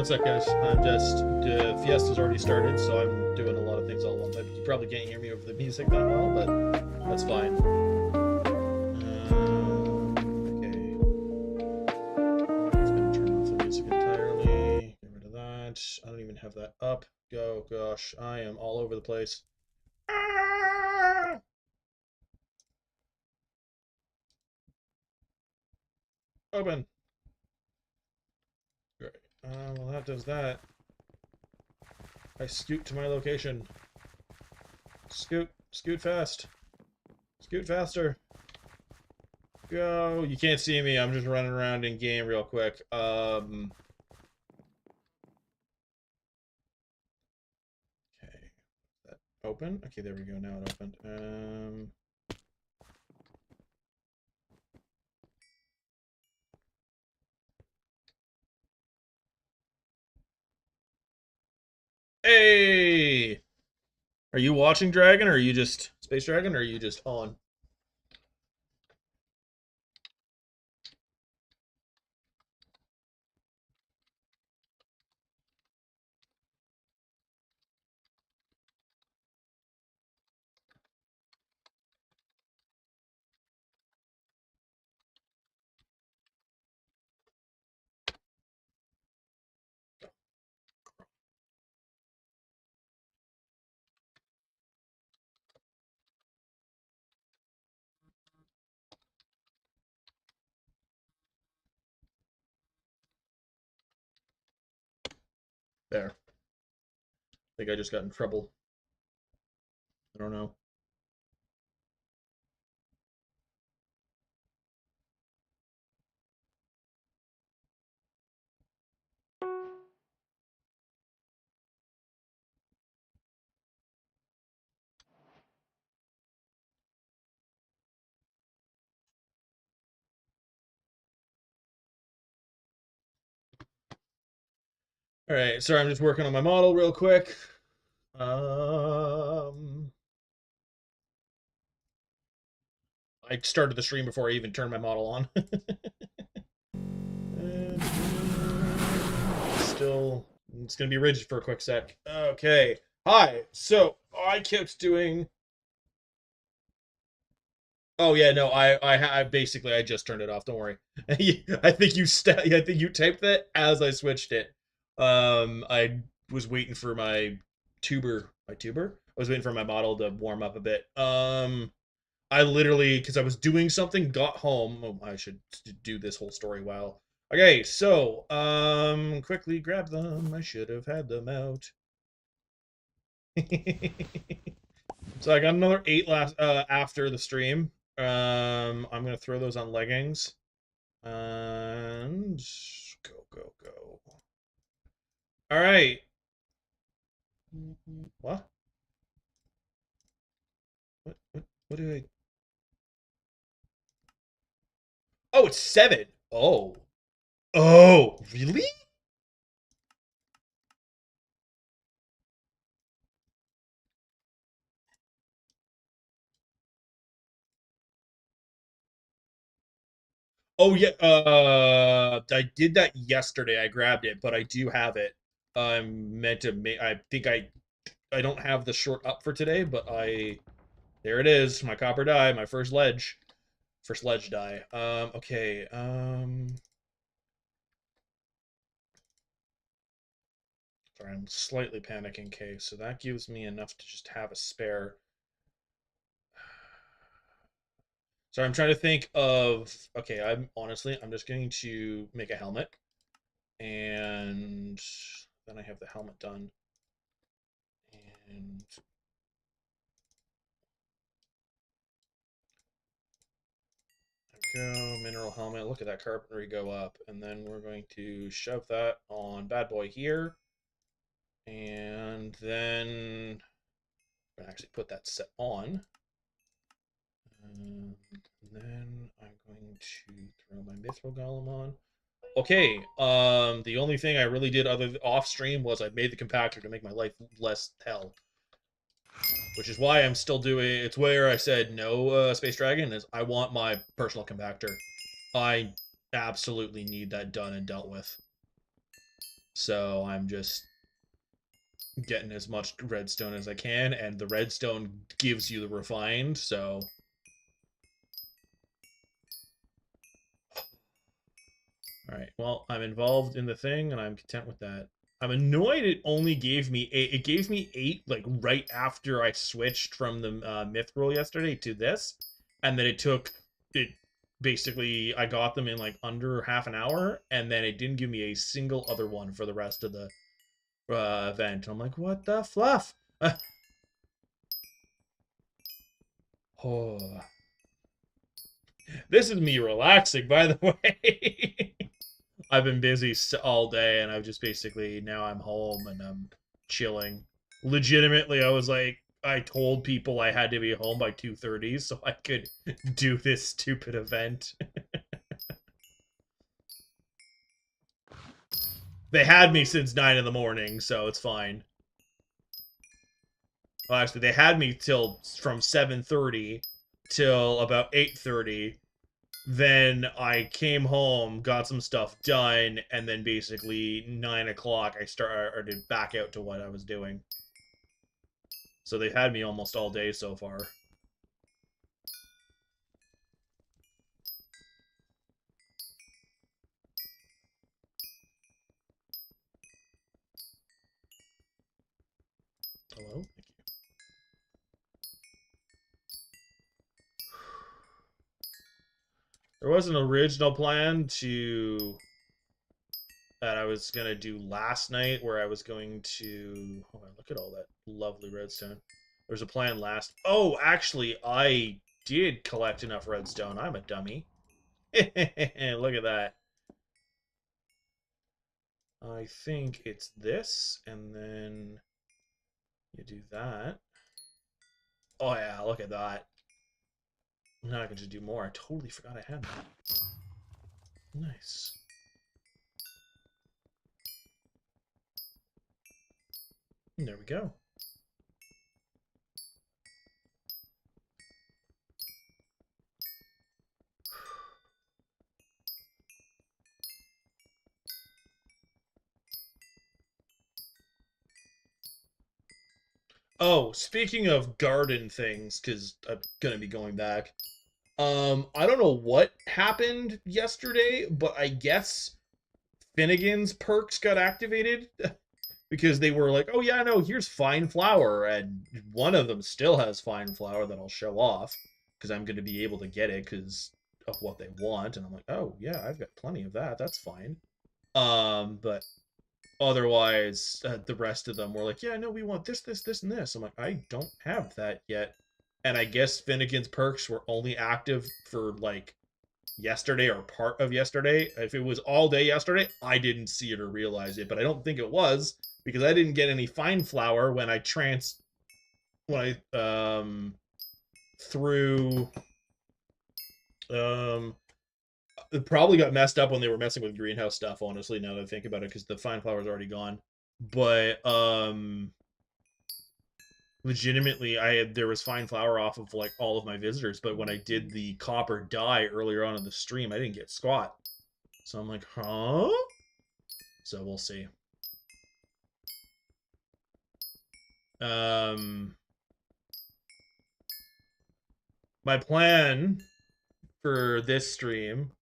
One sec, guys. I'm just Fiesta's already started, so I'm doing a lot of things all at once. You probably can't hear me over the music that well, but that's fine. Okay. It's gonna turn off the music entirely. Get rid of that. I don't even have that up. Go, gosh, I am all over the place. Open. Great. Well, that does that. I scoot to my location. Scoot fast. Scoot faster. Go. You can't see me. I'm just running around in game real quick. Okay. That open? Okay, there we go. Now it opened. Hey! Are you watching Dragon, or are you just Space Dragon, or are you just on? There. I think I just got in trouble. I don't know. All right, sorry, I'm just working on my model real quick. I started the stream before I even turned my model on. Still, it's gonna be rigid for a quick sec. Okay, hi. So I kept doing. Oh yeah, no, I basically I just turned it off. Don't worry. I think you typed that as I switched it. I was waiting for my tuber. My tuber. I was waiting for my model to warm up a bit. I literally, because I was doing something, got home. Oh, I should do this whole story while. Okay, so quickly grab them. I should have had them out. So I got another 8 last after the stream. I'm gonna throw those on leggings. And go. All right. What? What do I? Oh, it's 7. Oh. Oh, really? Oh yeah, I did that yesterday. I grabbed it, but I do have it. I'm meant to make. I think I don't have the short up for today, but there it is. My copper die, my first ledge die. Okay. Sorry, I'm slightly panicking. Okay, so that gives me enough to just have a spare. So I'm trying to think of. Okay, I'm just going to make a helmet, and then I have the helmet done. And go mineral helmet. Look at that carpentry go up, and then we're going to shove that on bad boy here, and then I'm gonna actually put that set on. And then I'm going to throw my mithril golem on. Okay, the only thing I really did other off stream was I made the compactor to make my life less hell. Which is why I'm still doing. It's where I said no, Space Dragon, is I want my personal compactor. I absolutely need that done and dealt with. So I'm just getting as much redstone as I can, and the redstone gives you the refined, so all right. Well, I'm involved in the thing, and I'm content with that. I'm annoyed it only gave me eight. It gave me eight, like, right after I switched from the myth roll yesterday to this, and then it took it. Basically, I got them in like under half an hour, and then it didn't give me a single other one for the rest of the event. I'm like, what the fluff? Oh, this is me relaxing, by the way. I've been busy all day, and I've just basically now I'm home and I'm chilling. Legitimately, I was like, I told people I had to be home by 2:30 so I could do this stupid event. They had me since 9 in the morning, so it's fine. Well, actually, they had me till from 7:30 till about 8:30. Then I came home, got some stuff done, and then basically 9 o'clock I started back out to what I was doing. So they've had me almost all day so far. Hello? Thank you. There was an original plan that I was gonna do last night where I was going to look at all that lovely redstone. There's a plan last. Oh, actually, I did collect enough redstone. I'm a dummy. Look at that. I think it's this, and then you do that. Oh yeah, look at that. Now I can just do more. I totally forgot I had that. Nice. And there we go. Oh, speaking of garden things, because I'm gonna be going back. I don't know what happened yesterday, but I guess Finnegan's perks got activated because they were like, "Oh yeah, no, here's fine flour," and one of them still has fine flour that I'll show off because I'm gonna be able to get it because of what they want, and I'm like, "Oh yeah, I've got plenty of that. That's fine." But otherwise, the rest of them were like, yeah, no, we want this, this, this, and this. I'm like, I don't have that yet. And I guess Finnegan's perks were only active for like yesterday or part of yesterday. If it was all day yesterday, I didn't see it or realize it, but I don't think it was because I didn't get any fine flour when I through um it probably got messed up when they were messing with greenhouse stuff, honestly, now that I think about it, because the fine flour's already gone. But legitimately there was fine flour off of like all of my visitors, but when I did the copper dye earlier on in the stream, I didn't get squat. So I'm like, huh? So we'll see. My plan for this stream.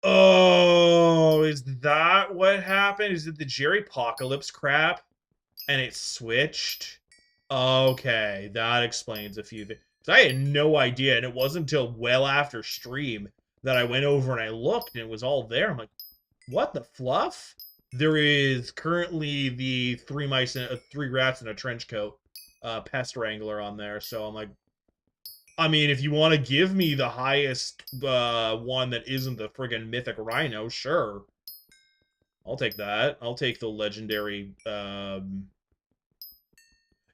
Oh, is that what happened? Is it the Jerry Apocalypse crap? And it switched? Okay, that explains a few things. I had no idea, and it wasn't until well after stream that I went over and I looked, and it was all there. I'm like, what the fluff? There is currently the three rats in a trench coat pest wrangler on there, so I'm like, I mean, if you want to give me the highest one that isn't the friggin' mythic rhino, sure. I'll take that. I'll take the legendary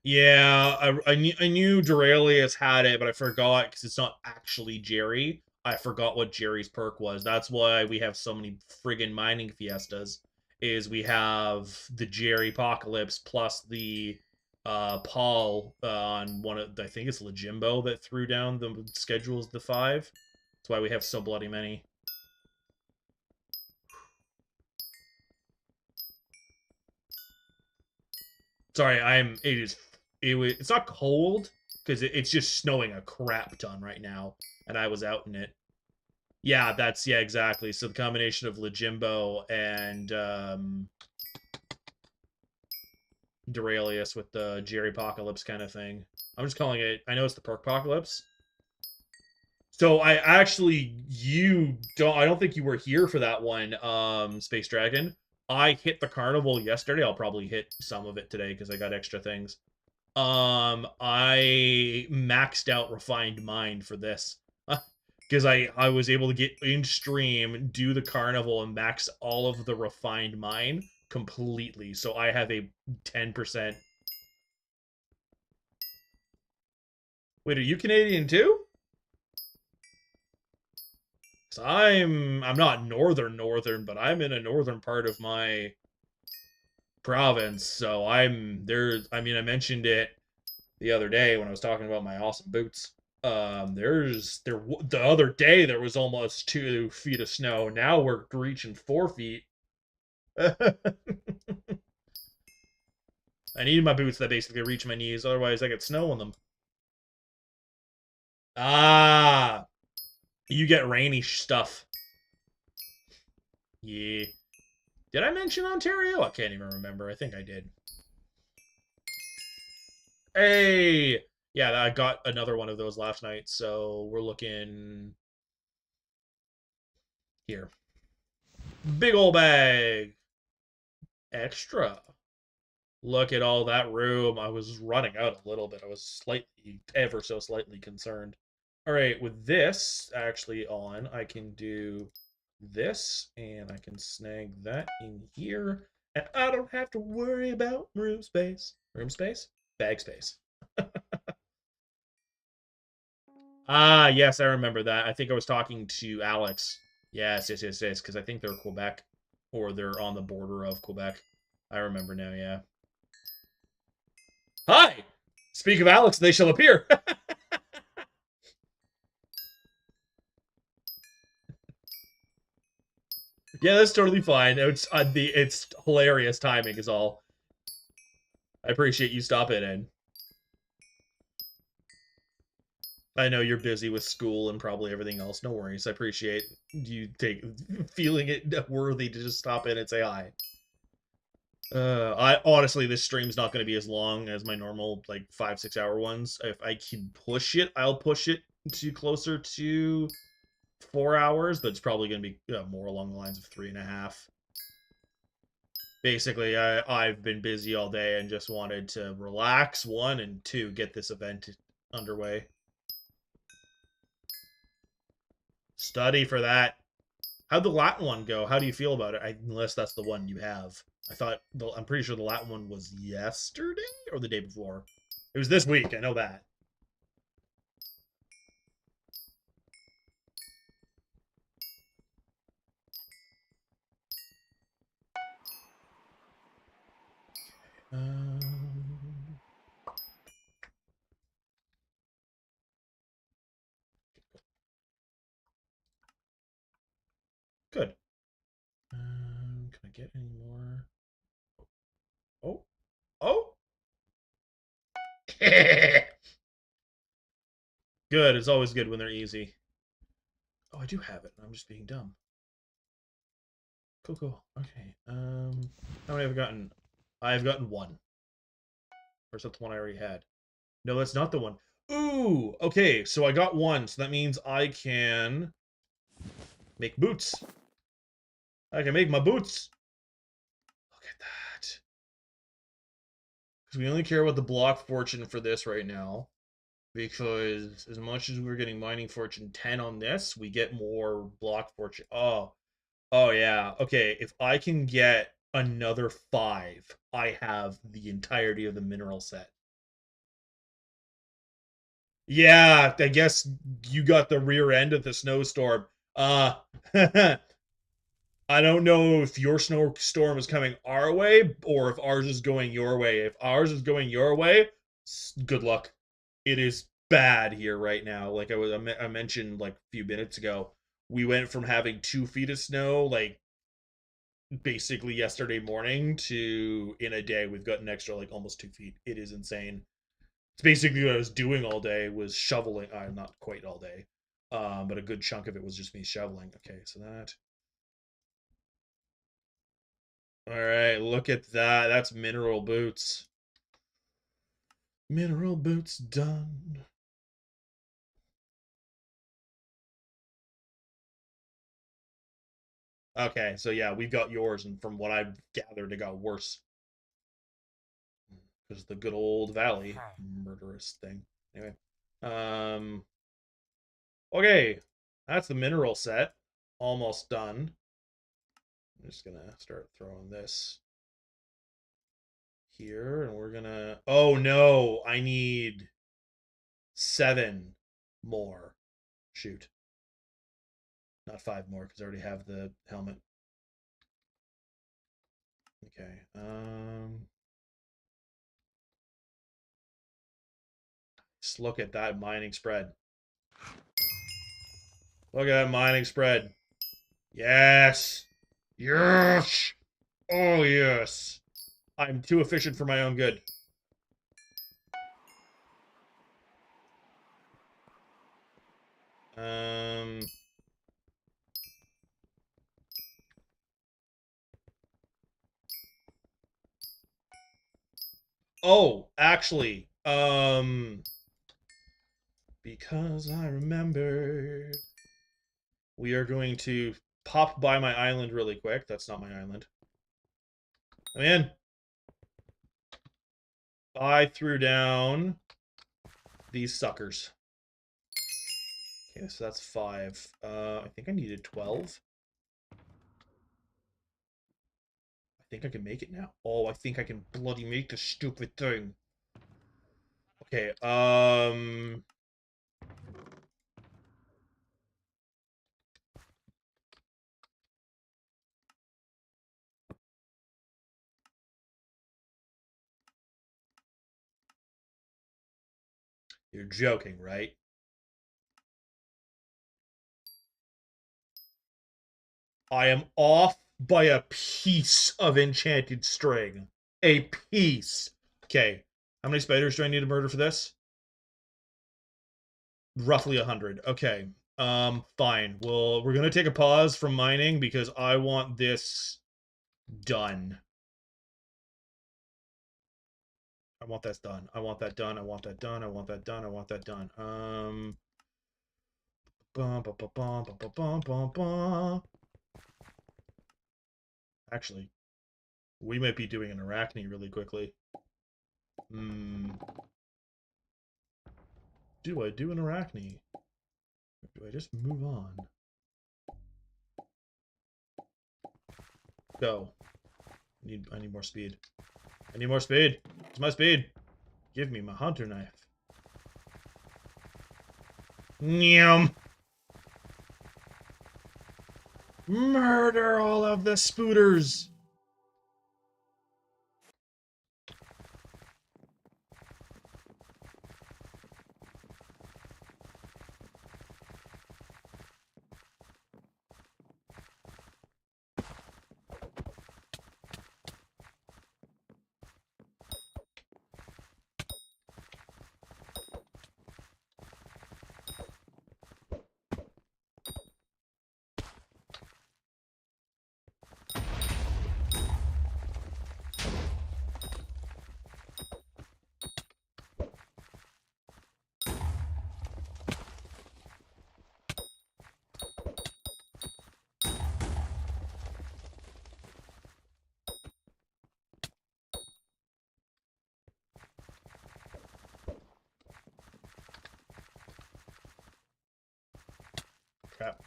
yeah, I knew Duralius had it, but I forgot because it's not actually Jerry. I forgot what Jerry's perk was. That's why we have so many friggin' mining fiestas. Is we have the Jerry Apocalypse plus the Paul on one of I think it's Legimbo that threw down the schedules the 5. That's why we have so bloody many. Sorry, it's not cold because it's just snowing a crap ton right now, and I was out in it. Yeah, yeah, exactly. So the combination of Legimbo and Duralius with the Jerry Apocalypse kind of thing. I'm just calling it. I know it's the Perk Apocalypse. So I actually, I don't think you were here for that one, Space Dragon. I hit the carnival yesterday. I'll probably hit some of it today because I got extra things. I maxed out Refined Mind for this. Because I was able to get in stream, do the carnival, and max all of the Refined Mind completely. So I have a 10%. Wait, are you Canadian too? So I'm not northern, but I'm in a northern part of my province. So I'm there. I mean, I mentioned it the other day when I was talking about my awesome boots. The other day there was almost 2 feet of snow. Now we're reaching 4 feet. I need my boots that basically reach my knees, otherwise I get snow on them. Ah, you get rainy stuff. Yeah. Did I mention Ontario? I can't even remember. I think I did. Hey! Yeah, I got another one of those last night, so we're looking here. Big old bag. Extra. Look at all that room. I was running out a little bit. I was slightly, ever so slightly concerned. All right, with this actually on, I can do this, and I can snag that in here, and I don't have to worry about room space. Room space? Bag space. Ah, yes, I remember that. I think I was talking to Alex. Yes, because I think they're Quebec, or they're on the border of Quebec. I remember now, yeah. Hi! Speak of Alex, they shall appear. Yeah, that's totally fine. It's hilarious timing is all. I appreciate you stopping in. I know you're busy with school and probably everything else. No worries. I appreciate you feeling it worthy to just stop in and say hi. I honestly, this stream's not going to be as long as my normal like 5-6 hour ones. If I can push it, I'll push it to closer to 4 hours, but it's probably going to be more along the lines of 3.5. Basically, I've been busy all day and just wanted to relax, one, and two, get this event underway. Study for that. How'd the Latin one go? How do you feel about it? Unless that's the one you have. I'm pretty sure the Latin one was yesterday or the day before. It was this week, I know that. Um, good. Can I get any more? Oh. Oh! Good. It's always good when they're easy. Oh, I do have it. I'm just being dumb. Cool. Okay. How many have I gotten? I've gotten one. Or is that the one I already had? No, that's not the one. Ooh, okay, so I got one, so that means I can make boots. I can make my boots. Look at that. Because we only care about the block fortune for this right now. Because as much as we're getting mining fortune 10 on this, we get more block fortune. Oh yeah. Okay, if I can get another 5, I have the entirety of the mineral set. Yeah, I guess you got the rear end of the snowstorm. I don't know if your snowstorm is coming our way or if ours is going your way. If ours is going your way, good luck. It is bad here right now. Like I mentioned like a few minutes ago, we went from having 2 feet of snow like basically yesterday morning to in a day we've got an extra like almost 2 feet. It is insane. It's basically what I was doing all day was shoveling. Not quite all day, but a good chunk of it was just me shoveling. Okay, so that. All right, look at that. That's mineral boots. Mineral boots done. Okay, so yeah, we've got yours, and from what I've gathered, it got worse. Because the good old valley murderous thing. Anyway. Um okay. That's the mineral set. Almost done. I'm just gonna start throwing this here, and we're gonna oh no, I need 7 more. Shoot. Not 5 more, because I already have the helmet. Okay. Just look at that mining spread. Look at that mining spread. Yes. Yes. Oh, yes. I'm too efficient for my own good. Um. Oh, actually, because I remembered, we are going to pop by my island really quick. That's not my island. I'm in. I threw down these suckers. Okay, so that's 5. I think I needed 12. I think I can make it now. Oh, I think I can bloody make this stupid thing. Okay, you're joking, right? I am off by a piece of enchanted string. A piece. Okay. How many spiders do I need to murder for this? Roughly 100. Okay. Fine. Well, we're gonna take a pause from mining because I want this done. I want that done. I want that done. I want that done. I want that done. I want that done. Bum, bum, bum, bum, bum, bum, bum, bum. Actually, we might be doing an arachne really quickly. Do I do an arachne? Or do I just move on? Go. I need more speed. I need more speed. It's my speed. Give me my hunter knife. Nyam. Murder all of the spooters. Crap.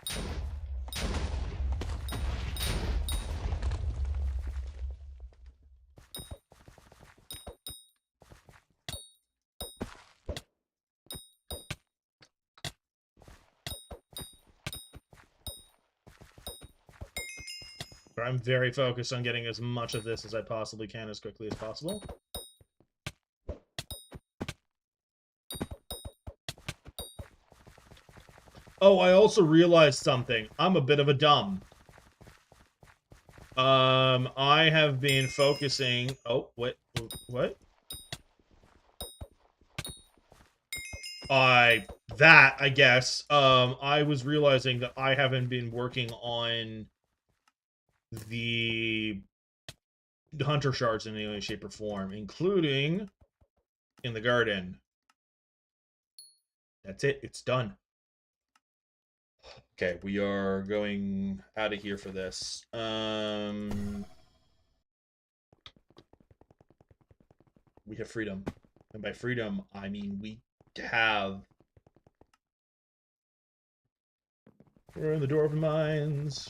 But I'm very focused on getting as much of this as I possibly can as quickly as possible. Oh, I also realized something. I'm a bit of a dumb. I have been focusing. Oh, what? What? I guess. I was realizing that I haven't been working on the hunter shards in any way, shape, or form, including in the garden. That's it. It's done. Okay, we are going out of here for this. We have freedom. And by freedom, I mean we have. We're in the Dwarven Mines.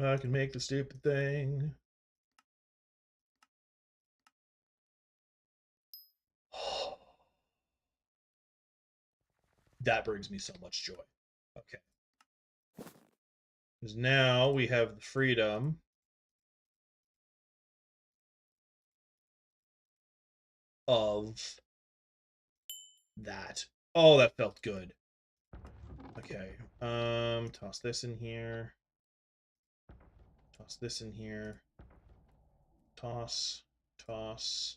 I can make the stupid thing. That brings me so much joy. Okay. Because now we have the freedom of that. Oh, that felt good. Okay. Toss this in here. Toss this in here. Toss. Toss.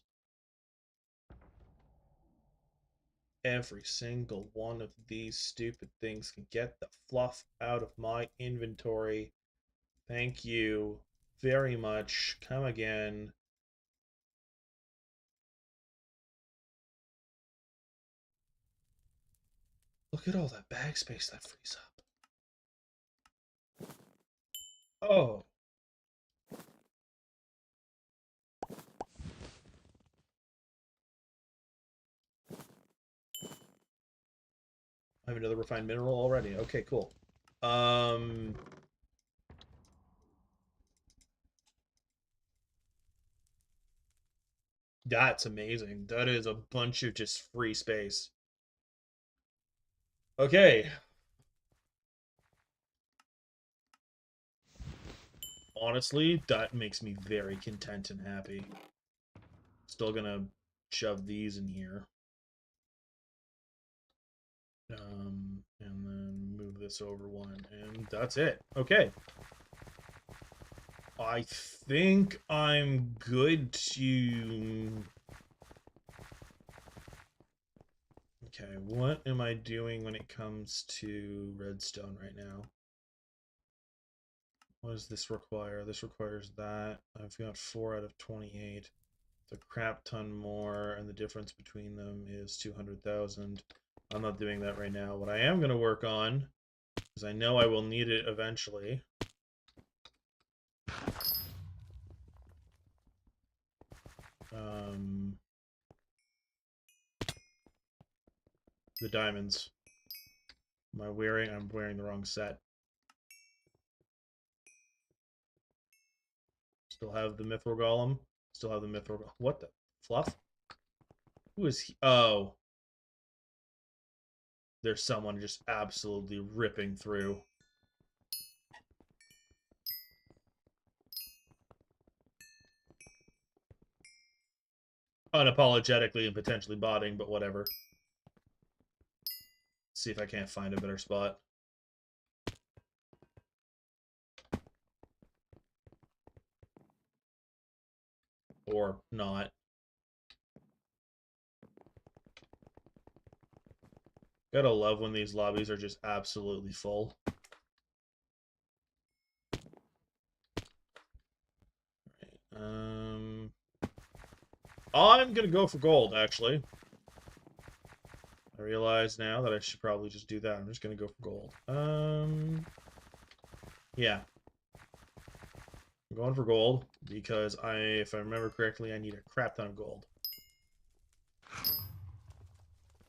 Every single one of these stupid things can get the fluff out of my inventory. Thank you very much. Come again. Look at all that bag space that frees up. Oh. I have another refined mineral already. Okay, cool. That's amazing. That is a bunch of just free space. Okay. Honestly, that makes me very content and happy. Still gonna shove these in here. And then move this over one, and that's it. Okay. I think I'm good to... Okay, what am I doing when it comes to redstone right now? What does this require? This requires that. I've got 4 out of 28. It's a crap ton more, and the difference between them is 200,000. I'm not doing that right now. What I am going to work on, because I know I will need it eventually. The diamonds. Am I wearing? I'm wearing the wrong set. Still have the mithril golem. Still have the mithril. What the fluff? Who is he? Oh, there's someone just absolutely ripping through. Unapologetically and potentially botting, but whatever. See if I can't find a better spot. Or not. Gotta love when these lobbies are just absolutely full. Right, I'm gonna go for gold, actually. I realize now that I should probably just do that. I'm just gonna go for gold. Yeah. I'm going for gold because if I remember correctly, I need a crap ton of gold.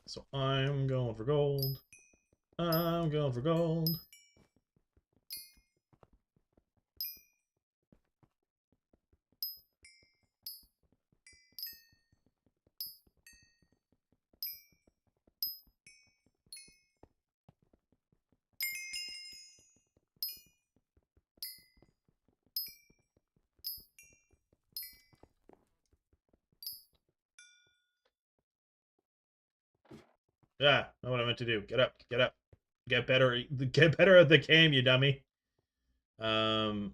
So I'm going for gold. I'm going for gold. Yeah, know what I meant to do. Get up, get up. Get better at the game, you dummy. Fine.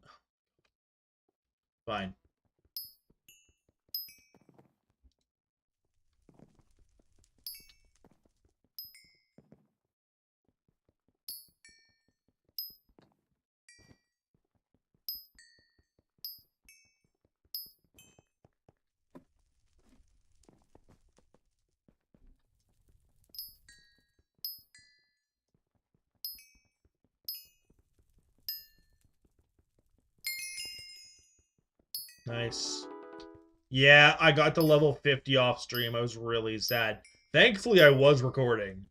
Nice. Yeah, I got to level 50 off stream. I was really sad. Thankfully, I was recording.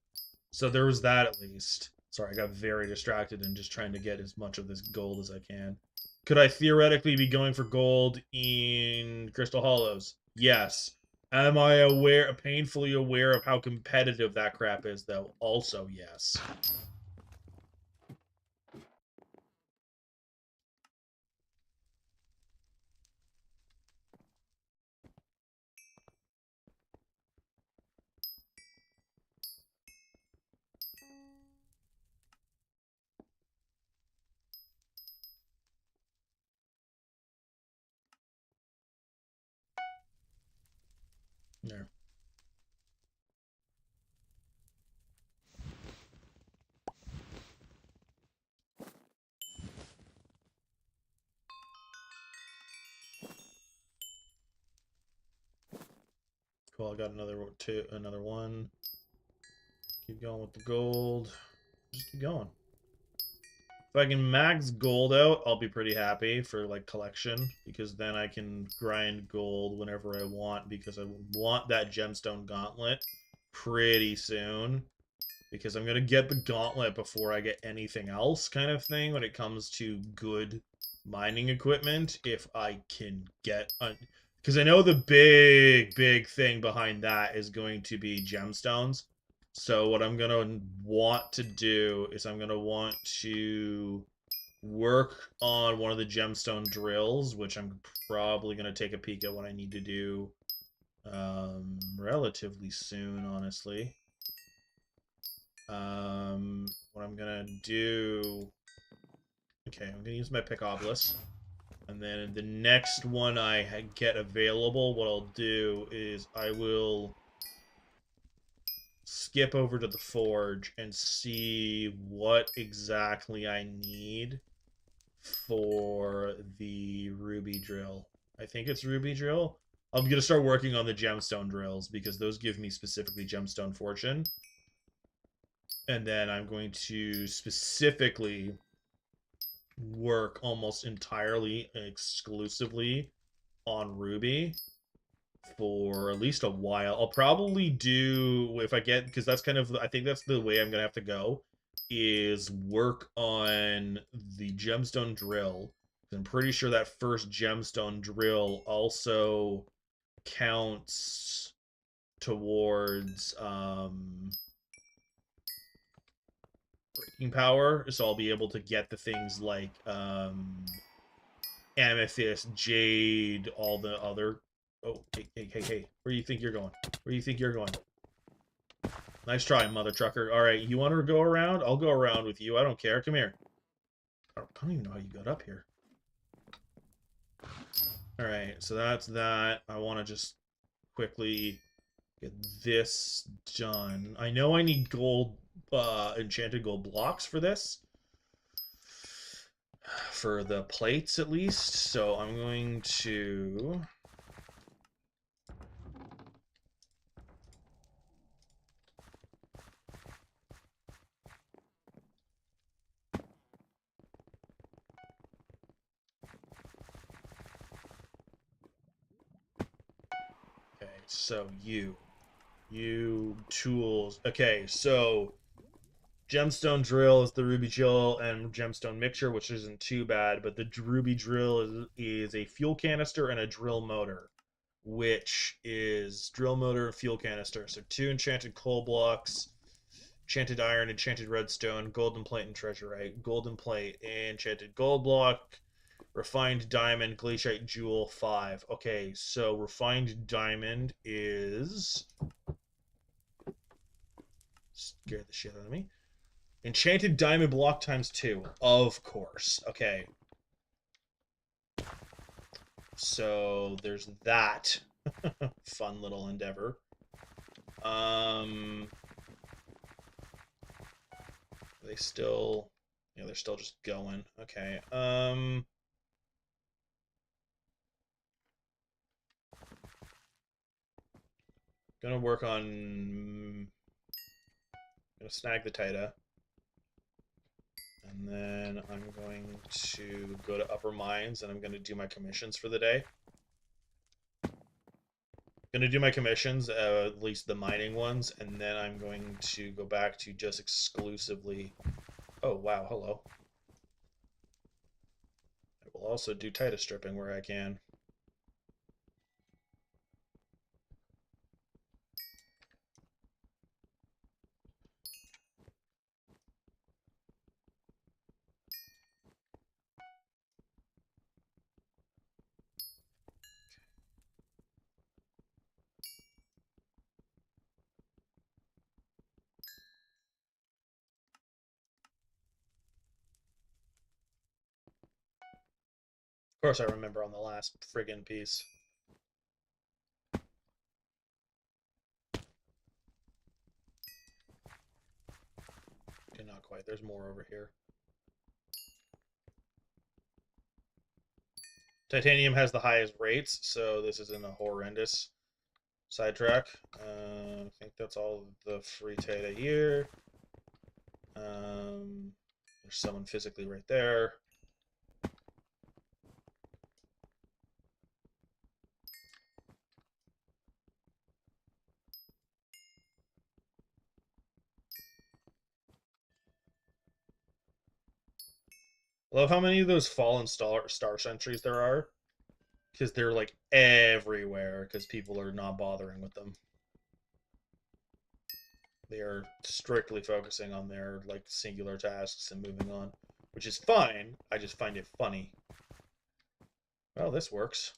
So there was that at least. Sorry, I got very distracted and just trying to get as much of this gold as I can. Could I theoretically be going for gold in Crystal Hollows? Yes. Am I aware, painfully aware of how competitive that crap is, though? Also, yes. There. Cool, I got another one. Keep going with the gold. Just keep going. If I can max gold out, I'll be pretty happy for, like, collection, because then I can grind gold whenever I want, because I want that gemstone gauntlet pretty soon, because I'm going to get the gauntlet before I get anything else, kind of thing, when it comes to good mining equipment, if I can get... Because I know the big thing behind that is going to be gemstones. So what I'm going to want to do is I'm going to want to work on one of the gemstone drills, which I'm probably going to take a peek at what I need to do relatively soon, honestly. What I'm going to do... Okay, I'm going to use my Pickobolus. And then the next one I get available, what I'll do is I will skip over to the forge and see what exactly I need for the ruby drill. I think it's ruby drill. I'm going to start working on the gemstone drills because those give me specifically gemstone fortune. And then I'm going to specifically work almost entirely exclusively on ruby for at least a while. I'll probably do, if I get, because that's kind of, I think that's the way I'm gonna have to go, is work on the gemstone drill. I'm pretty sure that first gemstone drill also counts towards breaking power, so I'll be able to get the things like amethyst, jade, all the other... Oh, hey. Where do you think you're going? Where do you think you're going? Nice try, mother trucker. All right, you want to go around? I'll go around with you. I don't care. Come here. I don't even know how you got up here. All right, so that's that. I want to just quickly get this done. I know I need gold, enchanted gold blocks for this. For the plates, at least. So I'm going to... Okay, so you tools. Okay, so gemstone drill is the ruby drill and gemstone mixture, which isn't too bad, but the ruby drill is a fuel canister and a drill motor, which is drill motor and fuel canister. So 2 enchanted coal blocks, enchanted iron, enchanted redstone, golden plate, and treasurite. Golden plate, enchanted gold block, refined diamond, glaciate jewel, 5. Okay, so refined diamond is... Scared the shit out of me. Enchanted diamond block times 2. Of course. Okay. So there's that. Fun little endeavor. They still... Yeah, they're still just going. Okay. Gonna work on... Gonna snag the Taita. And then I'm going to go to Upper Mines, and I'm going to do my commissions for the day. Going to do my commissions, at least the mining ones, and then I'm going to go back to just exclusively... Oh, wow, hello. I will also do Titus stripping where I can. Of course I remember on the last friggin' piece. Okay, not quite. There's more over here. Titanium has the highest rates, so this isn't a horrendous sidetrack. I think that's all the free data here. There's someone physically right there. I love how many of those fallen star sentries there are, because they're like everywhere because people are not bothering with them. They are strictly focusing on their like singular tasks and moving on, which is fine. I just find it funny. Well, this works.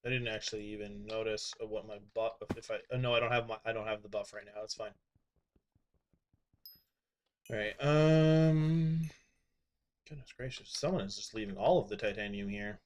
I didn't actually even notice what my buff. If I no, I don't have the buff right now. That's fine. All right. Goodness gracious, someone is just leaving all of the titanium here.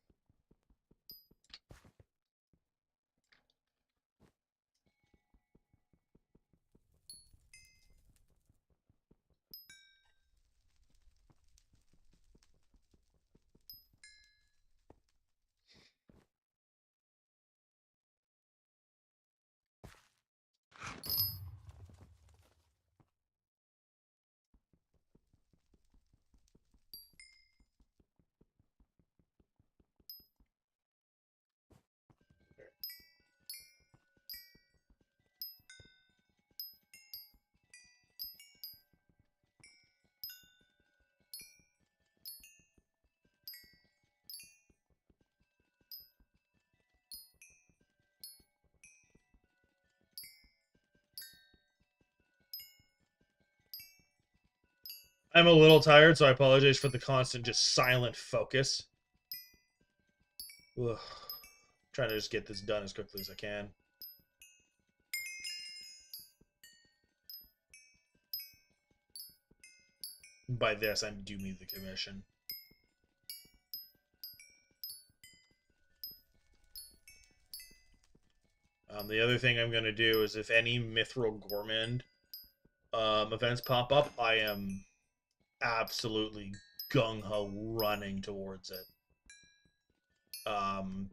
I'm a little tired, so I apologize for the constant, just silent focus. Ugh. Trying to just get this done as quickly as I can. By this, I do mean the commission. The other thing I'm going to do is if any Mithril Gourmand events pop up, I am absolutely gung-ho running towards it.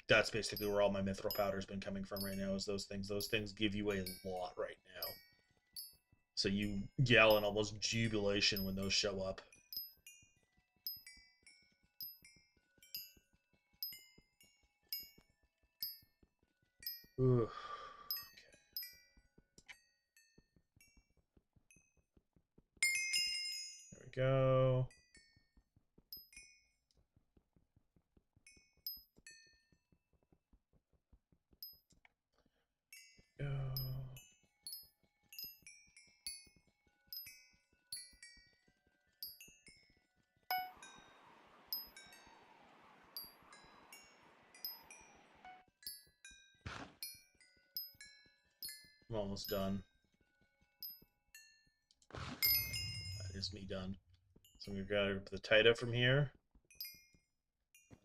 That's basically where all my Mithril powder's been coming from right now, is those things. Those things give you a lot right now. So you yell in almost jubilation when those show up. Ooh. There we go. Go. I'm almost done. That is me done. So we've got the Taita from here.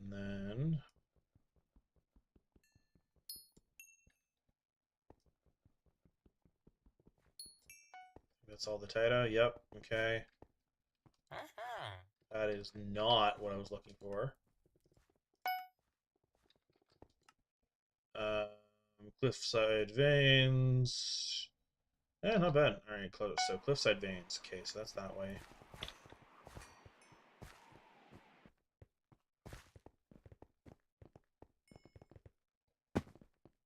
And then... That's all the Taita? Yep, okay. That is not what I was looking for. Cliffside veins. Eh, not bad. Alright, close. So cliffside veins. Okay, so that's that way.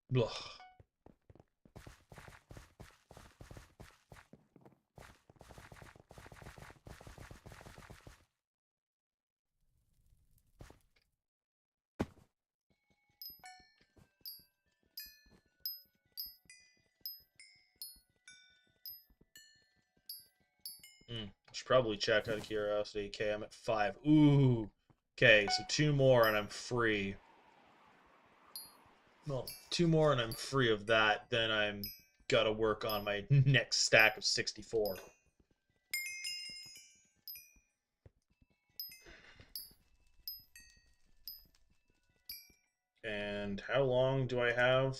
Blah. I should probably check out of curiosity. Okay, I'm at 5. Ooh. Okay, so 2 more and I'm free. Well, 2 more and I'm free of that. Then I'm gotta work on my next stack of 64. And how long do I have?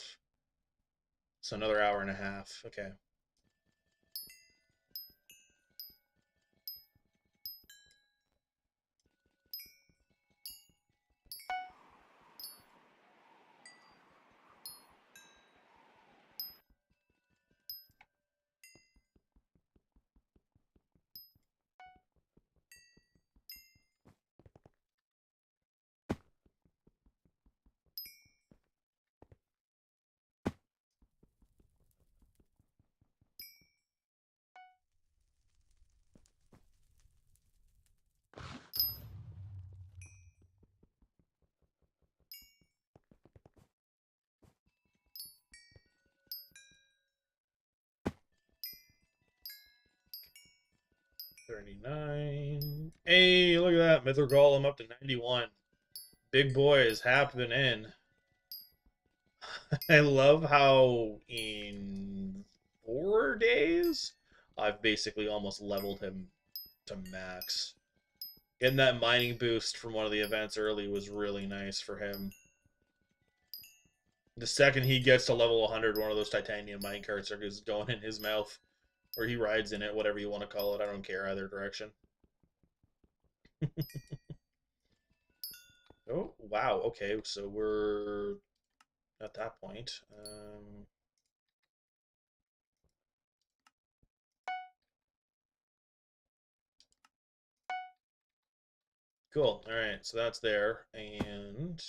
It's another hour and a half. Okay. $39. Hey, look at that. Mithril Golem up to 91. Big boy is happening. I love how in 4 days, I've basically almost leveled him to max. Getting that mining boost from one of the events early was really nice for him. The second he gets to level 100, one of those titanium mine carts are just going in his mouth. Or he rides in it, whatever you want to call it. I don't care either direction. Oh, wow. Okay, so we're at that point. Cool. All right, so that's there. And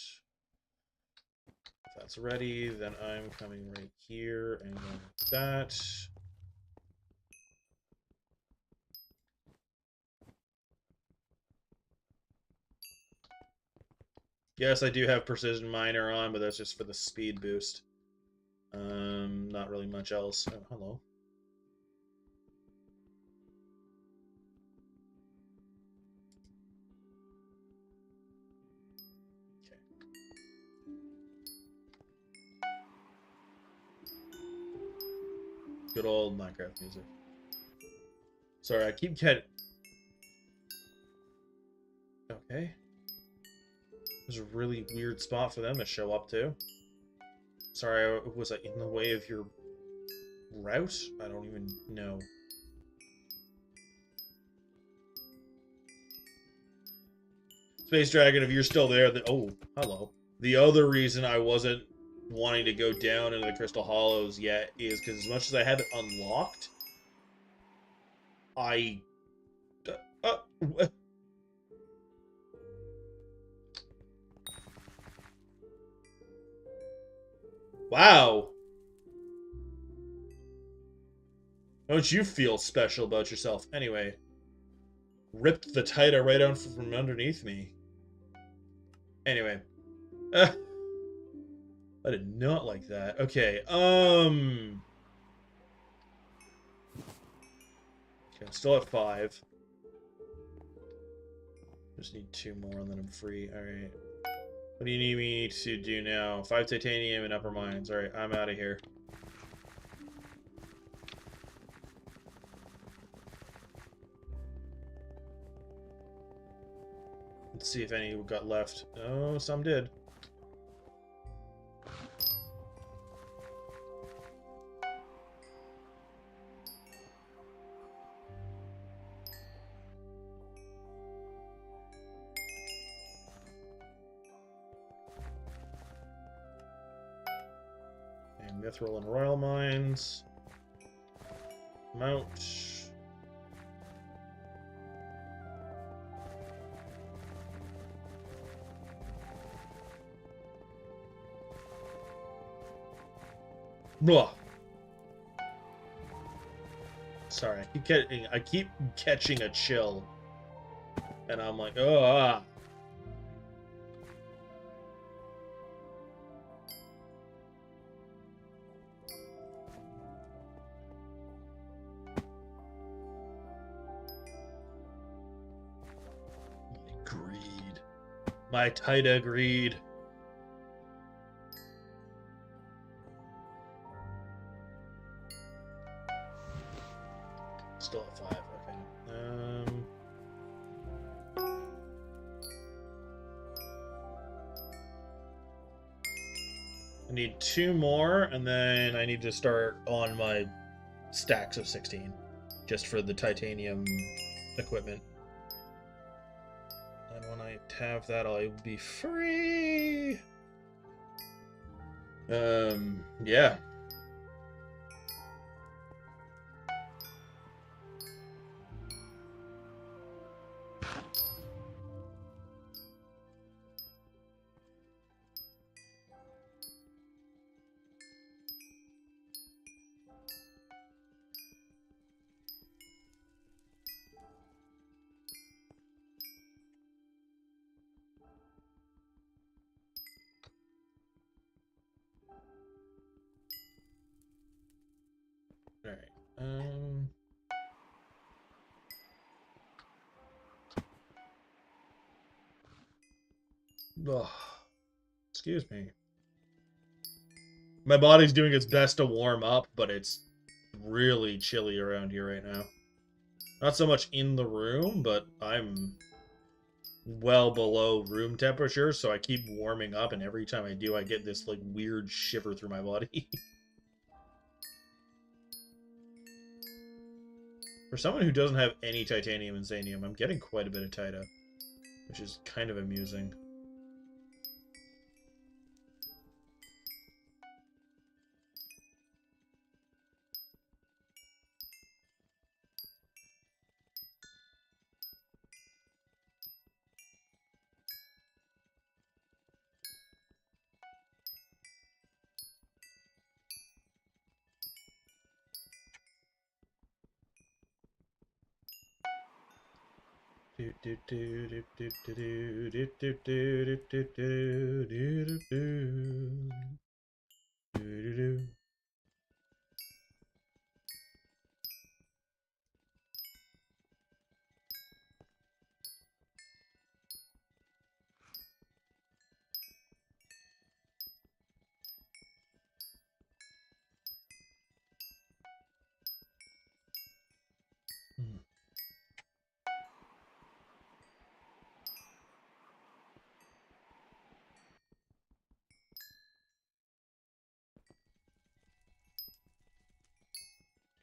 if that's ready, then I'm coming right here and going like that. Yes, I do have Precision Miner on, but that's just for the speed boost. Not really much else. Oh, hello. Okay. Good old Minecraft music. Sorry, I keep getting... Okay. There's a really weird spot for them to show up to. Sorry, was I in the way of your route? I don't even know. Space Dragon, if you're still there, then... Oh, hello. The other reason I wasn't wanting to go down into the Crystal Hollows yet is because as much as I have it unlocked, I... wow. Don't you feel special about yourself? Anyway, ripped the Titan right out from underneath me. Anyway. I did not like that. Okay, okay, I'm still at 5. Just need 2 more and then I'm free. Alright. What do you need me to do now? 5 titanium and upper mines. Alright, I'm out of here. Let's see if any got left. Oh, some did. And Mithril and Royal Mines. Mount. Blah. Sorry, I keep catching a chill. And I'm like, oh, ah. Greed. My Tida greed. Still at 5, okay. I need 2 more, and then I need to start on my stacks of 16. Just for the titanium equipment. And when I have that, I'll be free! Yeah. Alright, ugh. Excuse me. My body's doing its best to warm up, but it's really chilly around here right now. Not so much in the room, but I'm well below room temperature, so I keep warming up, and every time I do, I get this, like, weird shiver through my body. For someone who doesn't have any titanium and zanium, I'm getting quite a bit of Tita, which is kind of amusing.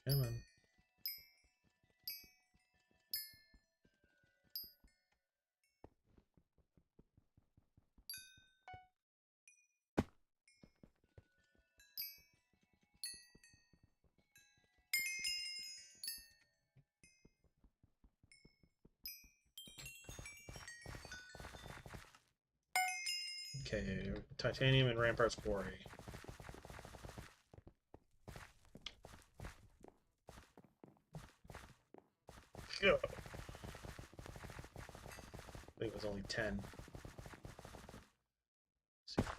Come on. Okay, titanium and Rampart's Quarry. Go. I think it was only 10. See if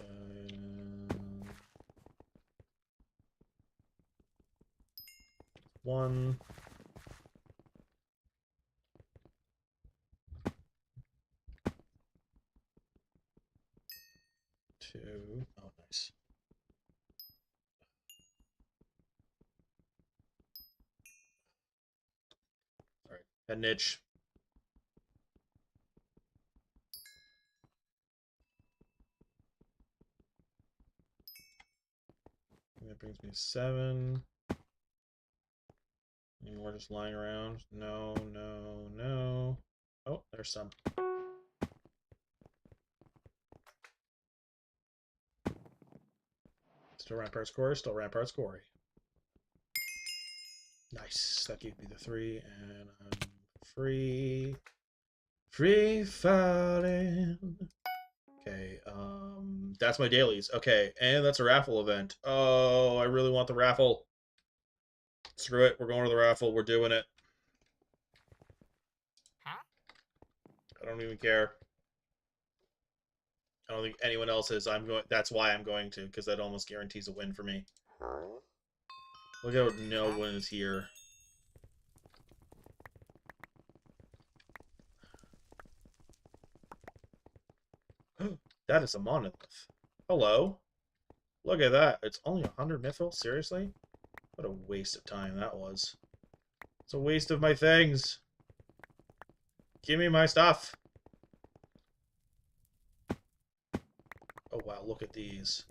one. 2. Oh, nice. All right, a niche. That brings me to 7. Any more just lying around? No, no, no. Oh, there's some. Still Rampart's Quarry, still Rampart's Quarry. Nice. That gave me the 3, and I'm free. Free falling. Okay, that's my dailies. Okay, and that's a raffle event. Oh, I really want the raffle. Screw it, we're going to the raffle. We're doing it. I don't even care. I don't think anyone else is. That's why I'm going to, because that almost guarantees a win for me. Look how no one is here. That is a monolith. Hello. Look at that. It's only 100 mithril? Seriously? What a waste of time that was. It's a waste of my things. Give me my stuff. Oh, wow. Look at these.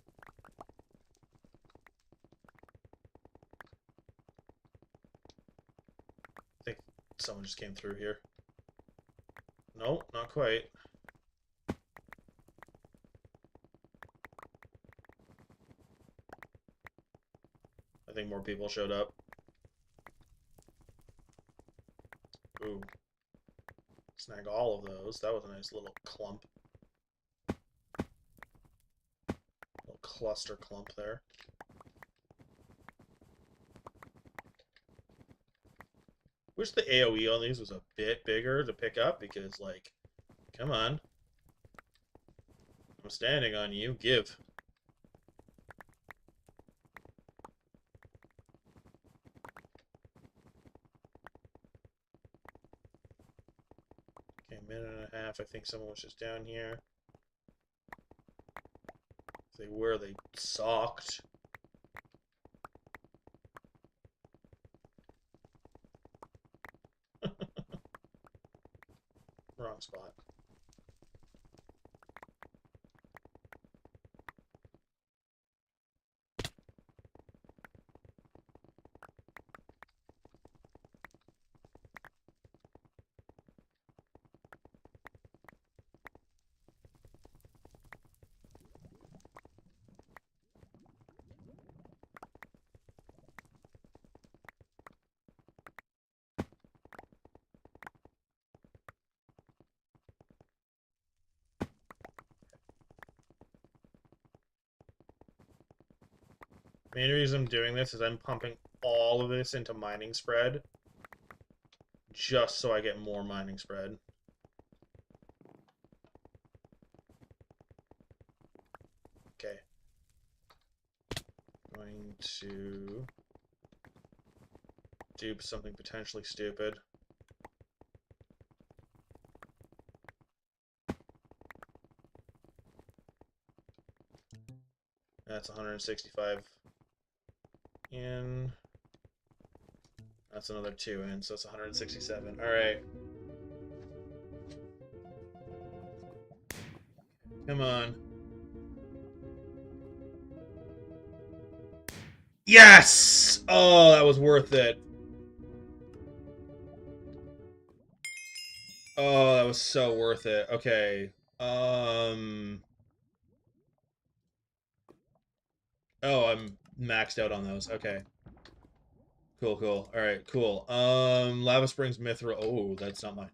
I think someone just came through here. No, not quite. I think more people showed up. Ooh. Snag all of those. That was a nice little clump. Little cluster clump there. Wish the AoE on these was a bit bigger to pick up because, like, come on. I'm standing on you. Give. Okay, a minute and a half. I think someone was just down here. If they were, they sucked. Wrong spot. The main reason I'm doing this is I'm pumping all of this into mining spread just so I get more mining spread. Okay. Going to do something potentially stupid. That's 165 in. That's another 2 in, so it's 167. Alright. Come on. Yes! Oh, that was worth it. Oh, that was so worth it. Okay. Oh, I'm maxed out on those. Okay. Cool, cool. Alright, cool. Lava Springs Mithril. Oh, that's not mine.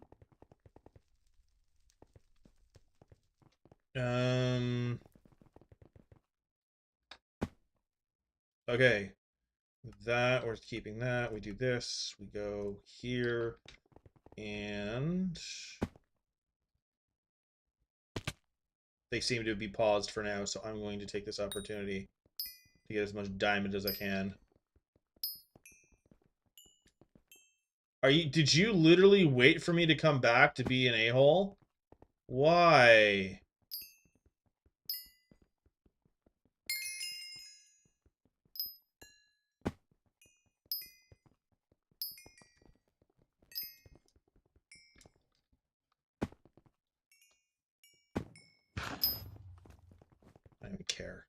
Okay. That, we're keeping that. We do this. We go here. And they seem to be paused for now, so I'm going to take this opportunity to get as much diamond as I can. Did you literally wait for me to come back to be an a-hole? Why? I don't even care.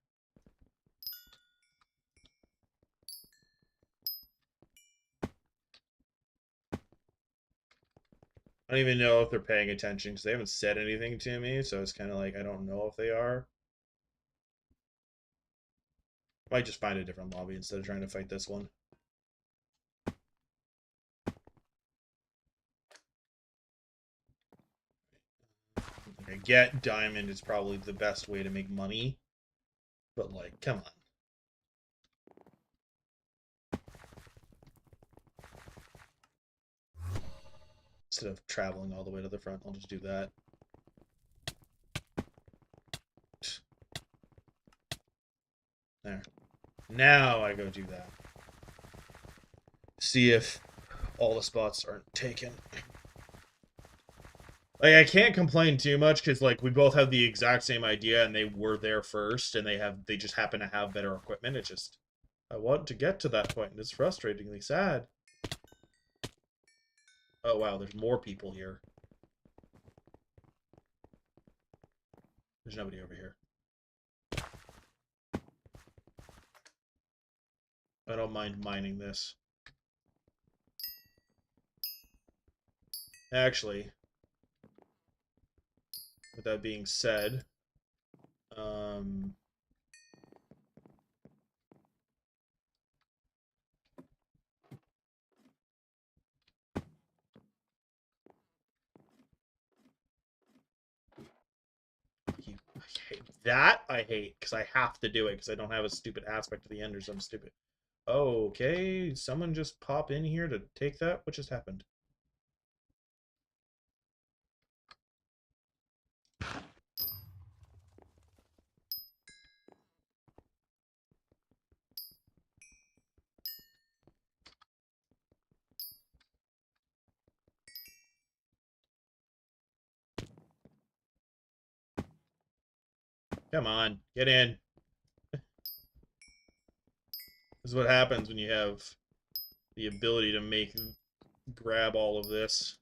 I don't even know if they're paying attention because they haven't said anything to me, so it's kind of like I don't know if they are. Might just find a different lobby instead of trying to fight this one. I get diamond is probably the best way to make money, but like, come on. Instead of traveling all the way to the front, I'll just do that. There. Now I go do that. See if all the spots aren't taken. Like, I can't complain too much because like we both have the exact same idea and they were there first and they just happen to have better equipment. It's just I want to get to that point and it's frustratingly sad. Oh wow, there's more people here. There's nobody over here. I don't mind mining this. Actually, with that being said, um, that I hate because I have to do it because I don't have a stupid aspect to the end or something stupid. Okay, someone just pop in here to take that? What just happened? Come on, get in. This is what happens when you have the ability to grab all of this.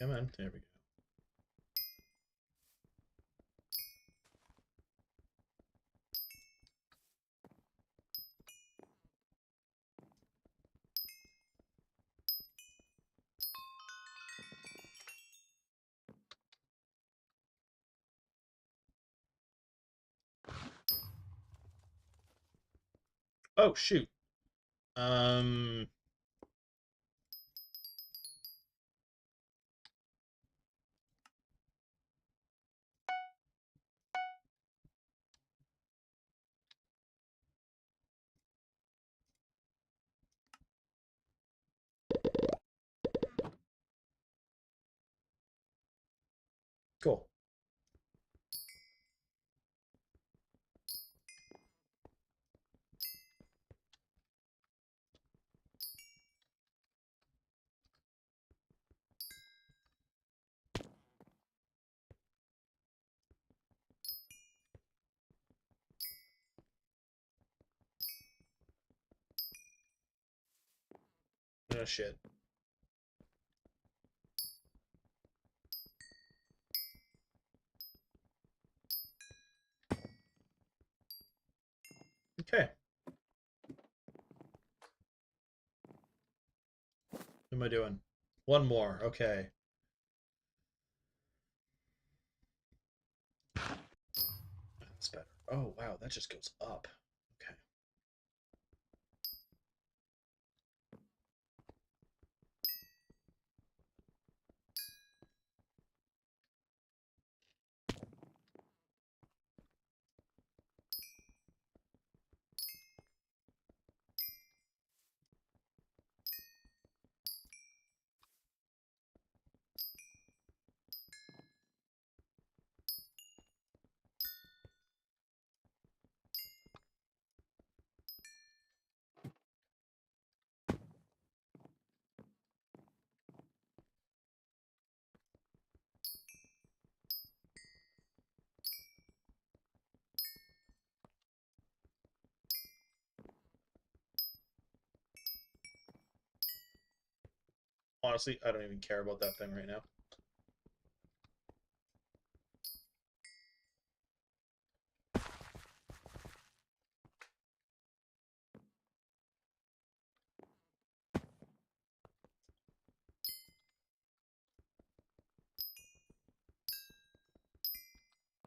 Come on, there we go. Oh shoot. Um, cool. Oh shit. Okay. What am I doing? One more. Okay. Oh, wow, that just goes up. Okay. Honestly, I don't even care about that thing right now.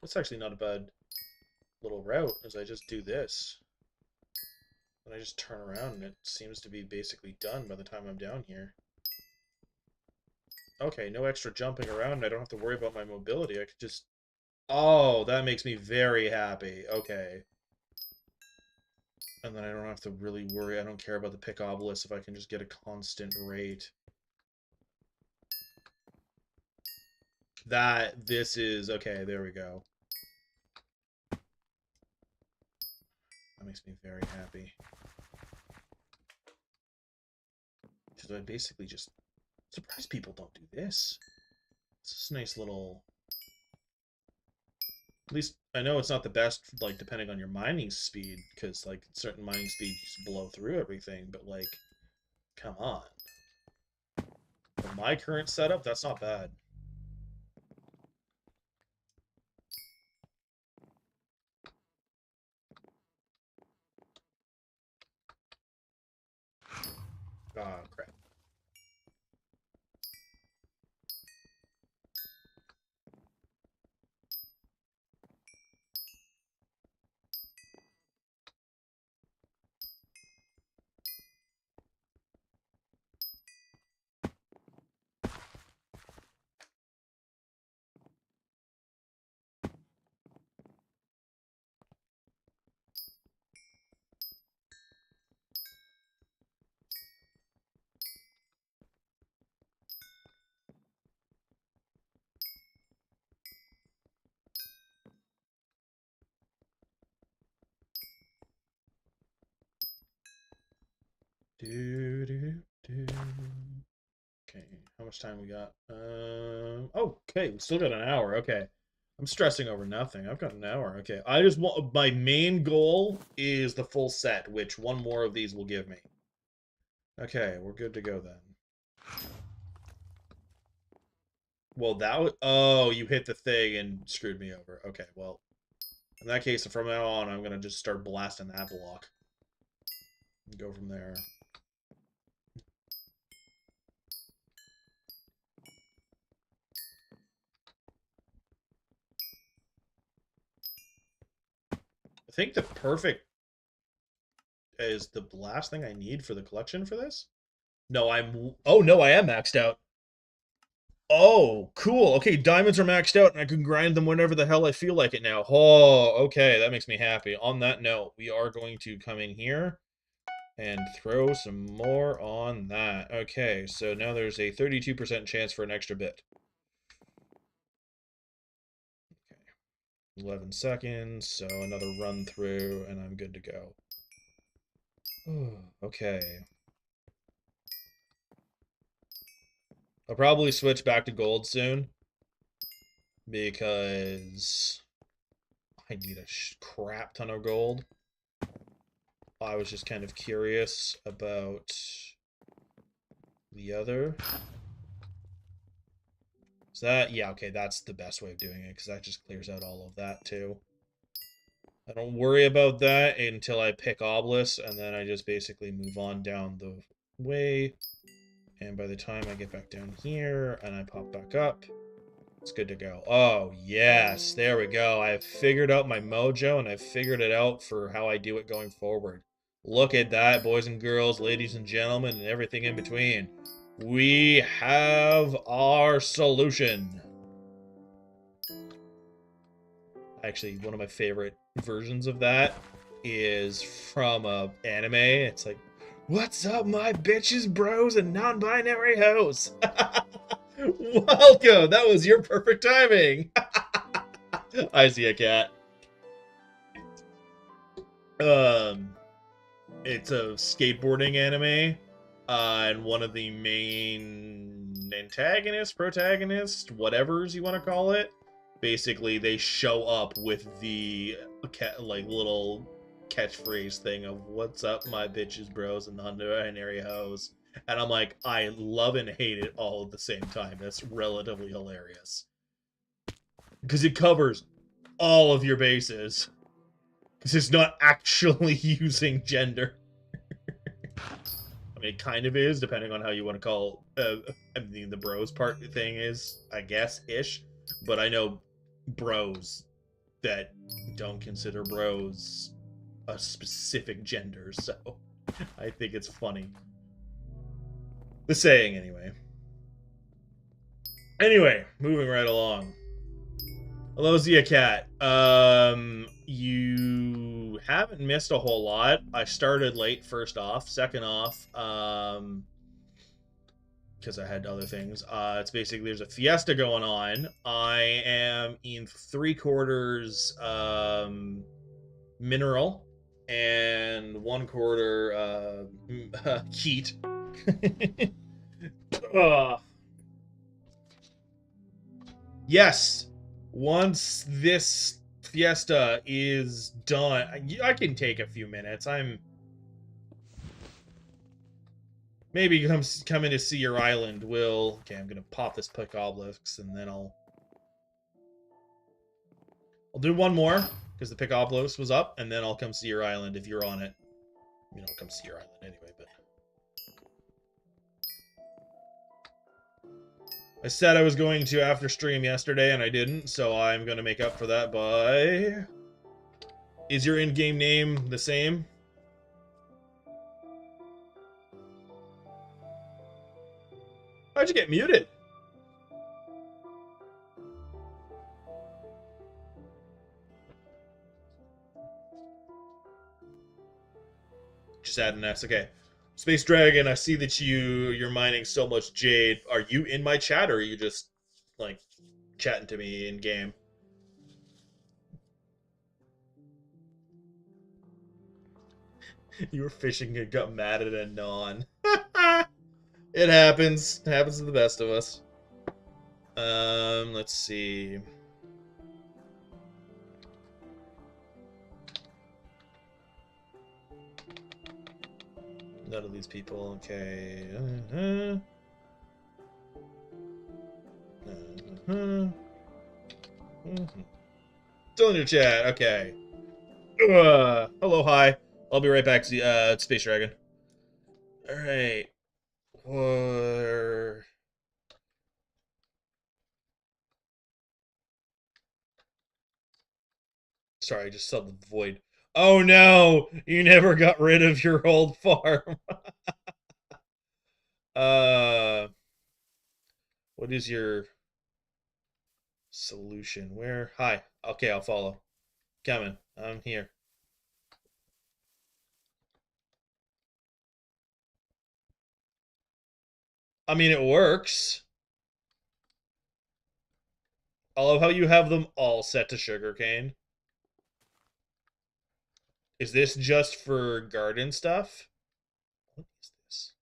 It's actually not a bad little route, as I just do this. And I just turn around and it seems to be basically done by the time I'm down here. Okay, no extra jumping around. I don't have to worry about my mobility. I could just... Oh, that makes me very happy. Okay. And then I don't have to really worry. I don't care about the pick obelisk if I can just get a constant rate. This is... Okay, there we go. That makes me very happy. Because I basically just... Surprised people don't do this. It's just a nice little... At least, I know it's not the best, like, depending on your mining speed, because, like, certain mining speeds just blow through everything, but, like, come on. For my current setup, that's not bad. Ah, crap. Do, do, do. Okay, how much time we got? Okay, we still got an hour. Okay. I'm stressing over nothing. I've got an hour. Okay, I just want... My main goal is the full set, which one more of these will give me. Okay, we're good to go then. Well, that was... Oh, you hit the thing and screwed me over. Okay, well, in that case, from now on, I'm going to just start blasting that block. And go from there. I think the perfect is the last thing I need for the collection for this. No, I'm... Oh, no, I am maxed out. Oh, cool. Okay, diamonds are maxed out, and I can grind them whenever the hell I feel like it now. Oh, okay, that makes me happy. On that note, we are going to come in here and throw some more on that. Okay, so now there's a 32% chance for an extra bit. Okay, 11 seconds, so another run through, and I'm good to go. Okay. I'll probably switch back to gold soon, because I need a crap ton of gold. I was just kind of curious about the other. Is that... Yeah, okay, that's the best way of doing it, because that just clears out all of that, too. I don't worry about that until I pick Obelisk, and then I just basically move on down the way. And by the time I get back down here, and I pop back up, It's good to go. Oh, yes. There we go. I've figured out my mojo, and I've figured it out for how I do it going forward. Look at that, boys and girls, ladies and gentlemen, and everything in between. We have our solution. Actually, one of my favorite versions of that is from a anime. It's like, what's up, my bitches, bros, and non-binary hoes? Welcome! That was your perfect timing! I see a cat. It's a skateboarding anime, and one of the main antagonists, protagonist, whatever's you want to call it, basically they show up with the like little catchphrase thing of "What's up, my bitches, bros, and non-binary hoes," and I'm like, I love and hate it all at the same time. It's relatively hilarious because it covers all of your bases. Because it's not actually using gender. I mean, it kind of is, depending on how you want to call. I mean, the bros part thing is, I guess, ish. But I know bros that don't consider bros a specific gender, so I think it's funny. The saying, anyway. Anyway, moving right along. Hello, Zia Cat. You haven't missed a whole lot. I started late, first off. Second off, because I had other things. It's basically, there's a fiesta going on. I am in 3/4 mineral and 1/4 heat. Yes. Once this fiesta is done, I can take a few minutes. I'm maybe coming to see your island. Okay, I'm gonna pop this pick obelisk, and then I'll do one more because the pick obelisk was up, and then I'll come see your island if you're on it. You know, come see your island anyway, but. I said I was going to after stream yesterday, and I didn't, so I'm going to make up for that by... Is your in-game name the same? How'd you get muted? Just add an S, okay. Space Dragon, I see that you're mining so much jade. Are you in my chat, or are you just, like, chatting to me in-game? You were fishing and got mad at a non. It happens. It happens to the best of us. Let's see. None of these people, okay. Still in your chat, okay. Hello, hi. I'll be right back to Space Dragon. Alright. Sorry, I just saw the void. Oh no! You never got rid of your old farm. What is your solution? Where? Hi. Okay, I'll follow. Coming. I'm here. I mean, it works. I love how you have them all set to sugarcane. Is this just for garden stuff? What is this?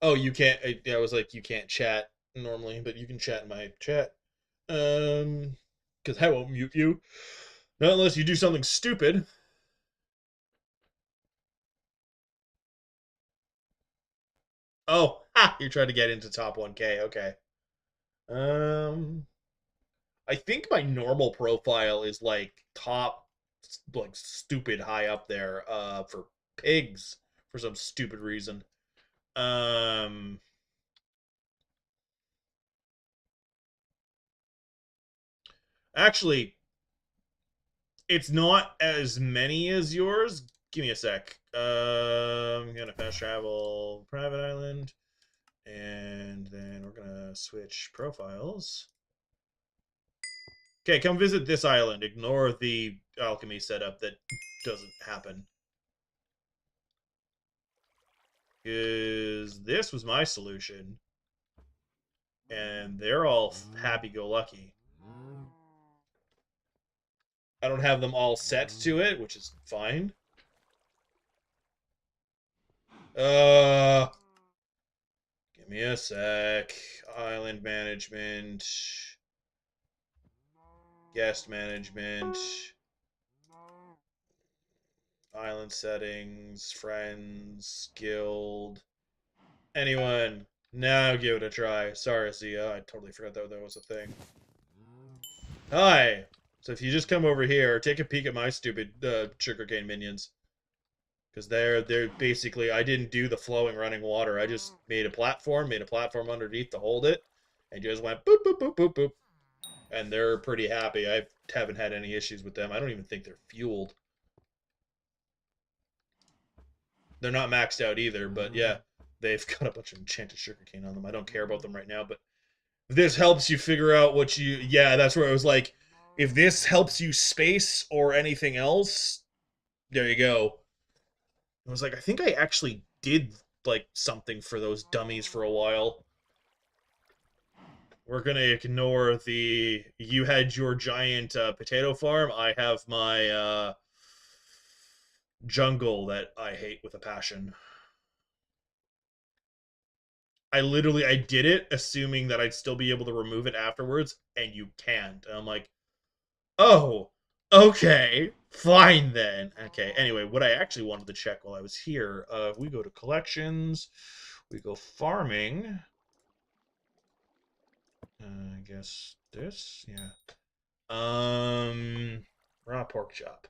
Oh, you can't. I was like, you can't chat normally, but you can chat in my chat. Because I won't mute you. Not unless you do something stupid. Oh, ha! You tried to get into top 1K. Okay. I think my normal profile is like top, like stupid high up there. For pigs for some stupid reason. Um, Actually, it's not as many as yours. Give me a sec. I'm gonna fast travel private island, and then we're gonna switch profiles. Okay, come visit this island. Ignore the alchemy setup that doesn't happen. Because this was my solution, and they're all happy-go-lucky. I don't have them all set to it, which is fine. Give me a sec. Island management. Guest management. Island settings. Friends. Guild. Anyone. Now give it a try. Sorry, Zia. I totally forgot that was a thing. Hi. So if you just come over here, take a peek at my stupid sugarcane minions. Because they're basically, I didn't do the flowing running water. I just made a platform underneath to hold it, and just went boop boop boop boop boop, and they're pretty happy. I haven't had any issues with them. I don't even think they're fueled. They're not maxed out either, but yeah, they've got a bunch of enchanted sugarcane on them. I don't care about them right now, but this helps you figure out what you. Yeah, that's where it was like, if this helps you space or anything else, there you go. I was like, I think I actually did like something for those dummies for a while. We're gonna ignore the you had your giant potato farm. I have my jungle that I hate with a passion. I did it assuming that I'd still be able to remove it afterwards, and you can't. And I'm like, oh, okay, fine then. Okay, anyway, what I actually wanted to check while I was here, we go to collections, we go farming. I guess this, yeah. Raw pork chop.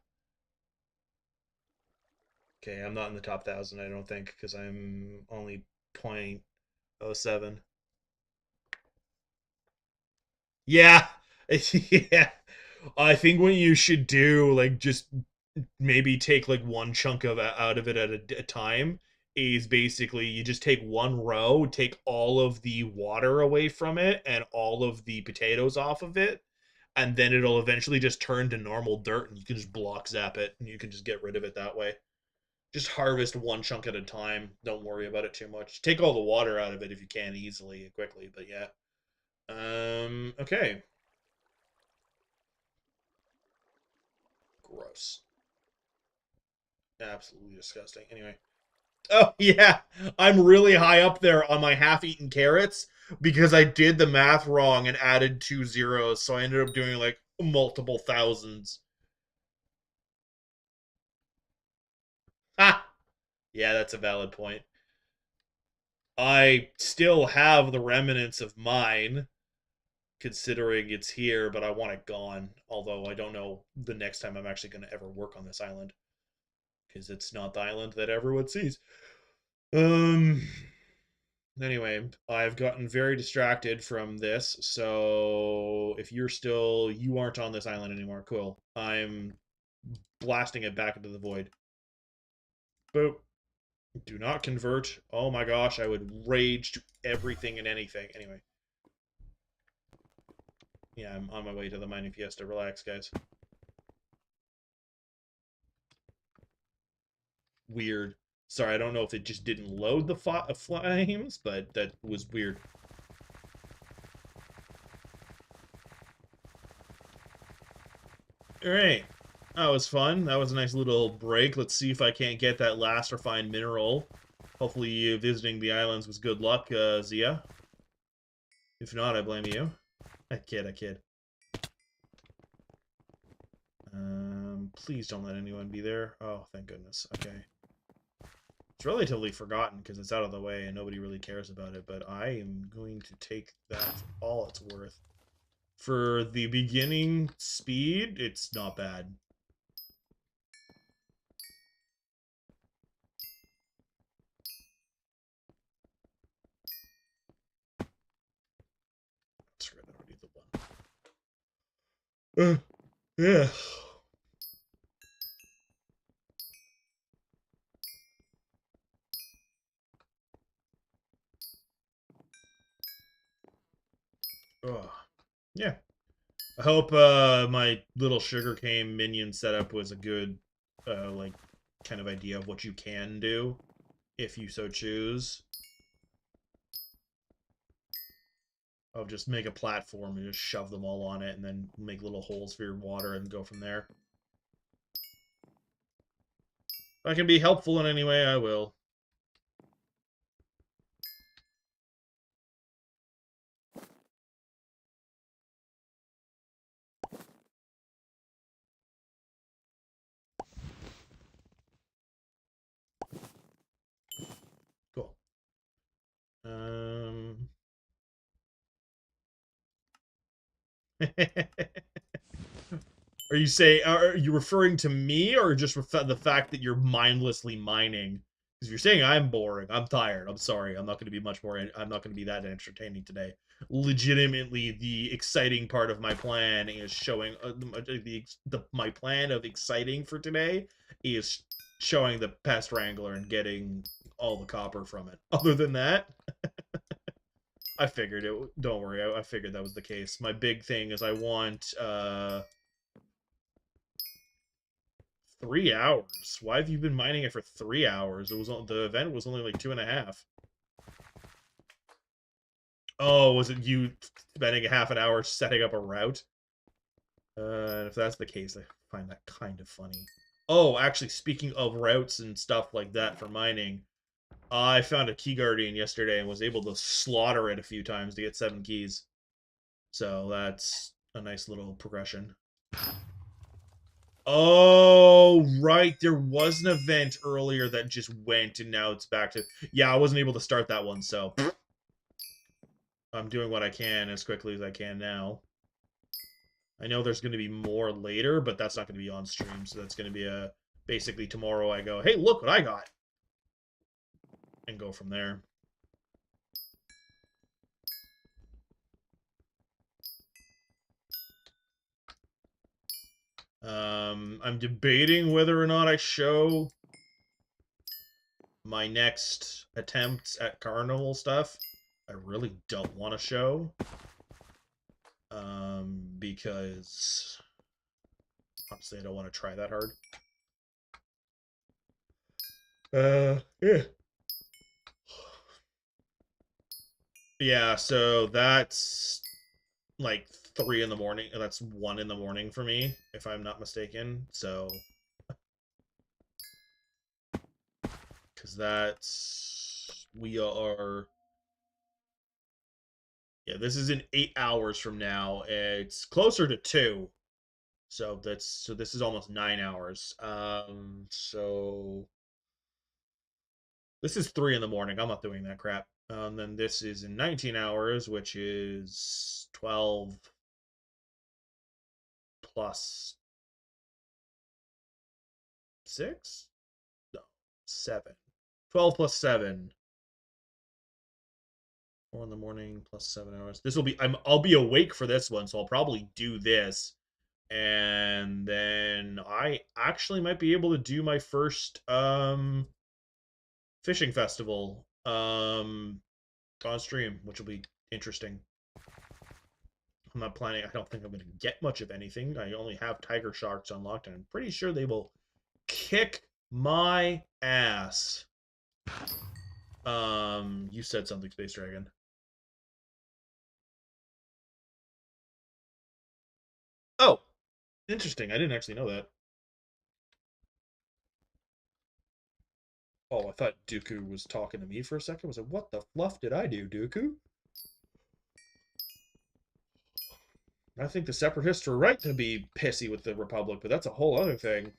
Okay, I'm not in the top 1,000, I don't think, because I'm only 0.07. Yeah, yeah. I think what you should do, like, just maybe take like one chunk of out of it at a time, is basically you just take one row, take all of the water away from it and all of the potatoes off of it, and then it'll eventually just turn to normal dirt, and you can just block zap it, and you can just get rid of it that way. Just harvest one chunk at a time. Don't worry about it too much. Take all the water out of it if you can easily and quickly, but yeah. Okay. Gross. Absolutely disgusting. Anyway. Oh, yeah. I'm really high up there on my half-eaten carrots because I did the math wrong and added 2 zeros, so I ended up doing like multiple thousands. Ha! Yeah, that's a valid point. I still have the remnants of mine, considering it's here, but I want it gone. Although I don't know the next time I'm actually going to ever work on this island, because it's not the island that everyone sees. Um. Anyway, I've gotten very distracted from this, so if you aren't on this island anymore, cool. I'm blasting it back into the void. Boop. Do not convert. Oh my gosh, I would rage to everything and anything. Anyway. Yeah, I'm on my way to the mining fiesta. Relax, guys. Weird. Sorry, I don't know if it just didn't load the flames, but that was weird. Alright. That was fun. That was a nice little break. Let's see if I can't get that last refined mineral. Hopefully visiting the islands was good luck, Zia. If not, I blame you. I kid. Please don't let anyone be there. Oh, thank goodness. Okay. It's relatively forgotten because it's out of the way and nobody really cares about it, but I am going to take that for all it's worth. For the beginning speed, it's not bad. Yeah. Oh, yeah. I hope my little sugarcane minion setup was a good, like, kind of idea of what you can do if you so choose. I'll just make a platform and just shove them all on it, and then make little holes for your water and go from there. If I can be helpful in any way, I will. Cool. Are you referring to me, or just the fact that you're mindlessly mining? Because if you're saying I'm boring, I'm tired. I'm sorry. I'm not going to be much more. I'm not going to be that entertaining today. Legitimately, the exciting part of my plan is showing my plan of exciting for today is showing the pest wrangler and getting all the copper from it. Other than that, I figured it. Don't worry. I figured that was the case. My big thing is I want 3 hours. Why have you been mining it for 3 hours? It was the event was only like 2.5. Oh, was it you spending a half an hour setting up a route? If that's the case, I find that kind of funny. Oh, actually, speaking of routes and stuff like that for mining, I found a key guardian yesterday and was able to slaughter it a few times to get 7 keys. So that's a nice little progression. Oh, right. There was an event earlier that just went and now it's back to... Yeah, I wasn't able to start that one, so... I'm doing what I can as quickly as I can now. I know there's going to be more later, but that's not going to be on stream, so that's going to be a... Basically, tomorrow I go, hey, look what I got! And go from there. I'm debating whether or not I show my next attempts at carnival stuff. I really don't want to show. Because honestly, I don't want to try that hard. Yeah. Yeah, so that's like 3 in the morning. That's 1 in the morning for me, if I'm not mistaken. So, because we are, yeah, this is in 8 hours from now. It's closer to 2. So this is almost 9 hours. So this is 3 in the morning. I'm not doing that crap. And then this is in 19 hours, which is 12 plus 6? No, 7. 12 plus 7. 4 in the morning plus 7 hours. This will be I'll be awake for this one, so I'll probably do this. And then I actually might be able to do my first fishing festival on stream, which will be interesting. I'm not planning. I don't think I'm going to get much of anything. I only have tiger sharks unlocked, and I'm pretty sure they will kick my ass. You said something, Space Dragon. Oh, interesting. I didn't actually know that. Oh, I thought Dooku was talking to me for a second. I was like, what the fluff did I do, Dooku? I think the Separatists were right to be pissy with the Republic, but that's a whole other thing.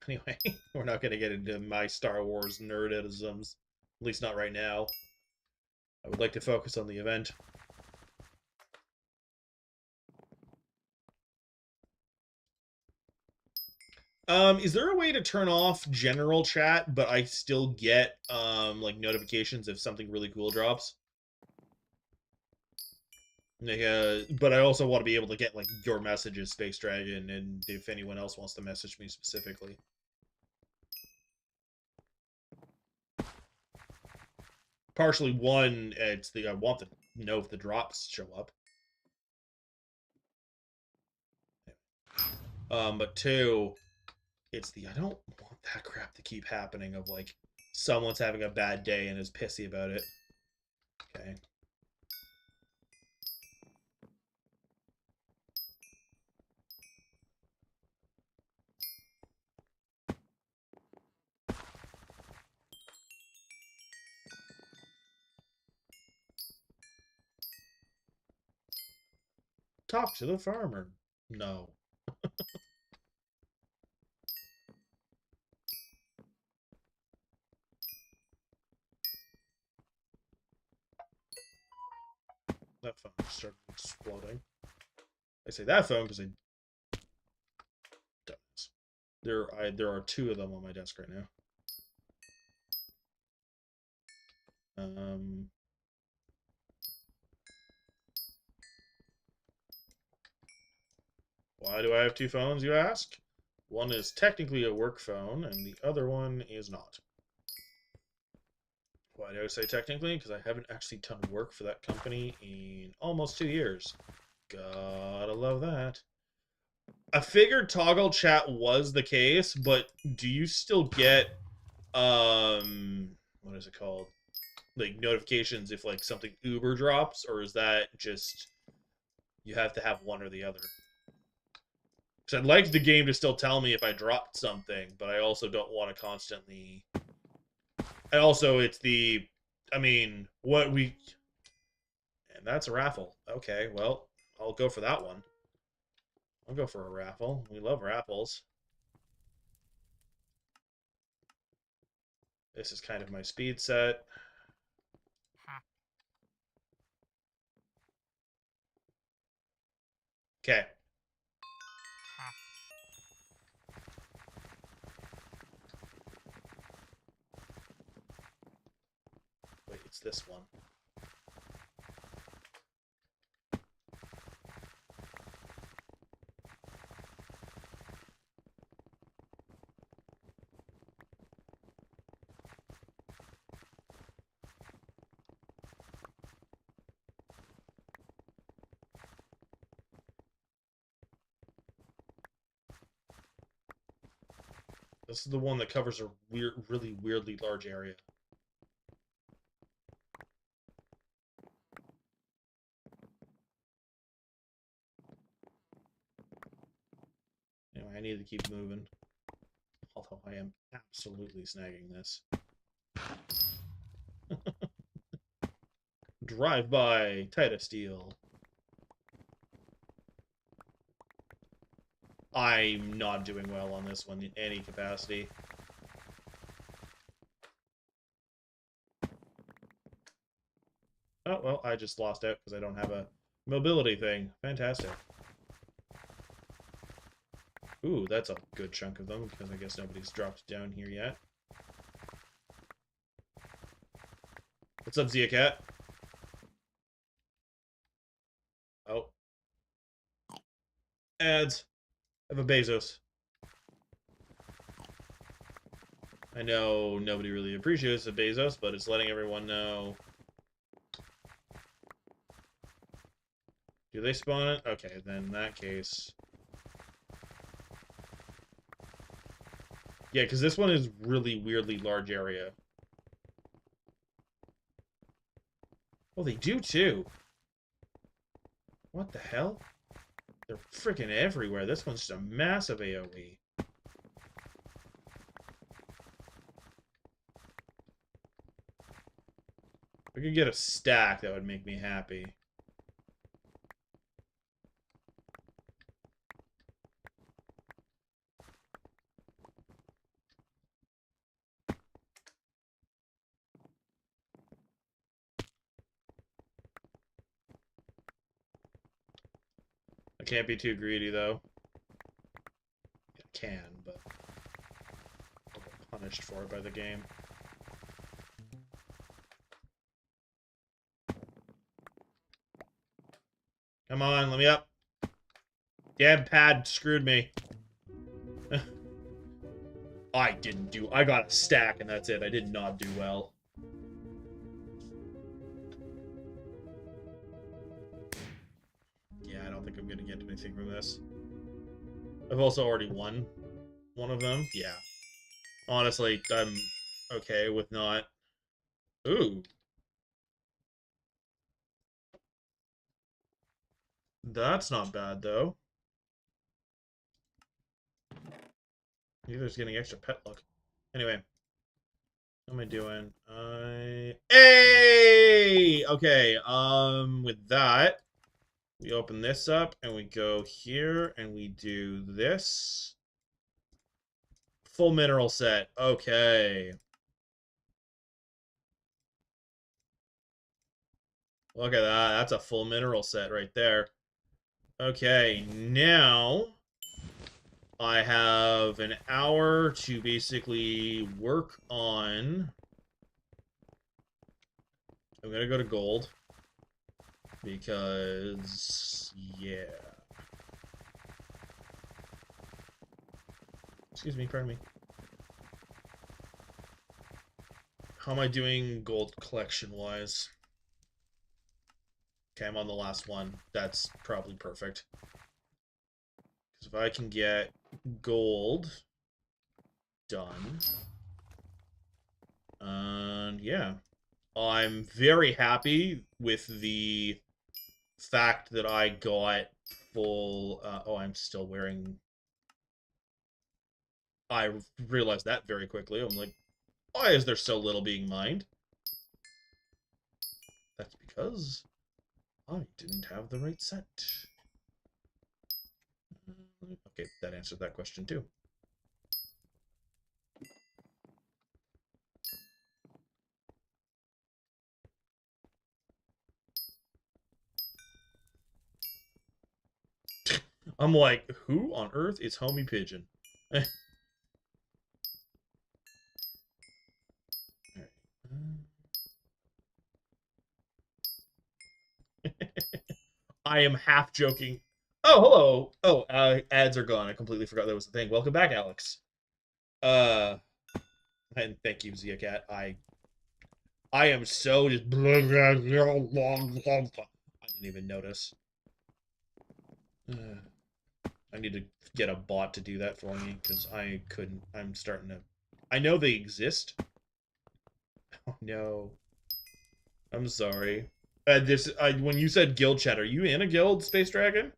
Anyway, we're not going to get into my Star Wars nerdisms. At least not right now. I would like to focus on the event. Is there a way to turn off general chat, but I still get, like, notifications if something really cool drops? But I also want to be able to get like your messages, Space Dragon, and if anyone else wants to message me specifically. Partially one, it's the I want to know if the drops show up. But two, it's the I don't want that crap to keep happening of like someone's having a bad day and is pissy about it. Okay. Talk to the farmer. No. That phone just started exploding. I say that phone because I don't. There are two of them on my desk right now. Why do I have two phones, you ask? One is technically a work phone, and the other one is not. Why do I say technically? Because I haven't actually done work for that company in almost 2 years. Gotta love that. I figured toggle chat was the case, but do you still get what is it called? Like notifications if like something Uber drops, or is that just you have to have one or the other? Because I'd like the game to still tell me if I dropped something, but I also don't want to constantly. And also, it's the, I mean, what we, and that's a raffle. Okay, well, I'll go for that one. I'll go for a raffle. We love raffles. This is kind of my speed set. Okay. Wait, it's this one. This is the one that covers a really weirdly large area. Anyway, I need to keep moving. Although I am absolutely snagging this. Drive by Titus Steel. I'm not doing well on this one in any capacity. Oh, well, I just lost out because I don't have a mobility thing. Fantastic. Ooh, that's a good chunk of them, because I guess nobody's dropped down here yet. What's up, Zia Cat? Oh. Ads. I have a Bezos. I know nobody really appreciates the Bezos, but it's letting everyone know. Do they spawn it? Okay, then in that case. Yeah, because this one is really weirdly large area. Well, they do too. What the hell? They're freaking everywhere. This one's just a massive AoE. If I could get a stack, that would make me happy. I can't be too greedy, though. I can, but I'll get punished for it by the game. Come on, let me up. Damn pad screwed me. I didn't do... I got a stack and that's it. I did not do well. Yeah, I don't think I'm going to get anything from this. I've also already won one of them. Yeah. Honestly, I'm okay with not... Ooh. That's not bad, though. Neither's getting extra pet luck. Anyway. What am I doing? Hey! Okay, with that, we open this up, and we go here, and we do this. Full mineral set. Okay. Look at that. That's a full mineral set right there. Okay, now I have an hour to basically work on... I'm gonna go to gold. Because... yeah. Excuse me, pardon me. How am I doing gold collection-wise? Okay, I'm on the last one. That's probably perfect. Because if I can get gold done... and yeah. I'm very happy with the fact that I got full... oh, I'm still wearing... I realized that very quickly. I'm like, why is there so little being mined? That's because I didn't have the right set. Okay, that answered that question too. I'm like, who on earth is Homie Pigeon? I am half joking. Oh, hello. Oh, ads are gone. I completely forgot that was the thing. Welcome back, Alex. And thank you, Zia Cat. I am so just... I didn't even notice. I need to get a bot to do that for me, because I couldn't. I'm starting to... I know they exist. Oh, no. I'm sorry. When you said guild chat, are you in a guild, Space Dragon?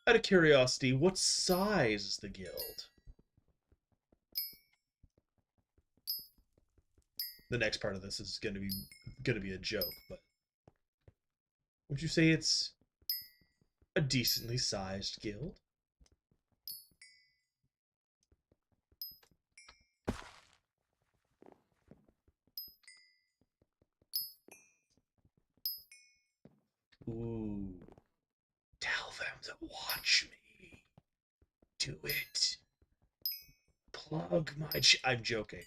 Out of curiosity, what size is the guild? The next part of this is gonna be a joke, but would you say it's a decently sized guild? Ooh. Tell them to watch me. Do it. Plug my... I'm joking.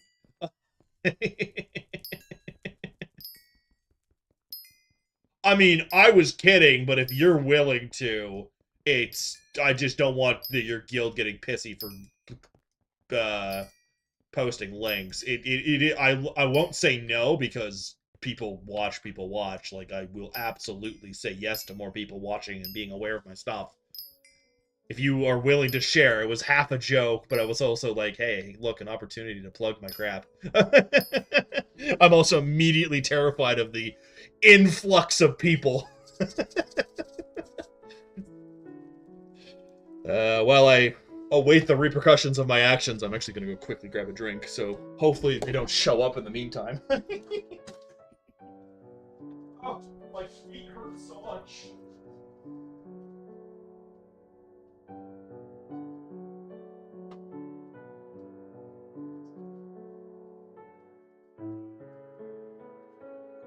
I mean, I was kidding, but if you're willing to, it's... I just don't want your guild getting pissy for posting links. I won't say no, because people watch. Like, I will absolutely say yes to more people watching and being aware of my stuff. If you are willing to share, it was half a joke, but I was also like, hey, look, an opportunity to plug my crap. I'm also immediately terrified of the influx of people. While I await the repercussions of my actions, I'm actually going to go quickly grab a drink, so hopefully they don't show up in the meantime. Oh, my feet hurt so much.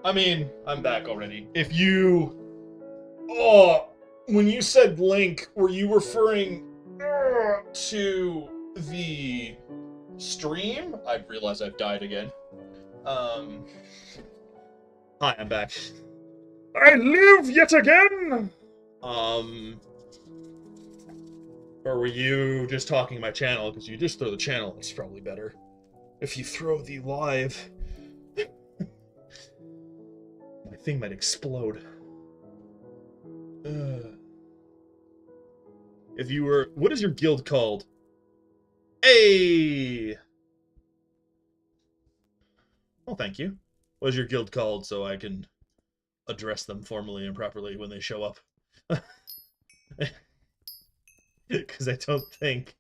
I mean, I'm back already. If you, oh, when you said link, were you referring to the stream? I realize I've died again. Um, Hi, I'm back. I live yet again. Um, or were you just talking my channel? Because you just throw the channel, it's probably better. If you throw the live, my thing might explode. If you were, what is your guild called? Hey! Well, thank you. What is your guild called so I can address them formally and properly when they show up? Because I don't think.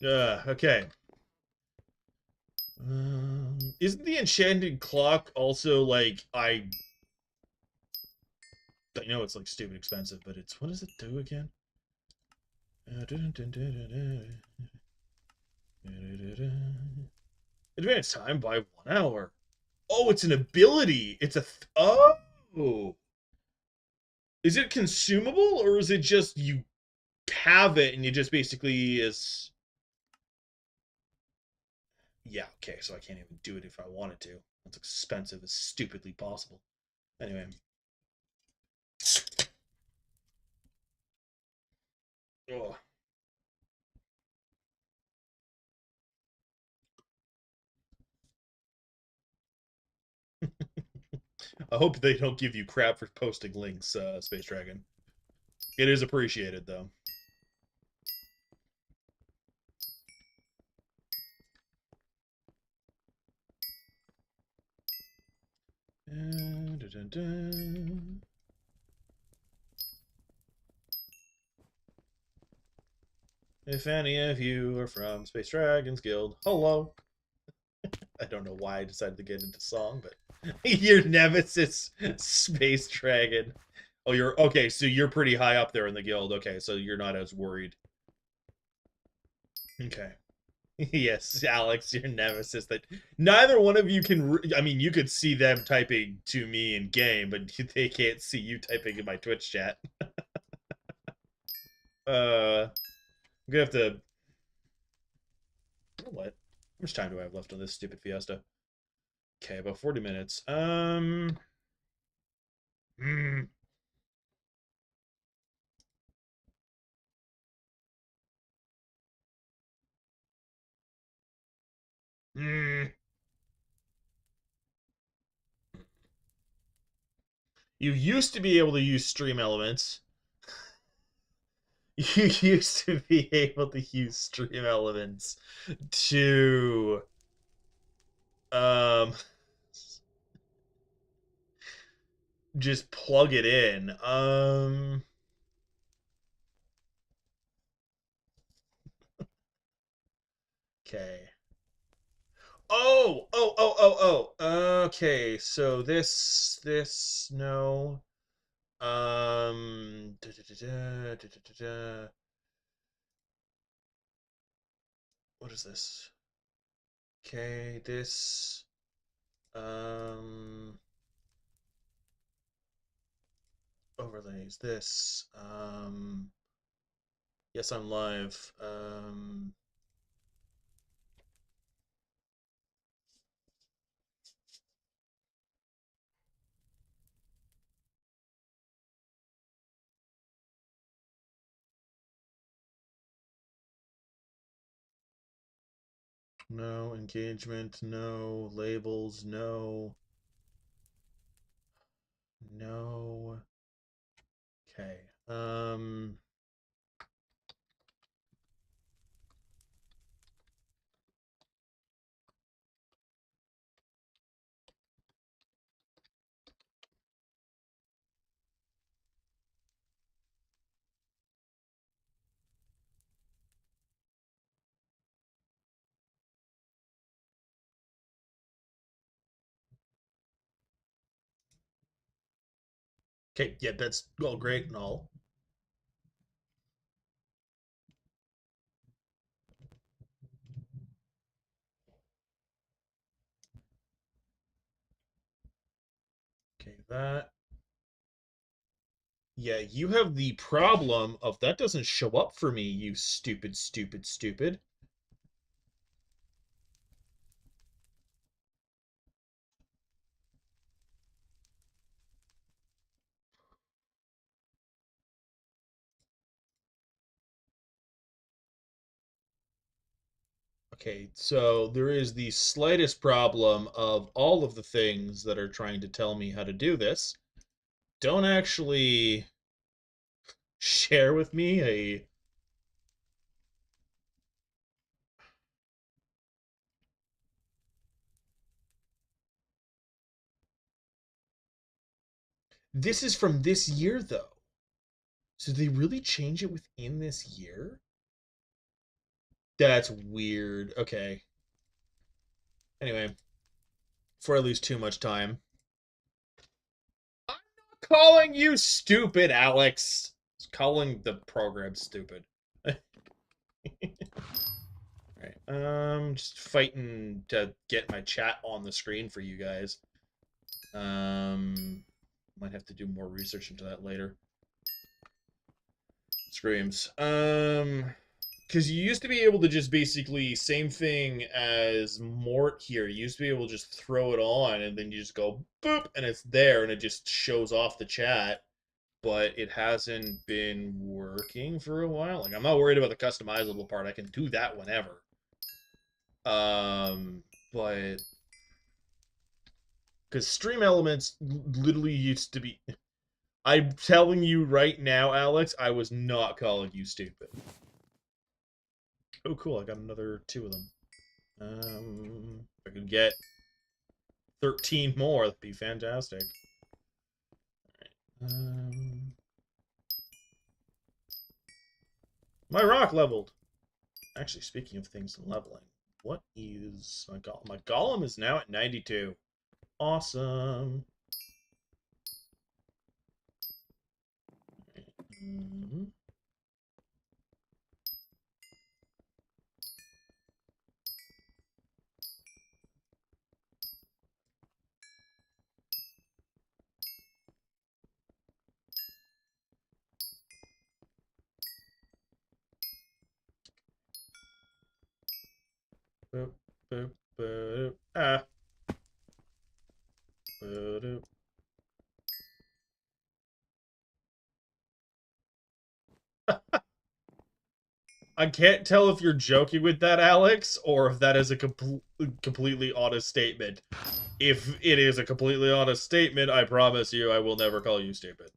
Uh, okay. Isn't the enchanted clock also like I know it's like stupid expensive, but it's what does it do again? Advanced time by 1 hour. Oh, it's an ability. It's a oh. Is it consumable or is it just you have it and you just basically is yeah, okay, so I can't even do it if I wanted to. It's expensive as stupidly possible. Anyway. Oh. I hope they don't give you crap for posting links, Space Dragon. It is appreciated, though. If any of you are from Space Dragons Guild, hello. I don't know why I decided to get into song, but your nemesis, Space Dragon. Oh, you're okay. So you're pretty high up there in the guild. Okay, so you're not as worried. Okay. Yes, Alex, your nemesis. That neither one of you can. I mean, you could see them typing to me in game, but they can't see you typing in my Twitch chat. I'm gonna have to. What? How much time do I have left on this stupid Fiesta? Okay, about 40 minutes. Hmm. Hmm. You used to be able to use stream elements. You used to be able to use stream elements to um just plug it in. Okay. Oh. Okay, so this no. Da, da, da, da, da, da, da. What is this? Okay, this overlays this. Yes, I'm live. No engagement, no labels, no. No. Okay. Okay, yeah, that's all great and all. Okay, that. Yeah, you have the problem of that doesn't show up for me, you stupid, stupid, stupid. Okay, so there is the slightest problem of all of the things that are trying to tell me how to do this don't actually share with me a. This is from this year, though. So did they really change it within this year? That's weird. Okay. Anyway, before I lose too much time, I'm not calling you stupid, Alex. It's calling the program stupid. Alright, just fighting to get my chat on the screen for you guys. Might have to do more research into that later. Screams. Because you used to be able to just basically, same thing as Mort here, you used to be able to just throw it on and then you just go boop and it's there and it just shows off the chat, but it hasn't been working for a while. Like, I'm not worried about the customizable part, I can do that whenever. But because Stream Elements literally used to be. I'm telling you right now, Alex, I was not calling you stupid. Oh, cool! I got another 2 of them. If I could get 13 more, that'd be fantastic. My rock leveled. Actually, speaking of things leveling, what is my golem? My golem is now at 92. Awesome. Boop, boop, boop. Ah. Boop. I can't tell if you're joking with that, Alex, or if that is a completely honest statement. If it is a completely honest statement, I promise you I will never call you stupid.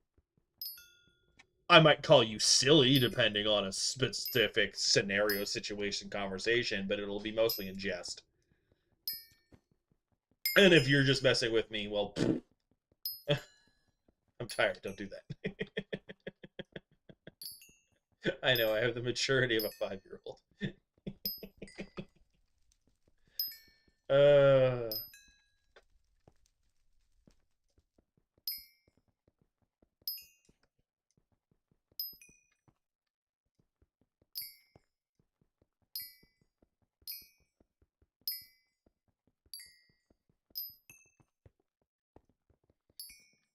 I might call you silly, depending on a specific scenario, situation, conversation, but it'll be mostly in jest. And if you're just messing with me, well, I'm tired. Don't do that. I know, I have the maturity of a 5-year-old. uh...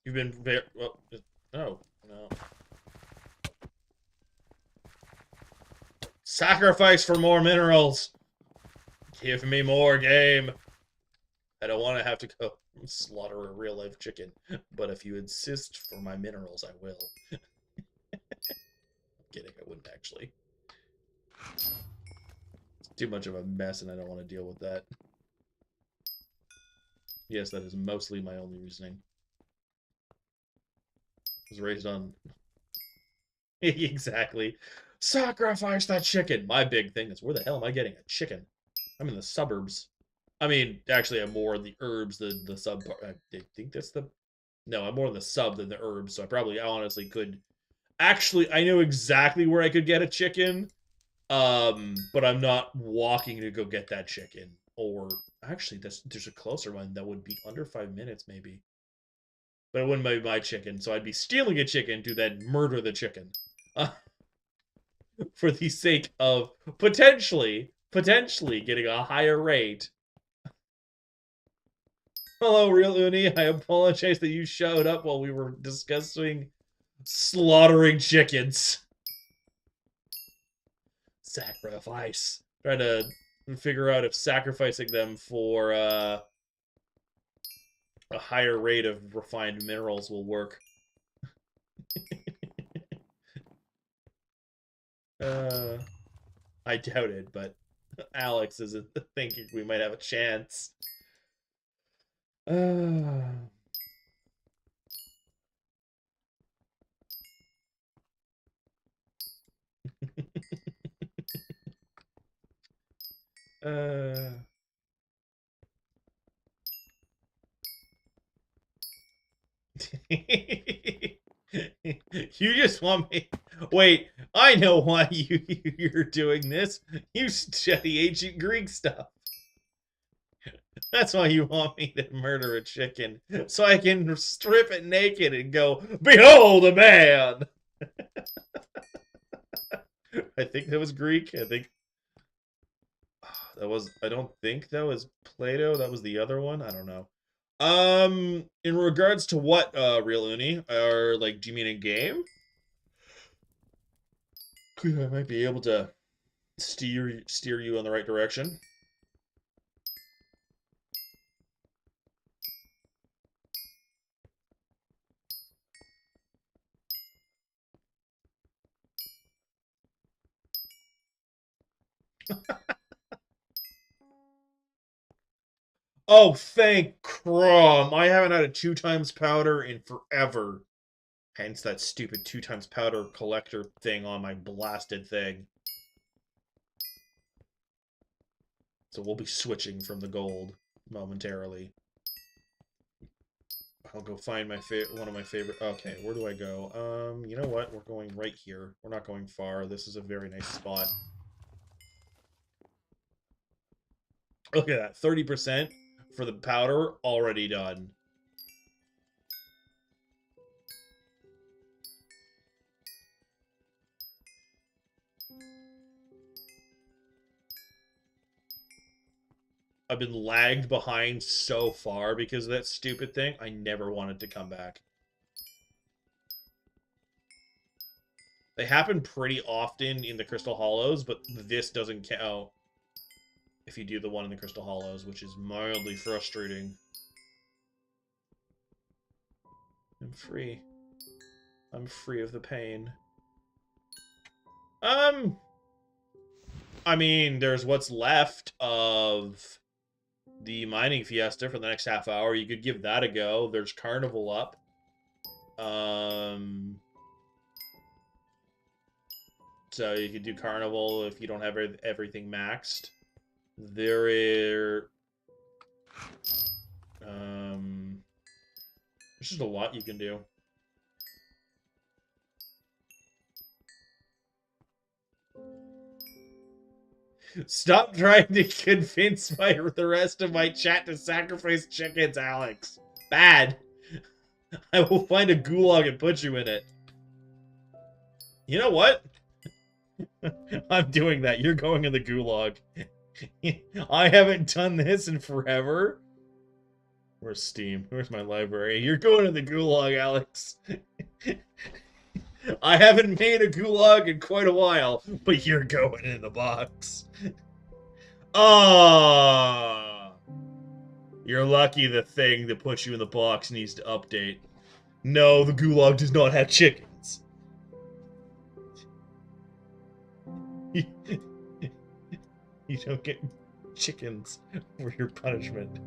You've been very well. No, no. Sacrifice for more minerals. Give me more game. I don't want to have to go slaughter a real life chicken, but if you insist for my minerals, I will. I'm kidding. I wouldn't actually. It's too much of a mess, and I don't want to deal with that. Yes, that is mostly my only reasoning. I was raised on exactly. Sacrifice that chicken. My big thing is, where the hell am I getting a chicken? I'm in the suburbs. I mean, actually, I'm more in the herbs than the sub part. I think that's the. No, I'm more in the sub than the herbs, so I probably honestly could. Actually, I know exactly where I could get a chicken, but I'm not walking to go get that chicken. Or actually, there's a closer one that would be under 5 minutes, maybe. but it wouldn't be my chicken, so I'd be stealing a chicken to then murder the chicken. Uh, for the sake of potentially getting a higher rate. Hello, Real Uni. I apologize that you showed up while we were discussing slaughtering chickens. Sacrifice. Trying to figure out if sacrificing them for a higher rate of refined minerals will work. I doubt it, but Alex isn't thinking we might have a chance. You just want me. Wait, I know why you're doing this. You study ancient Greek stuff. That's why you want me to murder a chicken, so I can strip it naked and go, "Behold a man." I think that was Greek. I think that was. I don't think that was Plato. That was the other one. I don't know. In regards to what, Real Uni, or like, do you mean in game? I might be able to steer you in the right direction. Oh, thank Crom. I haven't had a 2 times powder in forever. Hence that stupid 2 times powder collector thing on my blasted thing. So we'll be switching from the gold momentarily. I'll go find my one of my favorite. Okay, where do I go? You know what? We're going right here. We're not going far. This is a very nice spot. Look at that, 30% for the powder already done. I've been lagged behind so far because of that stupid thing. I never wanted to come back. They happen pretty often in the Crystal Hollows, but this doesn't count if you do the one in the Crystal Hollows, which is mildly frustrating. I'm free. I'm free of the pain. I mean, there's what's left of the mining fiesta for the next half hour. You could give that a go. There's Carnival up. So you could do Carnival if you don't have everything maxed. There's just a lot you can do. Stop trying to convince the rest of my chat to sacrifice chickens, Alex. Bad. I will find a gulag and put you in it. You know what? I'm doing that. You're going in the gulag. I haven't done this in forever. Where's Steam? Where's my library? You're going in the gulag, Alex. I haven't made a gulag in quite a while, but you're going in the box. Ah, you're lucky the thing that puts you in the box needs to update. No, the gulag does not have chickens. You don't get chickens for your punishment.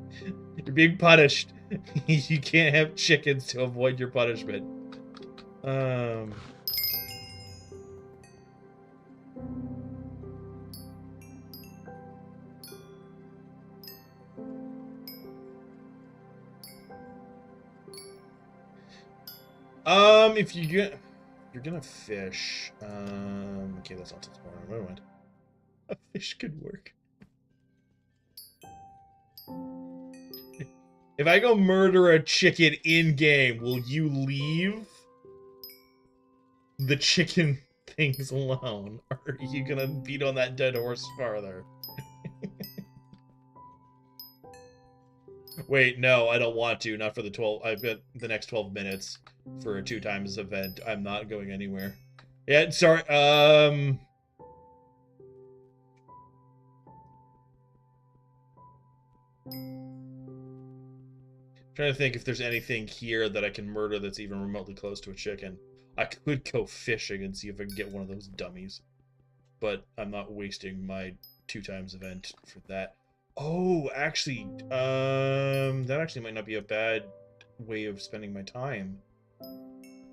You're being punished. You can't have chickens to avoid your punishment. If you're gonna fish, okay, that's not tomorrow. Never mind. A fish could work. If I go murder a chicken in-game, will you leave the chicken things alone? Or are you gonna beat on that dead horse farther? Wait, no, I don't want to. Not for the 12. I've got the next 12 minutes for a 2 times event. I'm not going anywhere. Yeah, sorry. Trying to think if there's anything here that I can murder that's even remotely close to a chicken. I could go fishing and see if I can get one of those dummies. But I'm not wasting my 2 times event for that. Oh, actually, that actually might not be a bad way of spending my time.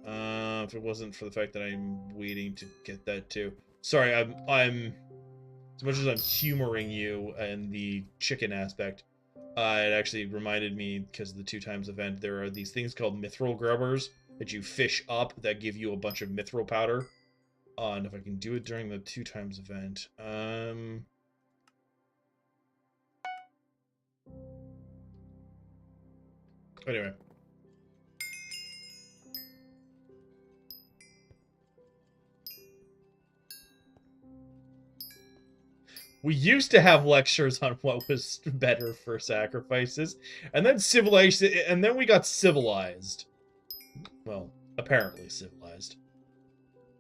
If it wasn't for the fact that I'm waiting to get that too. Sorry, I'm as much as I'm humoring you and the chicken aspect, it actually reminded me, because of the 2 times event, there are these things called mithril grubbers that you fish up that give you a bunch of mithril powder. And if I can do it during the 2 times event, anyway. We used to have lectures on what was better for sacrifices, and then we got civilized. Well, apparently civilized.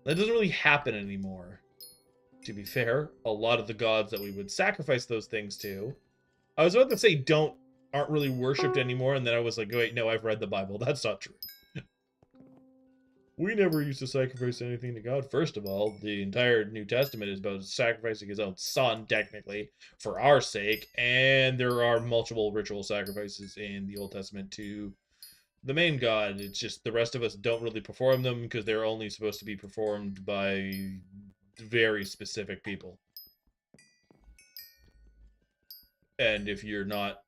That doesn't really happen anymore. To be fair, a lot of the gods that we would sacrifice those things to, I was about to say aren't really worshipped anymore, and then I was like, wait, no, I've read the Bible. That's not true. We never used to sacrifice anything to God. First of all, the entire New Testament is about sacrificing his own son, technically, for our sake, and there are multiple ritual sacrifices in the Old Testament to the main god. It's just the rest of us don't really perform them because they're only supposed to be performed by very specific people. And if you're not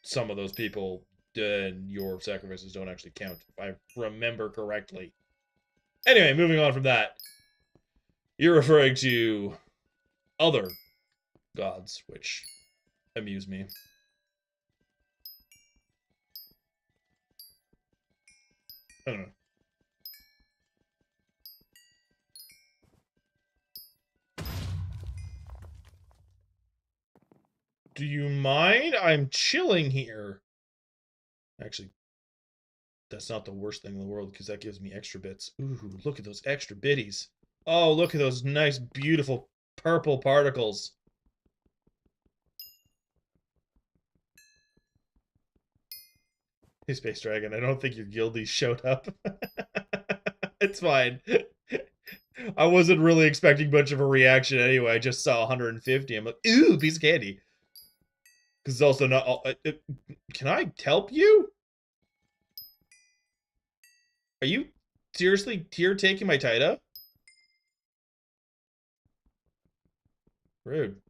some of those people, then your sacrifices don't actually count, if I remember correctly. Anyway, moving on from that. You're referring to other gods, which amuse me. I don't know. Do you mind? I'm chilling here. Actually, that's not the worst thing in the world, because that gives me extra bits. Ooh, look at those extra bitties. Oh, look at those nice, beautiful purple particles. Hey, Space Dragon, I don't think your guildies showed up. It's fine. I wasn't really expecting much of a reaction anyway. I just saw 150. I'm like, ooh, piece of candy. Because it's also not... can I help you? Are you seriously here taking my Taita? Rude.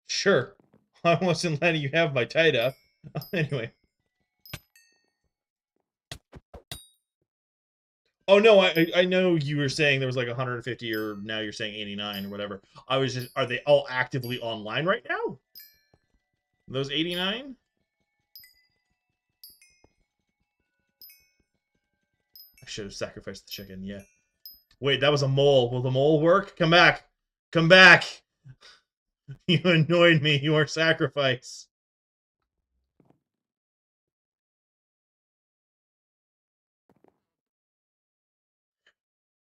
Sure. I wasn't letting you have my Taita. Anyway. Oh, no, I know you were saying there was like 150, or now you're saying 89 or whatever. I was just... Are they all actively online right now? Those 89? I should have sacrificed the chicken, yeah. Wait, that was a mole. Will the mole work? Come back. Come back. You annoyed me. You are sacrifice.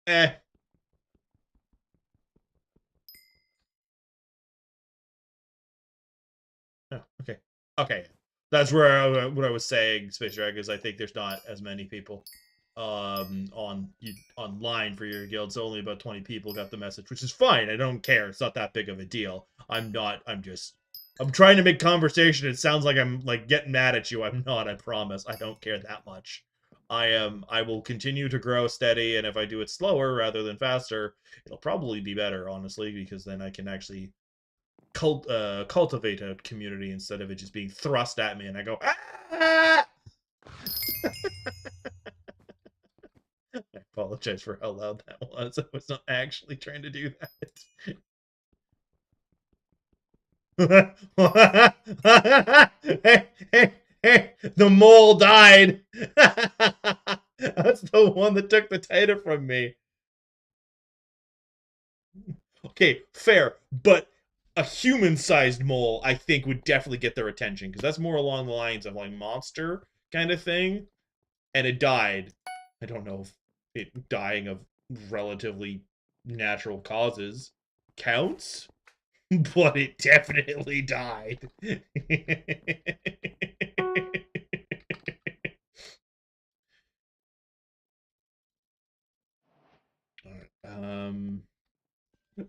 Eh. Oh, okay. Okay. That's where what I was saying, Space Drag, is I think there's not as many people online for your guild, so only about 20 people got the message, which is fine. I don't care. It's not that big of a deal. I'm trying to make conversation. It sounds like I'm like getting mad at you. I'm not, I promise. I don't care that much. I will continue to grow steady, and if I do it slower rather than faster, it'll probably be better, honestly, because then I can actually cultivate a community instead of it just being thrust at me and I go, ah! I apologize for how loud that was. I was not actually trying to do that. Hey, the mole died. That's the one that took the title from me. Okay, fair, but a human-sized mole, I think, would definitely get their attention because that's more along the lines of like monster kind of thing. And it died. I don't know if it dying of relatively natural causes counts, but it definitely died.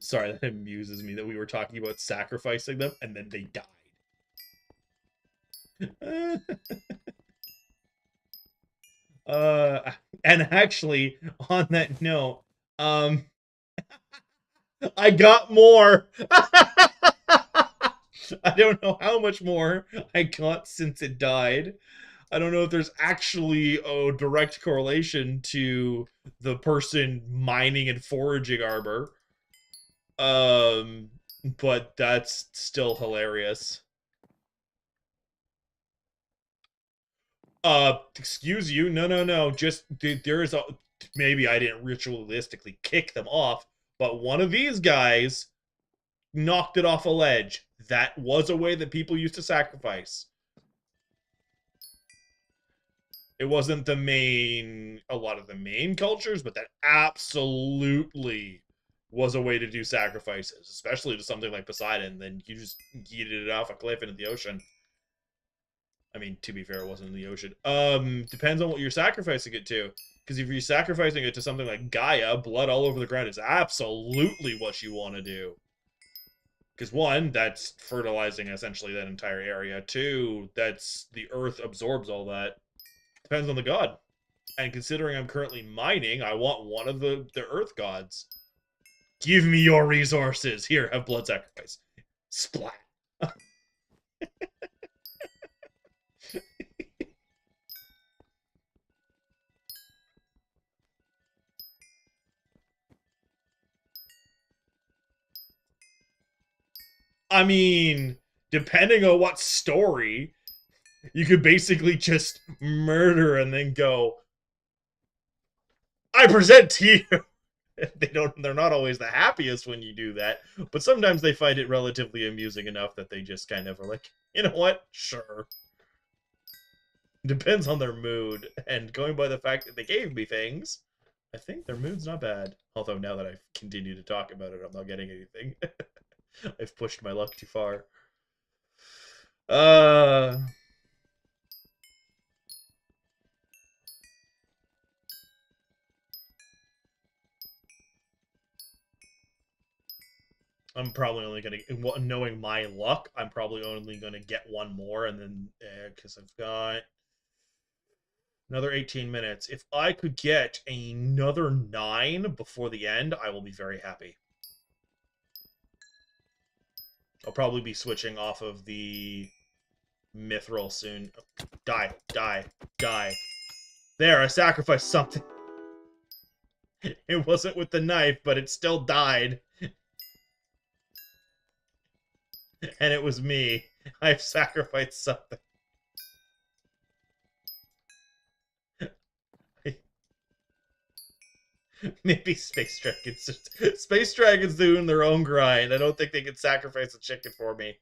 Sorry, that amuses me that we were talking about sacrificing them and then they died. And actually, on that note, I got more. I don't know how much more I got since it died. I don't know if there's actually a direct correlation to the person mining and foraging armor. Um, but that's still hilarious. Excuse you. No. Just there's a maybe I didn't ritualistically kick them off, but one of these guys knocked it off a ledge. That was a way that people used to sacrifice. It wasn't a lot of the main cultures, but that absolutely was a way to do sacrifices, especially to something like Poseidon. Then you just yeeted it off a cliff into the ocean. I mean, to be fair, it wasn't in the ocean. Depends on what you're sacrificing it to. Because if you're sacrificing it to something like Gaia, blood all over the ground is absolutely what you want to do. Because one, that's fertilizing essentially that entire area. Two, that's the earth absorbs all that. Depends on the god. And considering I'm currently mining, I want one of the earth gods. Give me your resources. Here, have blood sacrifice. Splat. I mean, depending on what story, you could basically just murder and then go, I present to you. They're not always the happiest when you do that, but sometimes they find it relatively amusing enough that they just kind of are like, you know what? Sure. Depends on their mood, and going by the fact that they gave me things, I think their mood's not bad. Although now that I've continued to talk about it, I'm not getting anything. I've pushed my luck too far. Uh I'm probably only gonna, knowing my luck, I'm probably only gonna get one more, and then because I've got another 18 minutes. If I could get another 9 before the end, I will be very happy. I'll probably be switching off of the mithril soon. Die. There, I sacrificed something. It wasn't with the knife, but it still died. And it was me. I've sacrificed something. Maybe Space Dragons doing their own grind. I don't think they can sacrifice a chicken for me.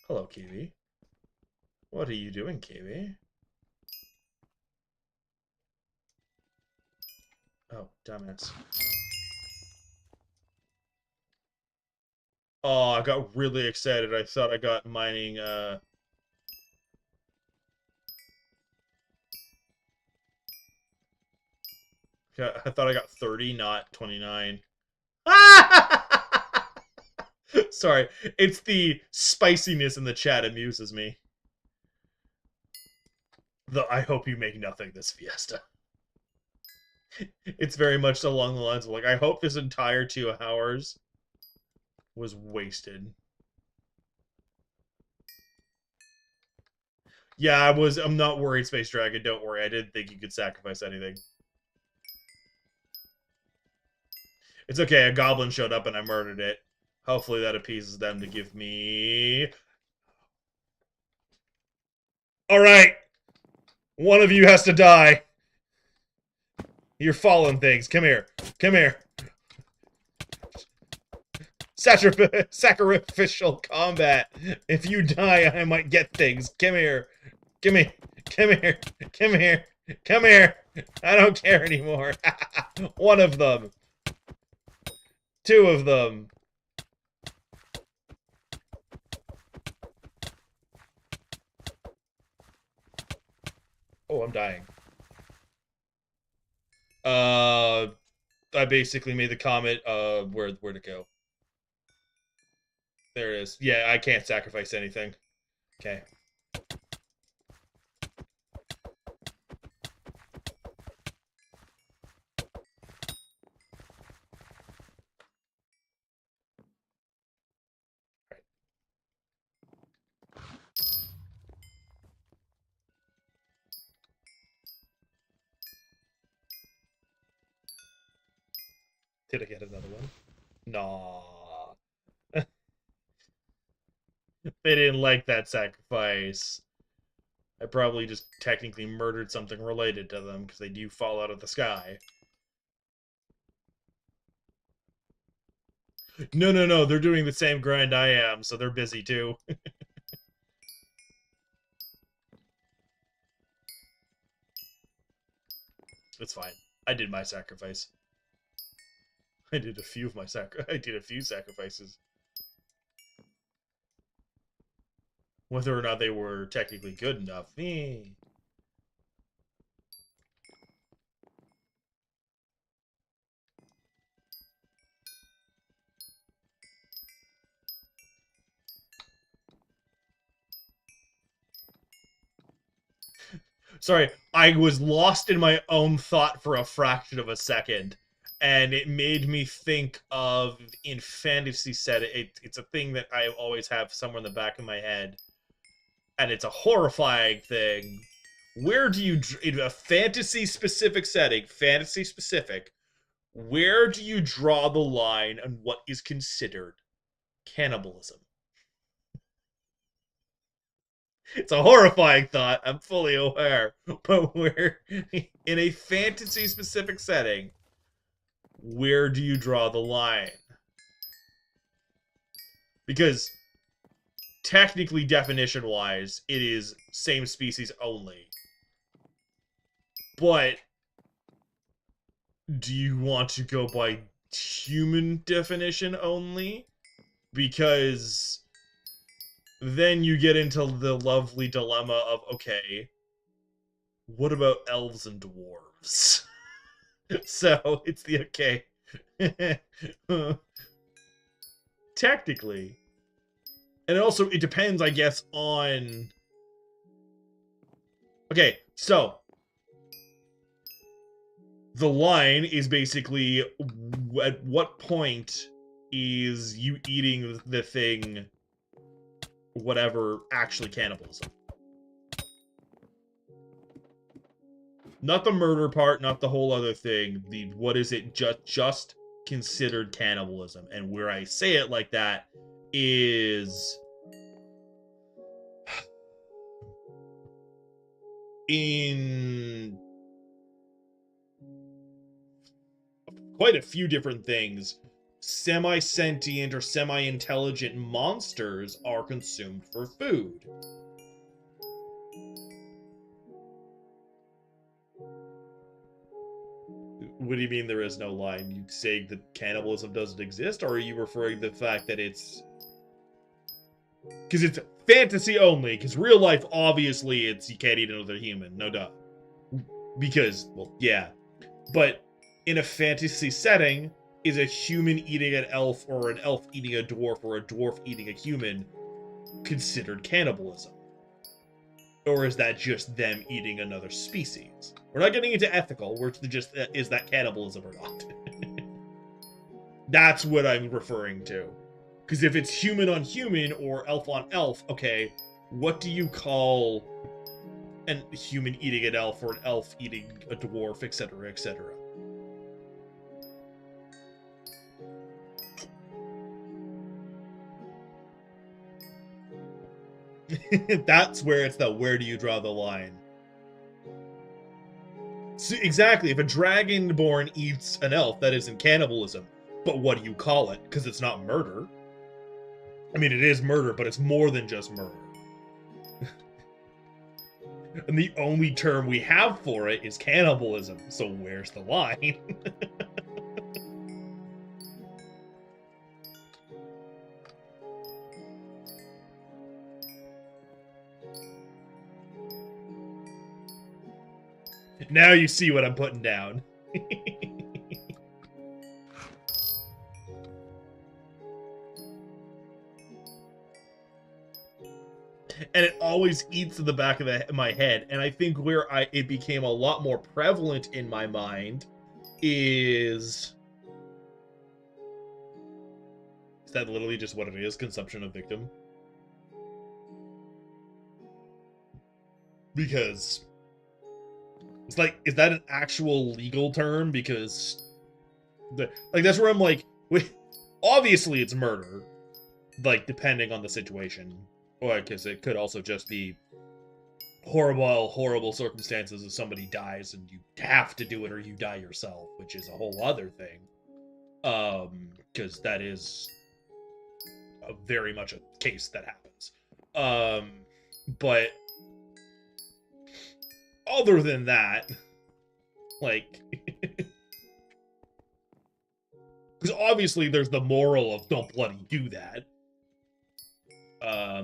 Hello, Kiwi. What are you doing, Kiwi? Oh, damn it. Oh, I got really excited. I thought I got mining, I thought I got 30, not 29. Sorry, it's the spiciness in the chat amuses me. I hope you make nothing this fiesta. It's very much along the lines of like, I hope this entire 2 hours was wasted. Yeah, I'm not worried, Space Dragon. Don't worry. I didn't think you could sacrifice anything. It's okay. A goblin showed up and I murdered it. Hopefully that appeases them to give me... Alright! One of you has to die. You're fallen things. Come here. Come here. Sacrificial combat. If you die, I might get things. Come here. Come here. Come here. Come here. Come here. I don't care anymore. One of them. Two of them. Oh, I'm dying. I basically made the comment, where'd it go? There it is. Yeah, I can't sacrifice anything. Okay. Did I get another one? Nah. They didn't like that sacrifice. I probably just technically murdered something related to them, because they do fall out of the sky. No, they're doing the same grind I am, so they're busy too. It's fine. I did my sacrifice. I did a few sacrifices. Whether or not they were technically good enough. Sorry, I was lost in my own thought for a fraction of a second. And it made me think of, in fantasy set, it's a thing that I always have somewhere in the back of my head. And it's a horrifying thing. Where do you, in a fantasy-specific setting, where do you draw the line on what is considered cannibalism? It's a horrifying thought, I'm fully aware. But where, in a fantasy-specific setting, where do you draw the line? Because technically, definition-wise, it is same species only. But do you want to go by human definition only? Because then you get into the lovely dilemma of, okay, what about elves and dwarves? So, it's the okay. Technically. And also, it depends, I guess, on... Okay, so... The line is basically, at what point is you eating the thing, whatever, actually cannibalism? Not the murder part, not the whole other thing. What is it just considered cannibalism? And where I say it like that is in quite a few different things. Semi-sentient or semi-intelligent monsters are consumed for food. What do you mean there is no line? You say that cannibalism doesn't exist, or are you referring to the fact that it's... Because it's fantasy only, because real life, obviously, it's you can't eat another human, no duh. Because, well, yeah. But in a fantasy setting, is a human eating an elf, or an elf eating a dwarf, or a dwarf eating a human considered cannibalism? Or is that just them eating another species? We're not getting into ethical. We're just, is that cannibalism or not? That's what I'm referring to. Because if it's human on human or elf on elf, okay, what do you call a human eating an elf or an elf eating a dwarf, etc., etc.? That's where it's the where do you draw the line? So exactly, if a dragonborn eats an elf, that isn't cannibalism. But what do you call it? Because it's not murder. I mean, it is murder, but it's more than just murder. And the only term we have for it is cannibalism. So where's the line? Now you see what I'm putting down. And it always eats in the back of my head. And I think where it became a lot more prevalent in my mind is that literally just what it is? Consumption of victim? Because it's like, is that an actual legal term? Because that's where I'm like, wait, obviously it's murder, like depending on the situation, or because it could also just be horrible circumstances if somebody dies and you have to do it or you die yourself, which is a whole other thing. Because that is very much a case that happens. But other than that, like, because obviously there's the moral of don't bloody do that.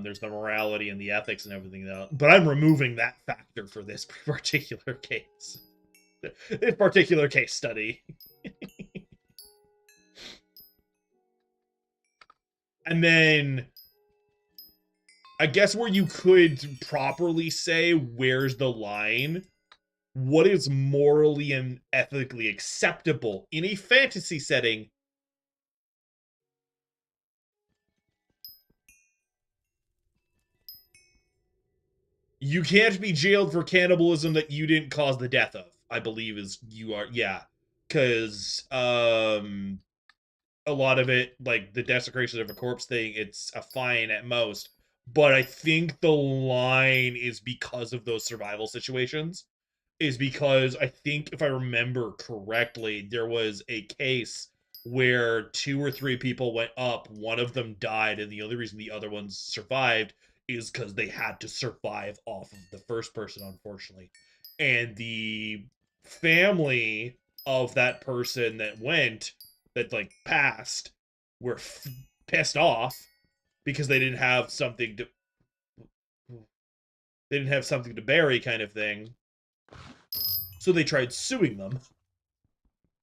There's the morality and the ethics and everything else. But I'm removing that factor for this particular case. This particular case study. And then I guess where you could properly say where's the line, what is morally and ethically acceptable in a fantasy setting. You can't be jailed for cannibalism that you didn't cause the death of, I believe is you are, yeah. Because a lot of it, like the desecration of a corpse thing, it's a fine at most. But I think the line is because of those survival situations. Is because I think, if I remember correctly, there was a case where 2 or 3 people went up, one of them died, and the only reason the other ones survived is because they had to survive off of the first person, unfortunately. And the family of that person that went, that like passed, were pissed off because they didn't have something to bury, kind of thing. So they tried suing them.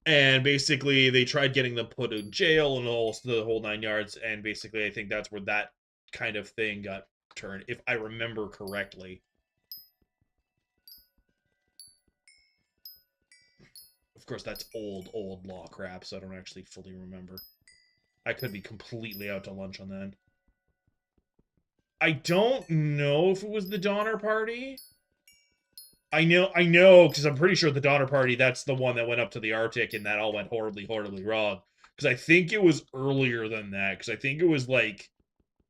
And basically, they tried getting them put in jail and all the whole 9 yards. And basically, I think that's where that kind of thing got turned, if I remember correctly. Of course, that's old law crap, so I don't actually fully remember. I could be completely out to lunch on that. I don't know if it was the Donner Party. I know, because I'm pretty sure the Donner Party, that's the one that went up to the Arctic and that all went horribly wrong. Because I think it was earlier than that, because I think it was, like,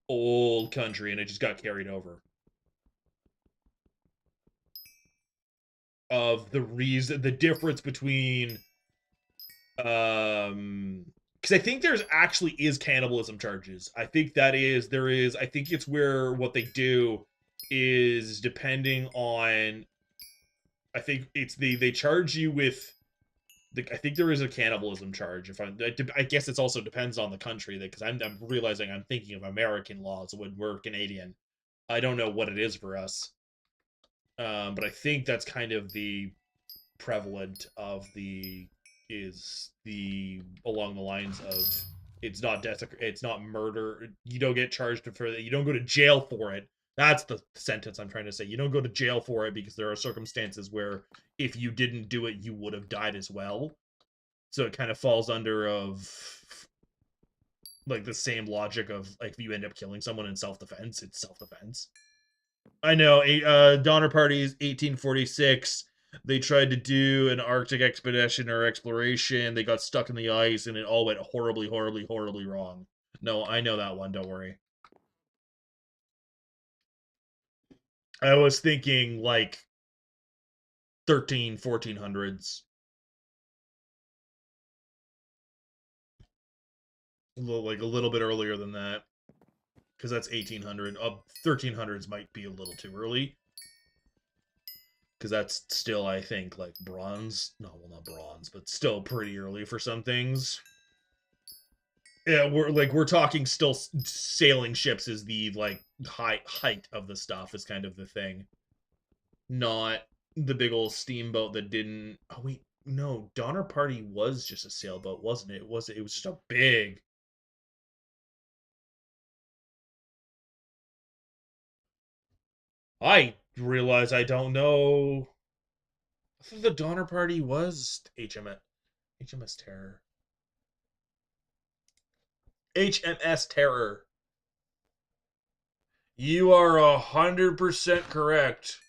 old country and it just got carried over. Of the difference between, because I think there's actually is cannibalism charges. I think I think it's where what they do is depending on, I think it's they charge you with I think there is a cannibalism charge. I guess it also depends on the country, because I'm realizing I'm thinking of American laws when we're Canadian. I don't know what it is for us, but I think that's kind of the prevalent of along the lines of it's not murder. You don't get charged for it. You don't go to jail for it, That's the sentence I'm trying to say. You don't go to jail for it because there are circumstances where if you didn't do it, you would have died as well. So it kind of falls under of like the same logic of like if you end up killing someone in self-defense, it's self-defense. I know. Donner Party is 1846. They tried to do an Arctic expedition or exploration. They got stuck in the ice, and it all went horribly, horribly, horribly wrong. No, I know that one. Don't worry. I was thinking like 13, 1400s. Like a little bit earlier than that. Because that's 1800. 1300s might be a little too early. Because that's still, I think, like bronze. No, well, not bronze, but still pretty early for some things. Yeah, we're talking still sailing ships is the like height of the stuff is kind of the thing, not the big old steamboat that didn't. Oh wait, no, Donner Party was just a sailboat, wasn't it? It was just a big. I realize I don't know. I thought the Donner Party was HMS Terror. HMS Terror. You are 100% correct.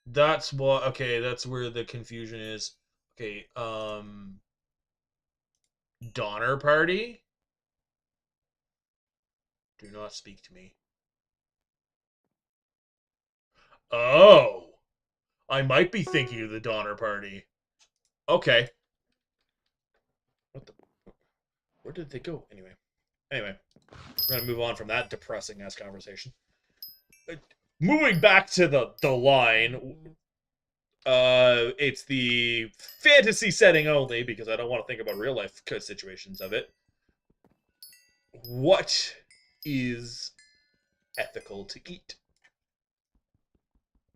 That's what. Okay, that's where the confusion is. Okay, Donner Party. Do not speak to me. Oh, I might be thinking of the Donner Party. Okay. What the? Where did they go? Anyway, we're gonna move on from that depressing ass conversation. Moving back to the line. It's the fantasy setting only because I don't want to think about real life situations of it. What is ethical to eat?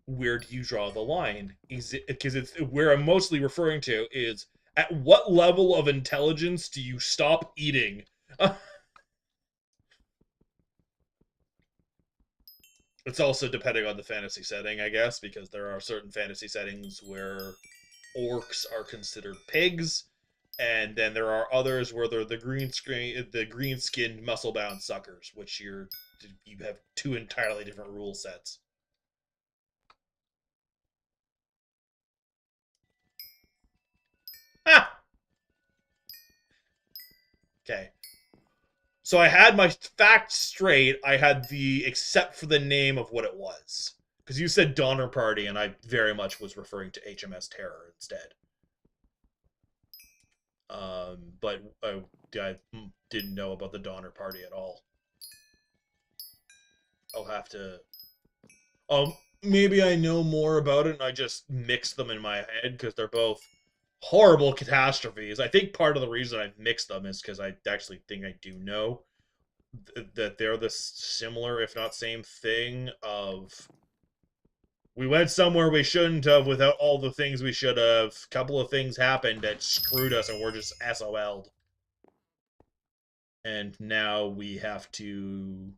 Where do you draw the line? Is it because it's where I'm mostly referring to is at what level of intelligence do you stop eating? It's also depending on the fantasy setting, I guess, because there are certain fantasy settings where orcs are considered pigs, and then there are others where they're the green skinned muscle bound suckers, which you have two entirely different rule sets. Ah, okay. So I had my facts straight. I had the except for the name of what it was. Because you said Donner Party, and I very much was referring to HMS Terror instead. But I didn't know about the Donner Party at all. I'll have to. Maybe I know more about it, and I just mixed them in my head because they're both horrible catastrophes. I think part of the reason I mixed them is because I actually think I do know that they're the similar, if not same thing of we went somewhere we shouldn't have without all the things we should have. A couple of things happened that screwed us and we're just SOL'd. And now we have to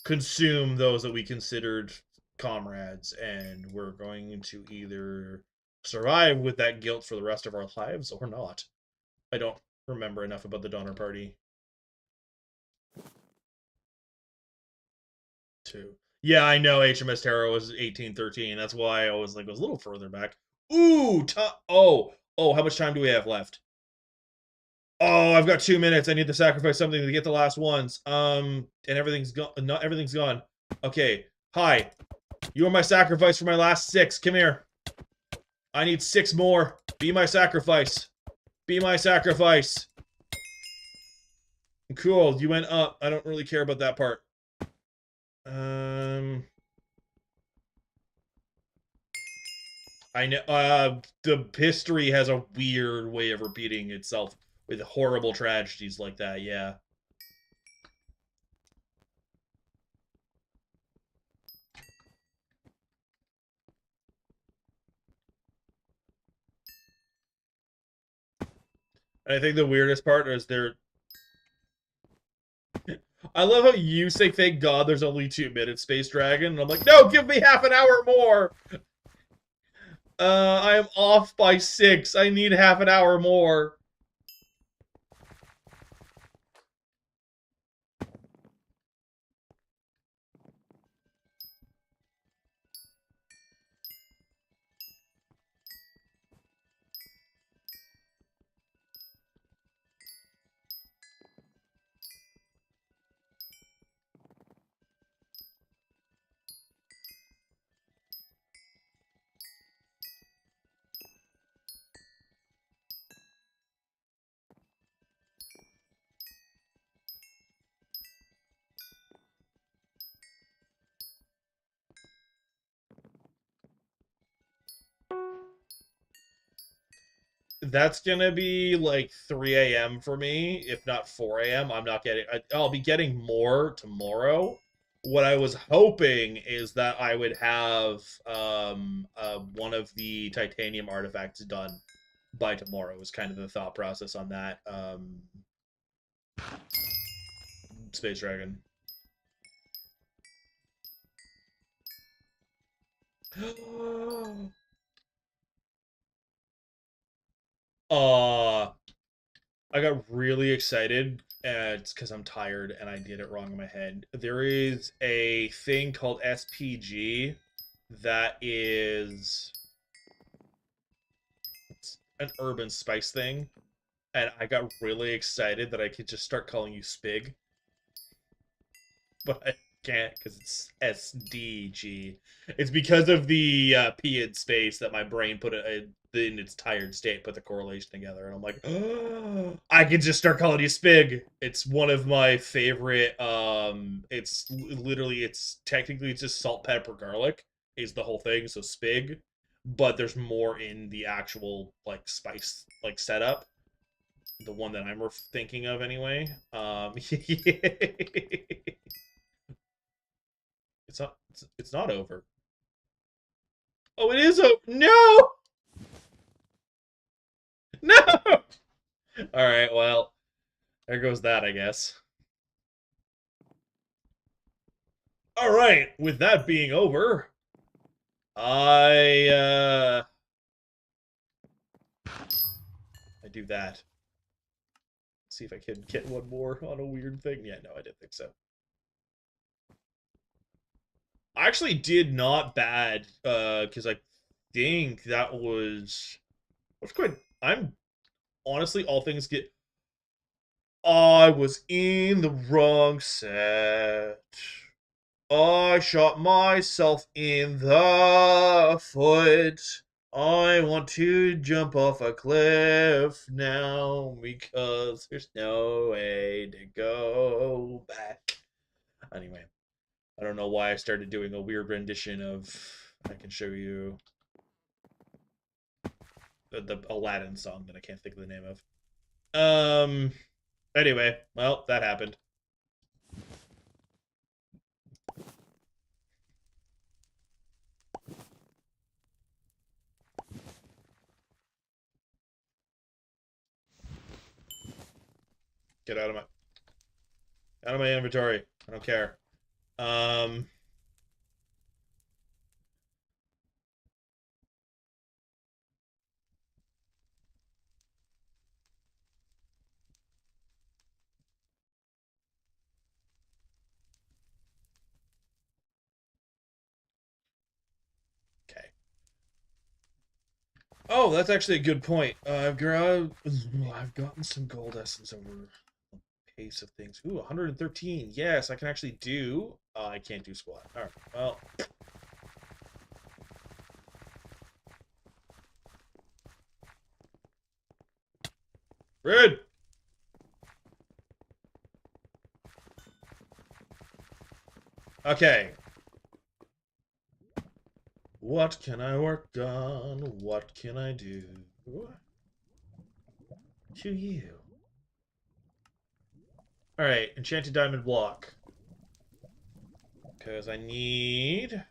consume those that we considered comrades and we're going to either survive with that guilt for the rest of our lives or not. I don't remember enough about the Donner Party to. Yeah, I know HMS Terror was 1813. That's why I was like was a little further back. Ooh, how much time do we have left? Oh, I've got 2 minutes. I need to sacrifice something to get the last ones. And everything's gone. Not everything's gone. Okay. Hi. You are my sacrifice for my last 6. Come here. I need 6 more. Be my sacrifice. Be my sacrifice. Cool. You went up. I don't really care about that part. I know. The history has a weird way of repeating itself with horrible tragedies like that. Yeah. And I think the weirdest part is I love how you say, thank God there's only 2 minutes, Space Dragon. And I'm like, no, give me half an hour more. I am off by 6. I need half an hour more. That's gonna be like 3 a.m. for me, if not 4 a.m. I'm not getting. I'll be getting more tomorrow. What I was hoping is that I would have one of the titanium artifacts done by tomorrow. Was kind of the thought process on that. Space Dragon. uh I got really excited. It's because I'm tired and I did it wrong in my head. There is a thing called SPG that is an urban spice thing, and I got really excited that I could just start calling you Spig, but I can't because it's SDG. It's because of the P in space that my brain put it in its tired state, put the correlation together, and I'm like, oh, I can just start calling you Spig. It's one of my favorite. It's literally, it's technically it's just salt, pepper, garlic is the whole thing. So Spig, but there's more in the actual like spice like setup. The one that I'm thinking of anyway. It's not over. Oh, it is over. No, no. All right, well, there goes that, I guess. All right, with that being over, I I do that. See if I can get one more on a weird thing. Yeah, no, I didn't think so. I actually did not bad, because I think that was quite. I'm honestly, all things get. I was in the wrong set. I shot myself in the foot. I want to jump off a cliff now because there's no way to go back. Anyway, I don't know why I started doing a weird rendition of. I can show you the Aladdin song that I can't think of the name of. Anyway, well, that happened. Get out of my inventory. I don't care. Um, okay. Oh, that's actually a good point. I've gotten some gold essence over the pace of things. Ooh, 113. Yes, I can actually do. I can't do squat. All right. Well, rude. Okay. What can I work on? What can I do to you? All right, enchanted diamond block. Because I need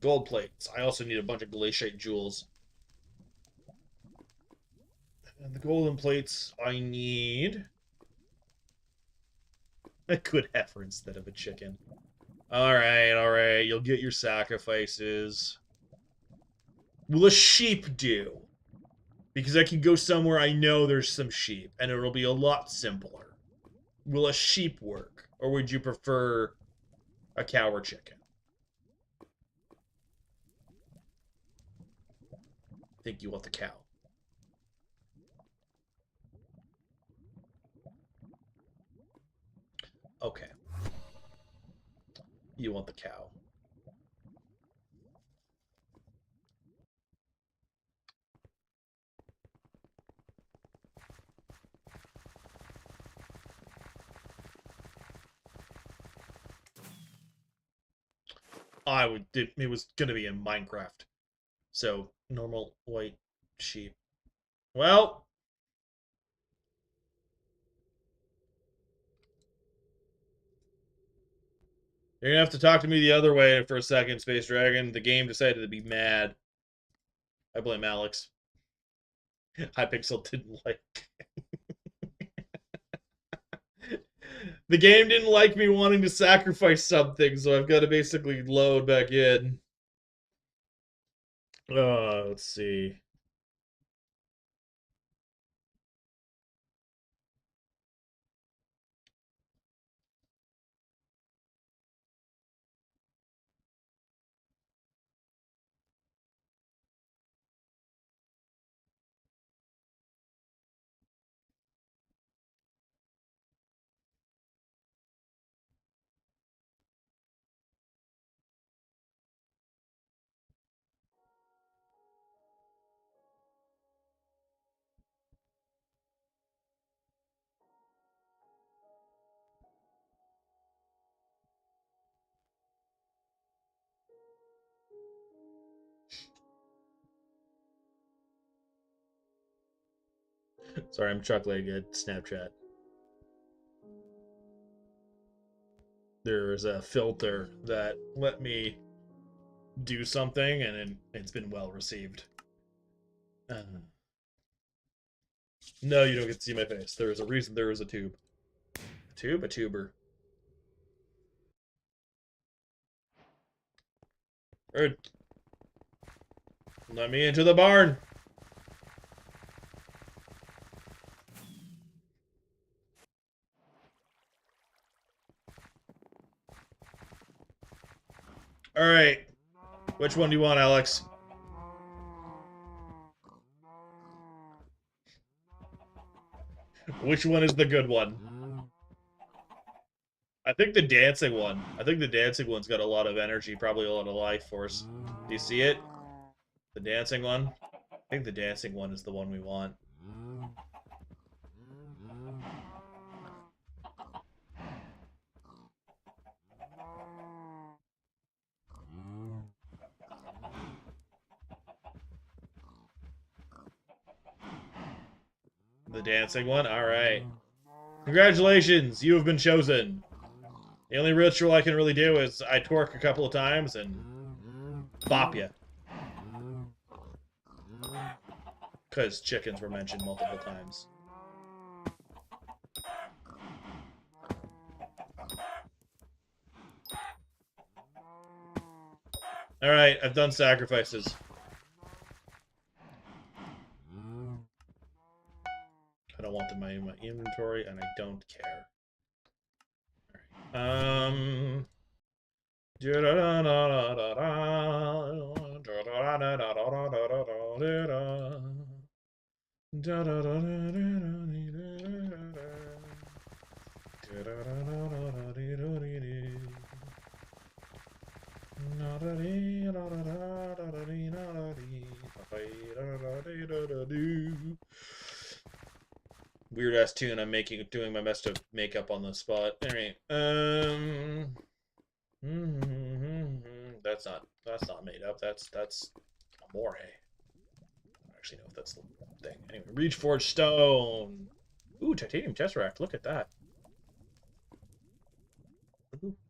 gold plates. I also need a bunch of glaciate jewels. And the golden plates I need A good heifer instead of a chicken. Alright. You'll get your sacrifices. Will a sheep do? Because I can go somewhere I know there's some sheep, and it'll be a lot simpler. Will a sheep work? Or would you prefer a cow or chicken? I think you want the cow. Okay. You want the cow. It was gonna be in Minecraft. So, normal white sheep. Well, you're gonna have to talk to me the other way for a second, Space Dragon. The game decided to be mad. I blame Alex. Hypixel didn't like. The game didn't like me wanting to sacrifice something, so I've got to basically load back in. Let's see. Sorry, I'm chuckling at Snapchat. There's a filter that let me do something, and it's been well received. No, you don't get to see my face. There is a reason there is a tube. A tube? A tuber. Bird. Let me into the barn. Alright. Which one do you want, Alex? Which one is the good one? I think the dancing one. I think the dancing one's got a lot of energy, probably a lot of life force. Do you see it? The dancing one? I think the dancing one is the one we want. The dancing one? Alright. Congratulations! You have been chosen. The only ritual I can really do is I twerk a couple of times and bop ya. Because chickens were mentioned multiple times. Alright, I've done sacrifices. I don't want them in my inventory, and I don't care. Alright. Weird ass tune. I'm doing my best to make up on the spot. All right. That's not made up. That's Amore. I don't actually know if that's the thing. Anyway, Reach Forged Stone. Ooh, Titanium Tesseract. Look at that.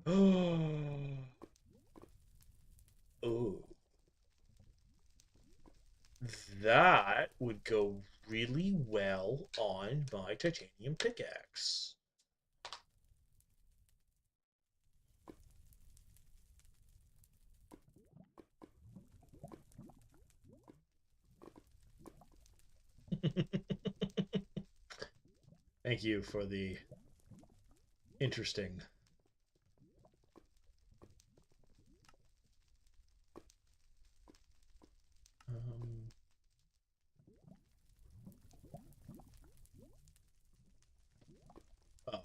Oh. Oh. That would go really well on my titanium pickaxe. Thank you for the interesting. Um, oh.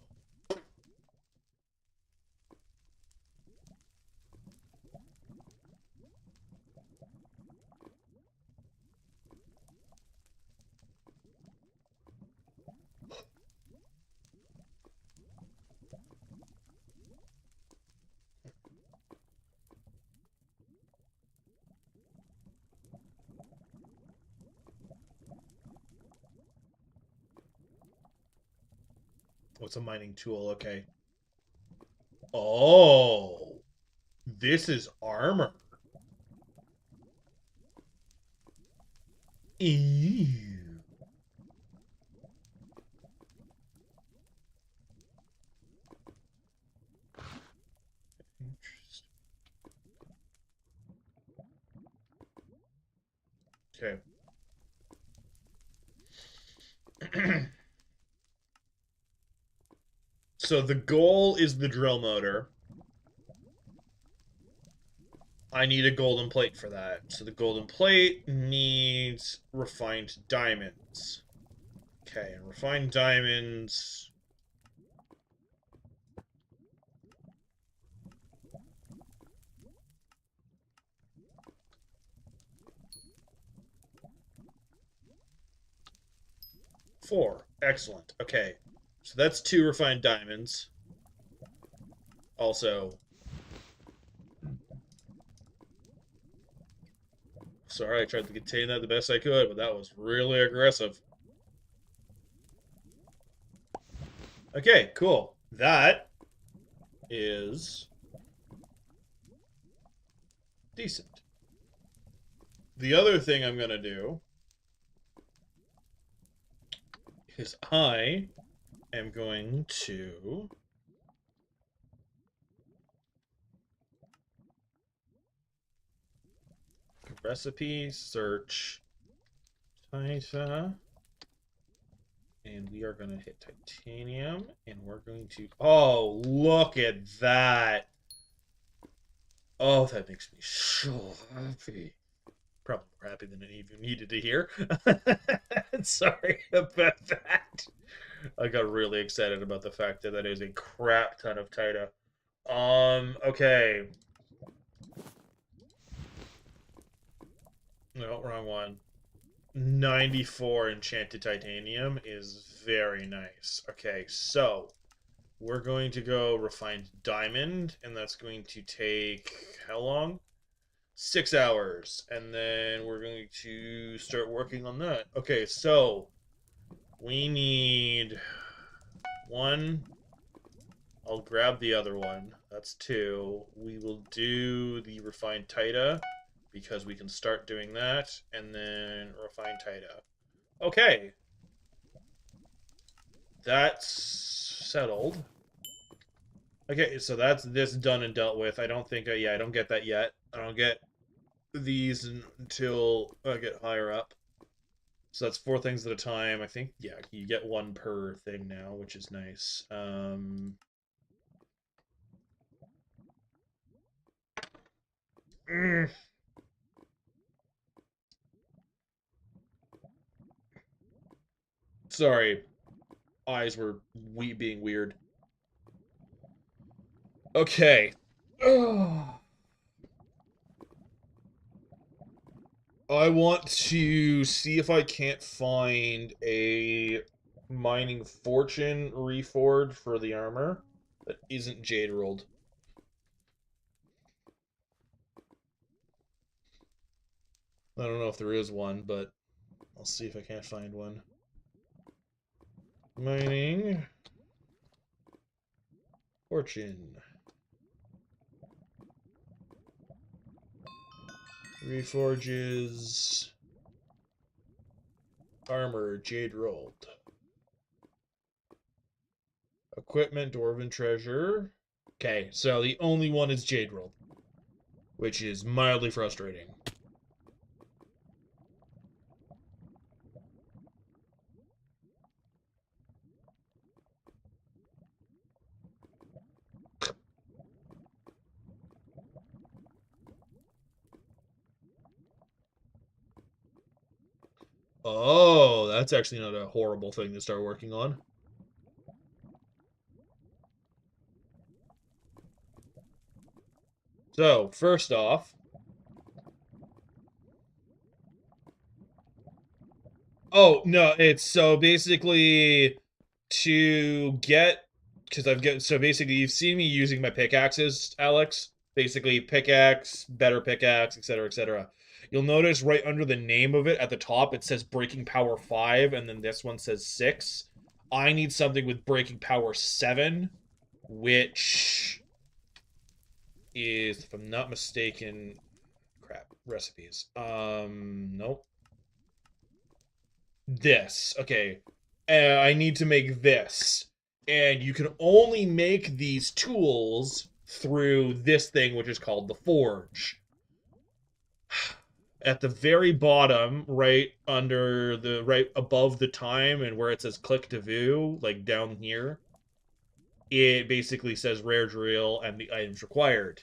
What's a mining tool? Okay. Oh, this is armor. Ew. Interesting. Okay. So the goal is the drill motor. I need a golden plate for that. So the golden plate needs refined diamonds. Okay, and refined diamonds. Four. Excellent. Okay. So that's 2 refined diamonds. Also, sorry, I tried to contain that the best I could, but that was really aggressive. Okay, cool. That is decent. The other thing I'm going to do is I am going to recipe search Tita, and we are going to hit titanium, and we're going to, oh, look at that. Oh, that makes me so happy. Probably more happy than any of you needed to hear. Sorry about that. I got really excited about the fact that that is a crap ton of Tita. Okay. No, wrong one. 94 enchanted titanium is very nice. Okay, so we're going to go refined diamond, and that's going to take how long? 6 hours. And then we're going to start working on that. Okay, so we need 1. I'll grab the other one. That's 2. We will do the refined Tita because we can start doing that, and then refined Tita. Okay. That's settled. Okay, so that's this done and dealt with. I don't think, yeah, I don't get that yet. I don't get these until I get higher up. So that's 4 things at a time. I think, yeah, you get 1 per thing now, which is nice. Sorry, eyes were being weird. Okay. I want to see if I can't find a mining fortune reforged for the armor that isn't jade rolled. I don't know if there is one, but I'll see if I can't find one. Mining fortune. Reforges armor jade rolled. Equipment dwarven treasure. Okay, so the only one is jade rolled, which is mildly frustrating. Oh, that's actually not a horrible thing to start working on. So, first off, oh, no, it's so basically to get because I've get so basically you've seen me using my pickaxes, Alex. Basically pickaxe, better pickaxe, etc., etc. You'll notice right under the name of it at the top it says breaking power 5 and then this one says 6. I need something with breaking power 7, which is, if I'm not mistaken, crap, recipes. Nope. This. Okay. I need to make this. And you can only make these tools through this thing, which is called the forge. At the very bottom, right under the, right above the time and where it says click to view, like down here, it basically says rare drill and the items required.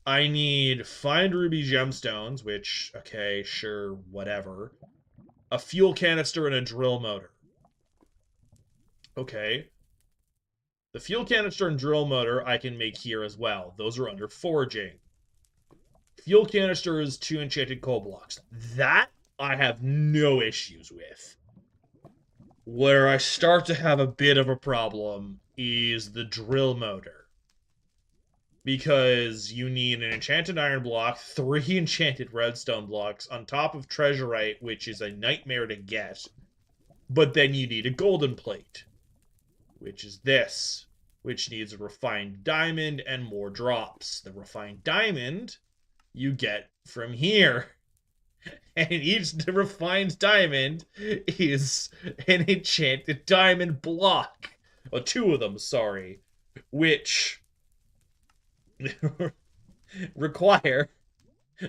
I need find ruby gemstones, which, okay, sure, whatever. A fuel canister and a drill motor. Okay. The fuel canister and drill motor I can make here as well. Those are under forging. Fuel canister is 2 enchanted coal blocks. That I have no issues with. Where I start to have a bit of a problem is the drill motor. Because you need an enchanted iron block, 3 enchanted redstone blocks, on top of treasurite, which is a nightmare to get. But then you need a golden plate, which is this, which needs a refined diamond and more drops. The refined diamond you get from here. And each refined diamond is an enchanted diamond block. Well, 2 of them, sorry. Which require,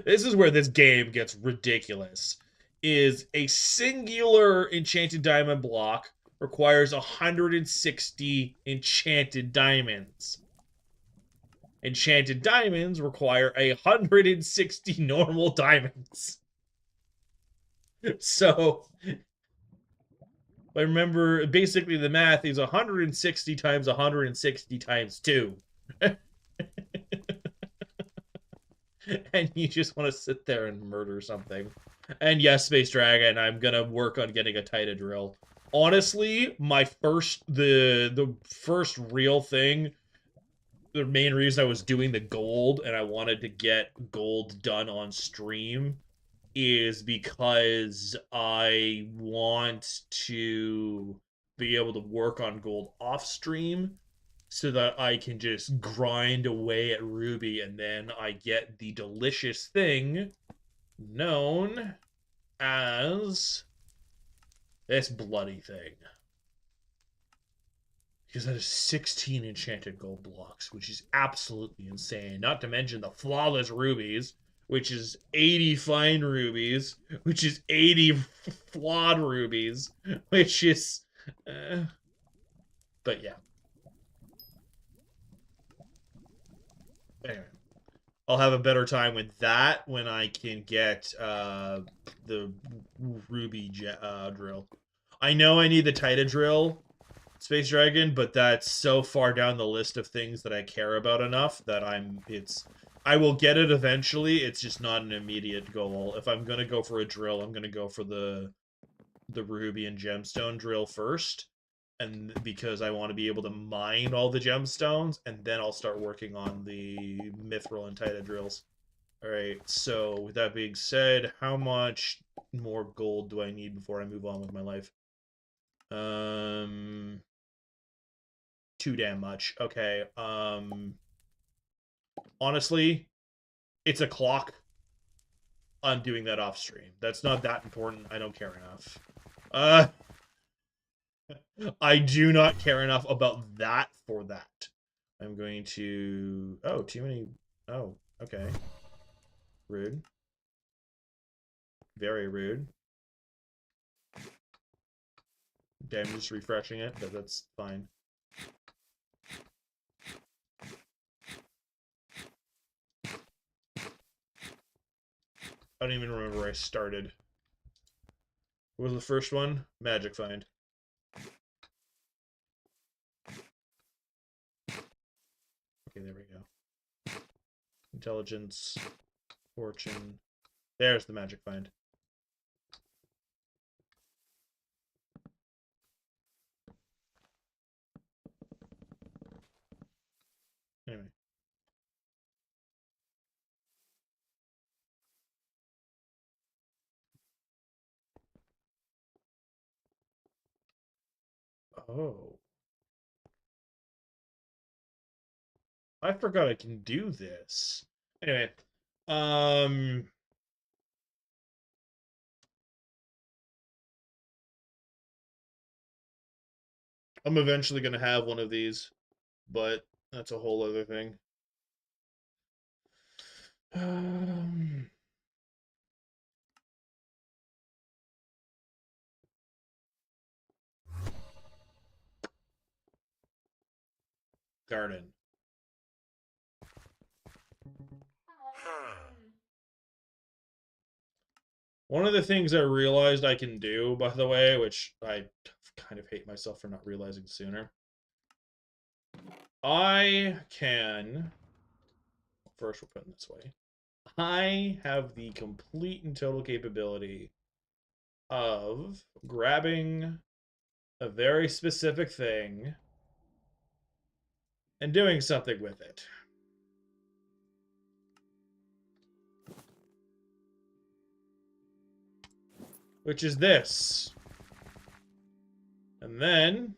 this is where this game gets ridiculous, is a singular enchanted diamond block requires 160 enchanted diamonds. Enchanted diamonds require 160 normal diamonds. So, I remember basically the math is 160 times 160 times 2. And you just want to sit there and murder something. And yes, Space Dragon, I'm gonna work on getting a Tita drill. Honestly, the first real thing, the main reason I was doing the gold and I wanted to get gold done on stream is because I want to be able to work on gold off stream so that I can just grind away at Ruby and then I get the delicious thing known as this bloody thing. Because that is 16 enchanted gold blocks, which is absolutely insane. Not to mention the flawless rubies, which is 80 fine rubies, which is 80 flawed rubies, which is. But yeah. Anyway, I'll have a better time with that when I can get the ruby drill. I know I need the Tita drill, Space Dragon, but that's so far down the list of things that I care about enough that I will get it eventually. It's just not an immediate goal. If I'm gonna go for a drill, I'm gonna go for the ruby and gemstone drill first, and because I want to be able to mine all the gemstones, and then I'll start working on the mithril and Tita drills. All right. So with that being said, how much more gold do I need before I move on with my life? Too damn much. Okay. Honestly, it's a clock. I'm doing that off stream. That's not that important. I don't care enough. Uh I do not care enough about that for that. I'm going to, oh, too many. Oh, okay. Rude. Very rude. Okay, I'm just refreshing it, but that's fine. I don't even remember where I started. What was the first one? Magic find. Okay, there we go. Intelligence, fortune. There's the magic find. Anyway. Oh. I forgot I can do this. Anyway. I'm eventually gonna have one of these, but that's a whole other thing. Um, Garden. One of the things I realized I can do, by the way, which I kind of hate myself for not realizing sooner, I can. First, we'll put it this way. I have the complete and total capability of grabbing a very specific thing and doing something with it. Which is this. And then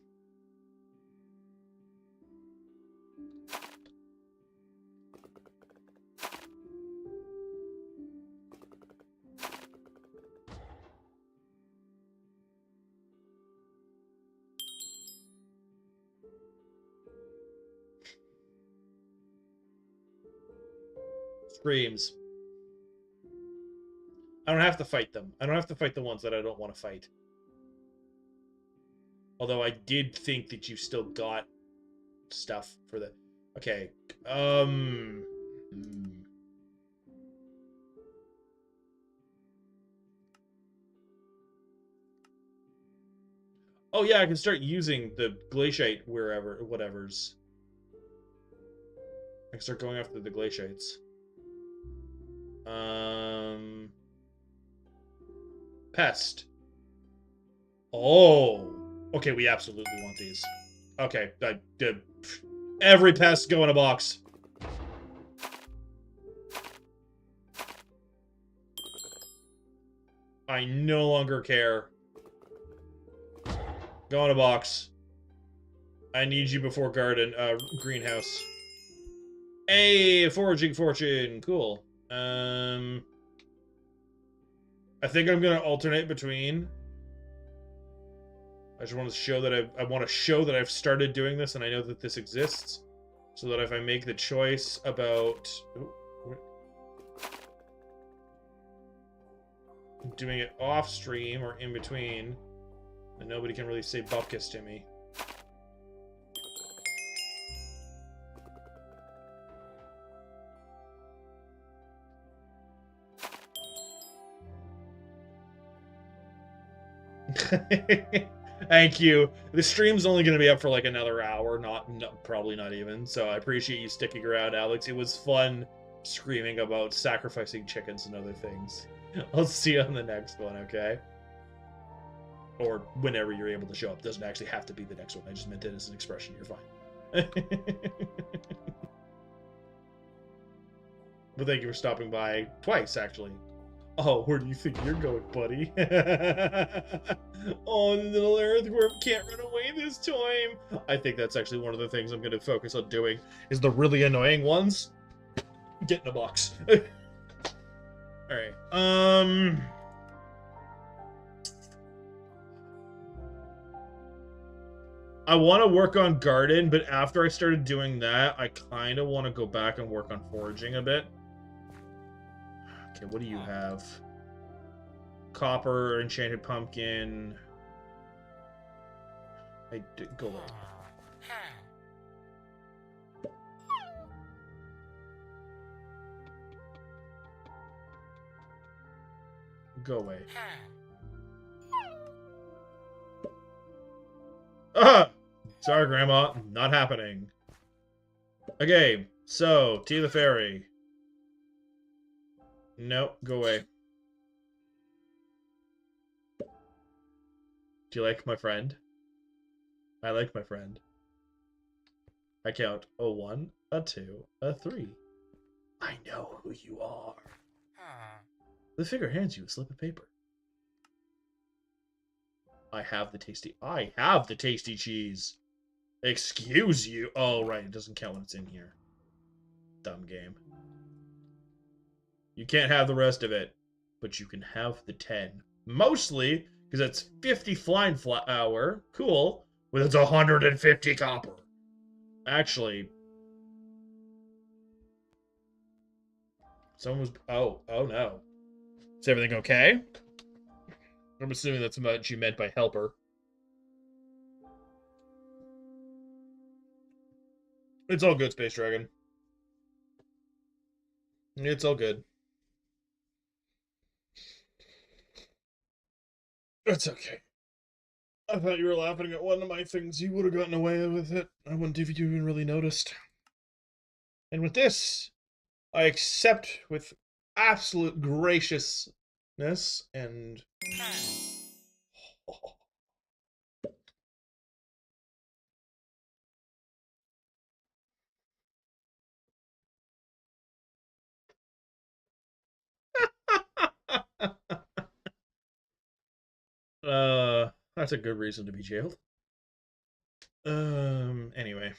screams. I don't have to fight them. I don't have to fight the ones that I don't want to fight. Although I did think that you still got stuff for the... Okay. Oh yeah, I can start using the glaciate wherever, whatever's. I can start going after the glaciates. Pest. Oh. Okay, we absolutely want these. Okay, every pest go in a box. I no longer care. Go in a box. I need you before garden, greenhouse. Hey, foraging fortune. Cool. I think I'm gonna alternate between. I just want to show that I want to show that I've started doing this and I know that this exists, so that if I make the choice about doing it off stream or in between, then nobody can really say bupkis to me. Thank you. The stream's only going to be up for like another hour, probably not even. So I appreciate you sticking around, Alex. It was fun screaming about sacrificing chickens and other things. I'll see you on the next one, okay? Or whenever you're able to show up. Doesn't actually have to be the next one. I just meant it as an expression. You're fine. But thank you for stopping by twice, actually. Oh, where do you think you're going, buddy? Oh, little earthworm can't run away this time. I think that's actually one of the things I'm going to focus on doing, is the really annoying ones. Get in a box. Alright, I want to work on garden, but after I started doing that, I kind of want to go back and work on foraging a bit. Okay, what do you have? Copper, enchanted pumpkin. Go away. Go away. Ah! Sorry, Grandma. Not happening. Okay, so, Tea the Fairy. Nope, go away. Do you like my friend? I like my friend. I count a 1, a 2, a 3. I know who you are. The figure hands you a slip of paper. I have the tasty cheese. Excuse you. Oh, right. It doesn't count when it's in here. Dumb game. You can't have the rest of it, but you can have the 10. Mostly because that's 50 flying flour. Cool. With its 150 copper. Actually, someone was. Oh no. Is everything okay? I'm assuming that's what you meant by helper. It's all good, Space Dragon. It's all good. It's okay. I thought you were laughing at one of my things. You would have gotten away with it. I wouldn't have even really noticed. And with this, I accept with absolute graciousness and. That's a good reason to be jailed. Anyway.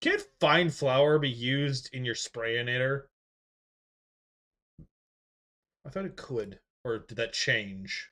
Can't fine flour be used in your sprayinator? I thought it could. Or did that change?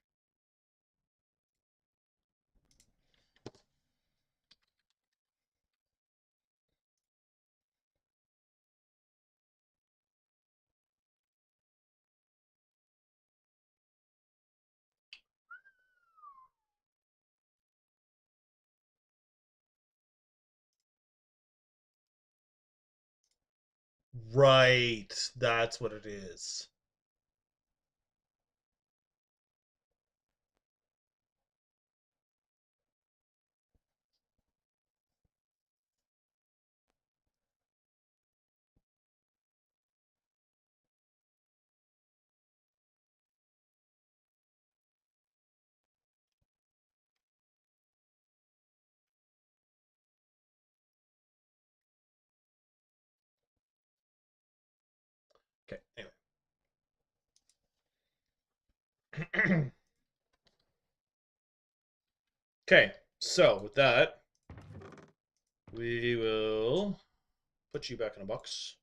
Right. That's what it is. Okay, anyway. Okay, so with that, we will put you back in a box.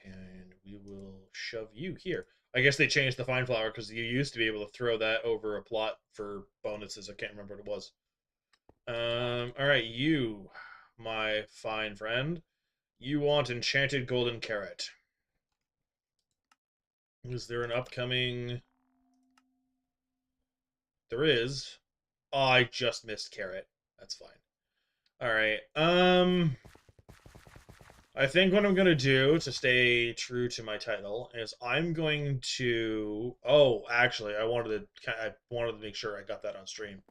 And we will shove you here. I guess they changed the fine flour because you used to be able to throw that over a plot for bonuses. I can't remember what it was. All right, you, my fine friend, you want enchanted golden carrot. Is there an upcoming? There is. Oh, I just missed carrot. That's fine. All right. I think what I'm gonna do to stay true to my title is I'm going to. Oh, actually, I wanted to make sure I got that on stream.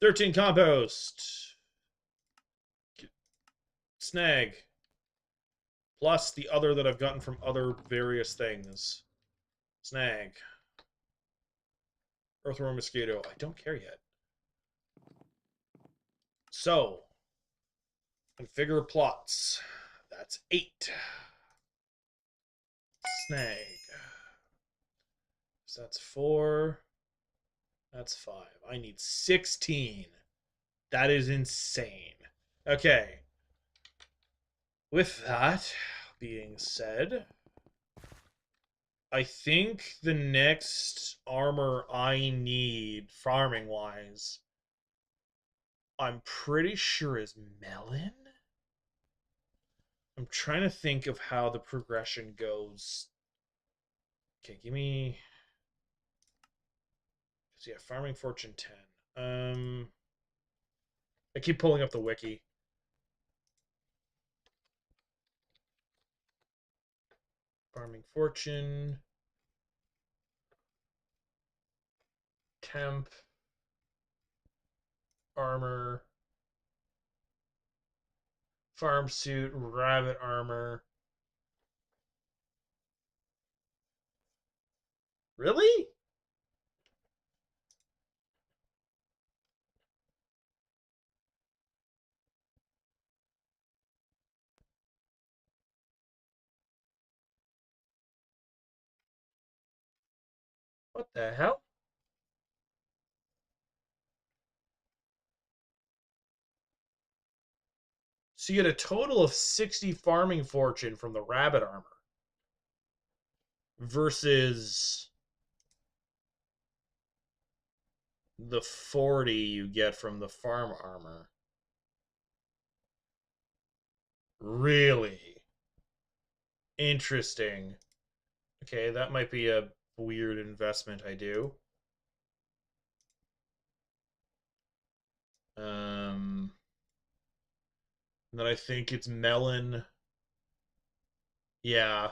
13 compost. Snag. Plus the other that I've gotten from other various things. Snag. Earthworm mosquito. I don't care yet. So, configure plots. That's 8. Snag. So that's 4. That's 5. I need 16. That is insane. Okay. With that being said, I think the next armor I need, farming wise, I'm pretty sure is melon. I'm trying to think of how the progression goes. Okay, give me. So yeah, farming fortune 10. I keep pulling up the wiki. Farming fortune. Temp. Armor. Farm suit. Rabbit armor. Really? What the hell? So you get a total of 60 farming fortune from the rabbit armor versus the 40 you get from the farm armor. Really? Interesting. Okay, that might be a weird investment I do. Then I think it's melon. Yeah.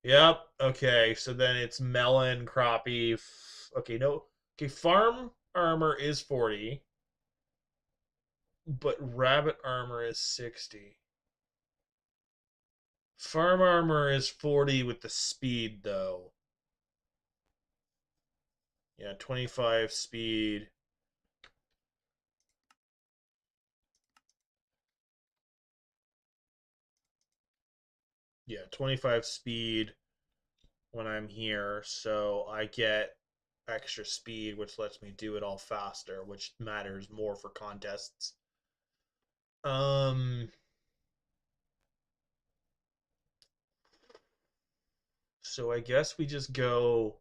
Yep. Okay, so then it's melon, crappie. Okay, no. Okay, farm armor is 40, but rabbit armor is 60. Farm armor is 40 with the speed, though. Yeah, 25 speed. Yeah, 25 speed when I'm here, so I get extra speed, which lets me do it all faster, which matters more for contests. Um, so I guess we just go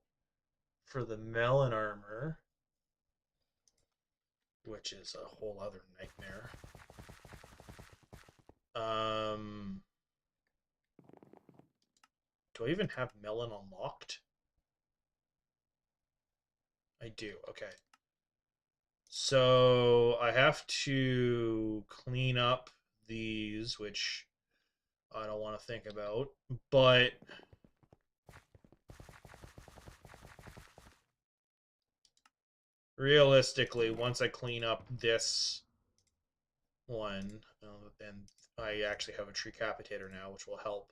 for the melon armor, which is a whole other nightmare. Um, do I even have melon unlocked? I do. Okay. So I have to clean up these, which I don't want to think about, but realistically, once I clean up this one, and I actually have a tree capitator now, which will help.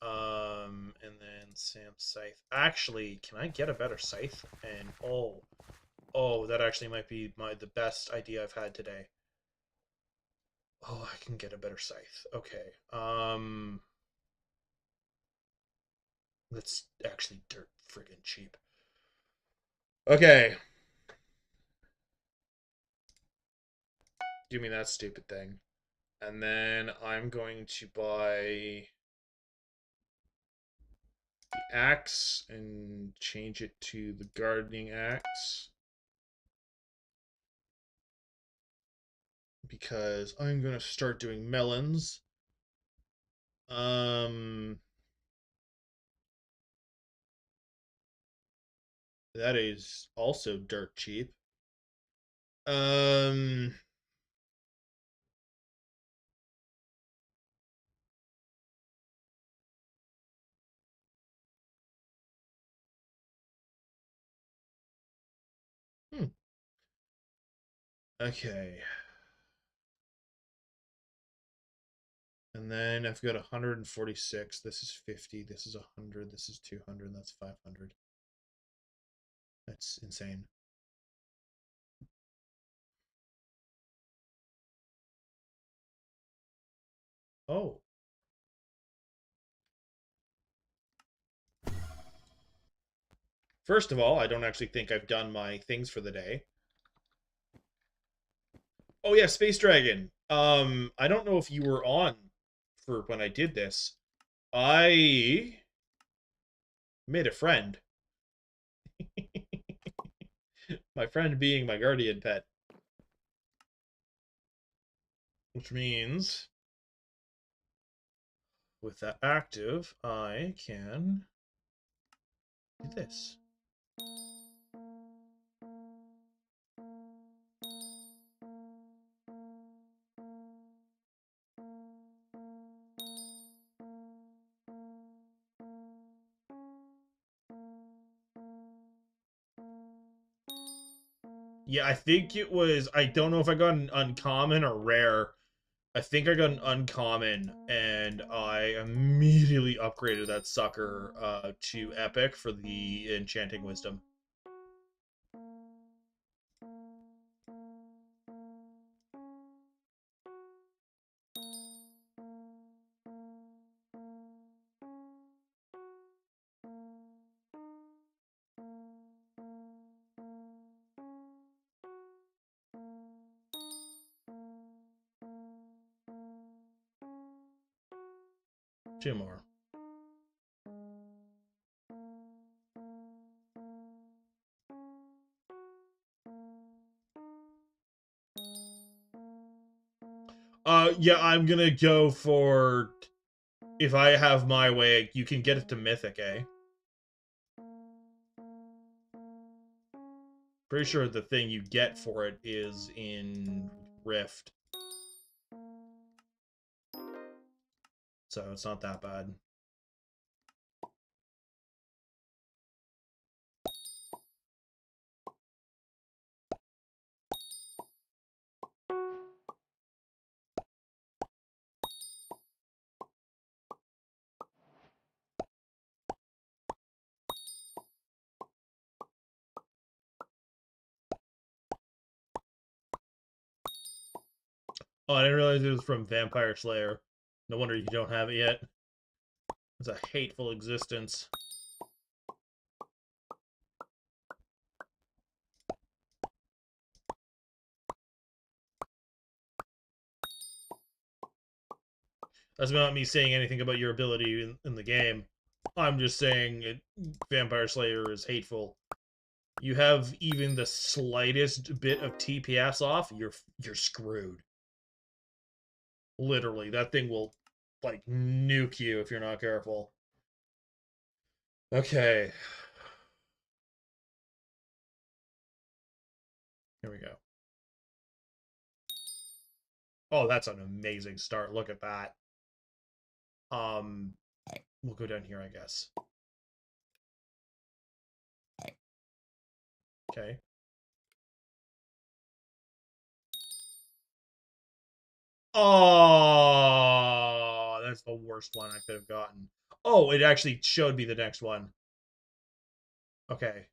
And then Sam scythe. Actually, can I get a better scythe? And that actually might be the best idea I've had today. Oh, I can get a better scythe. Okay. That's actually dirt friggin' cheap. Okay. Give me that stupid thing. And then I'm going to buy the axe and change it to the gardening axe. Because I'm going to start doing melons. That is also dirt cheap. Um, hmm. Okay. And then I've got 146. This is 50. This is 100. This is 200. That's 500. That's insane. Oh. First of all, I don't actually think I've done my things for the day. Oh yeah, Space Dragon. I don't know if you were on for when I did this. I made a friend. My friend being my guardian pet. Which means with that active, I can do this. Yeah, I think it was. I don't know if I got an uncommon or rare. I think I got an uncommon, and I immediately upgraded that sucker to epic for the enchanting wisdom. Two more. Yeah, I'm gonna go for if I have my way, you can get it to mythic, eh? Pretty sure the thing you get for it is in Rift. So it's not that bad. Oh, I didn't realize it was from Vampire Slayer. No wonder you don't have it yet. It's a hateful existence. That's not me saying anything about your ability in the game. I'm just saying Vampire Slayer is hateful. You have even the slightest bit of TPS off, you're screwed. Literally, that thing will like nuke you if you're not careful. Okay. Here we go. Oh, that's an amazing start. Look at that. We'll go down here, I guess. Okay. Oh, that's the worst one I could have gotten. Oh, it actually showed me the next one. Okay.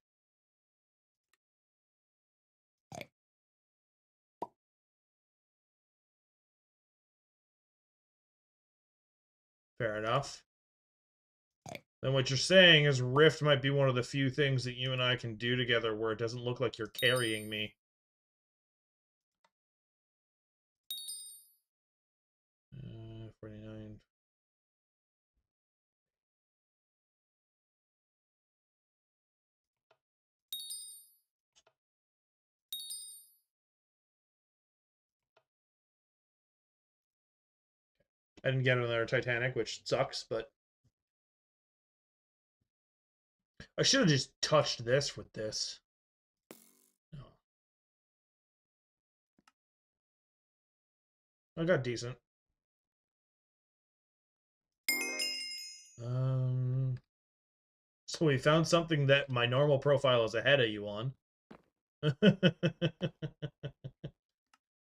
Fair enough. Then what you're saying is Rift might be one of the few things that you and I can do together where it doesn't look like you're carrying me. 49. I didn't get another Titanic, which sucks, but I should have just touched this with this. Oh. I got decent. So we found something that my normal profile is ahead of you on.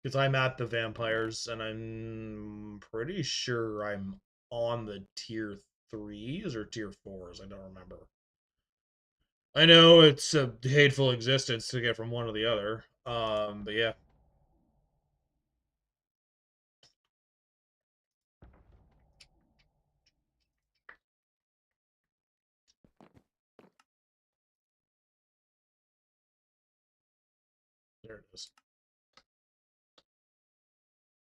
Because I'm at the vampires, and I'm pretty sure I'm on the tier 3s or tier 4s. I don't remember. I know it's a hateful existence to get from one to the other. But yeah. There it is.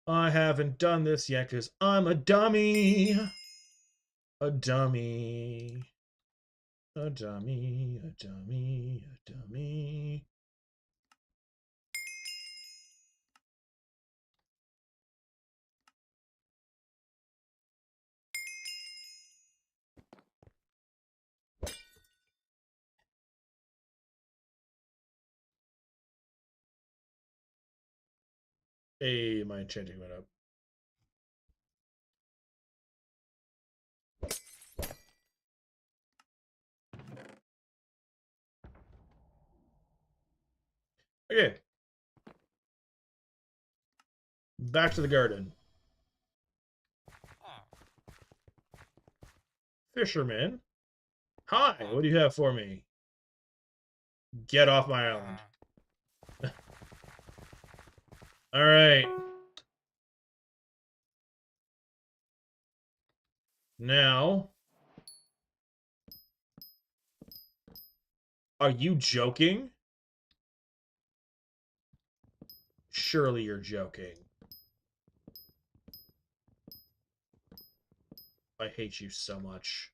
I haven't done this yet because I'm a dummy. A dummy. A dummy. A dummy. A dummy. Hey, my enchanting went up. Okay, Back to the garden. Fisherman. Hi, what do you have for me? Get off my island. Alright. Now. Are you joking? Surely you're joking. I hate you so much.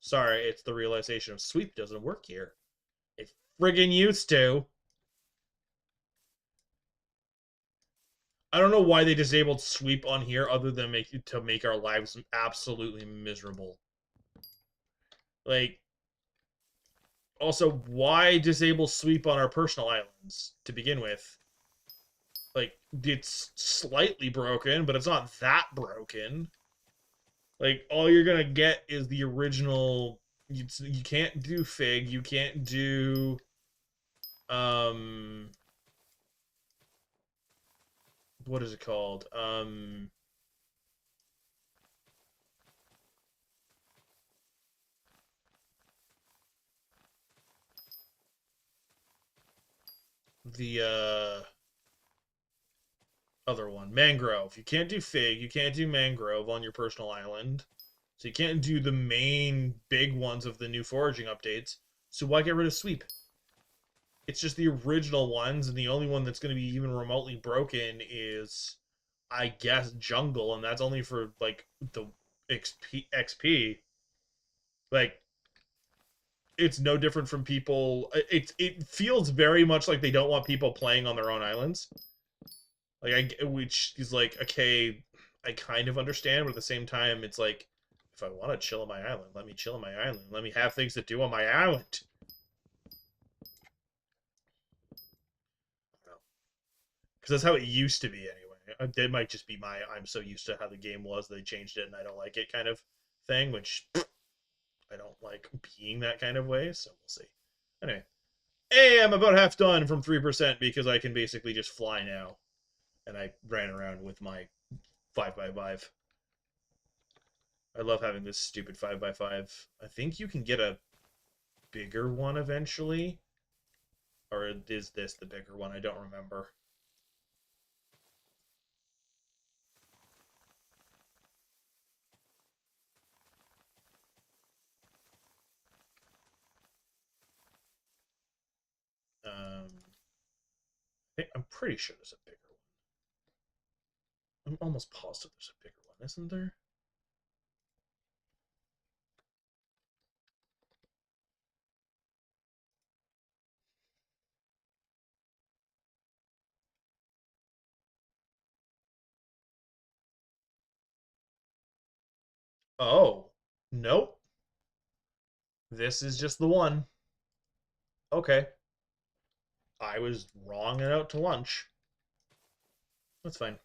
Sorry, it's the realization of sweep doesn't work here. It friggin' used to. I don't know why they disabled sweep on here other than make our lives absolutely miserable. Like, also, why disable sweep on our personal islands to begin with? Like, it's slightly broken, but it's not that broken. Like, all you're gonna get is the original. You can't do fig. You can't do um. What is it called? The other one, mangrove. You can't do fig. You can't do mangrove on your personal island. So you can't do the main big ones of the new foraging updates. So why get rid of sweep? It's just the original ones, and the only one that's going to be even remotely broken is, I guess, jungle, and that's only for like the XP. Like, it's no different from people. It feels very much like they don't want people playing on their own islands. Like, which is like, okay, I kind of understand, but at the same time, it's like, if I want to chill on my island, let me chill on my island. Let me have things to do on my island. Because that's how it used to be anyway. It might just be I'm so used to how the game was, they changed it and I don't like it kind of thing, which I don't like being that kind of way, so we'll see. Anyway. Hey, I'm about half done from 3% because I can basically just fly now. And I ran around with my 5x5. I love having this stupid 5x5. I think you can get a bigger one eventually. Or is this the bigger one? I don't remember. I'm pretty sure there's a bigger one. I'm almost positive there's a bigger one, isn't there? Oh, nope. This is just the one. Okay. I was wrong and out to lunch. That's fine.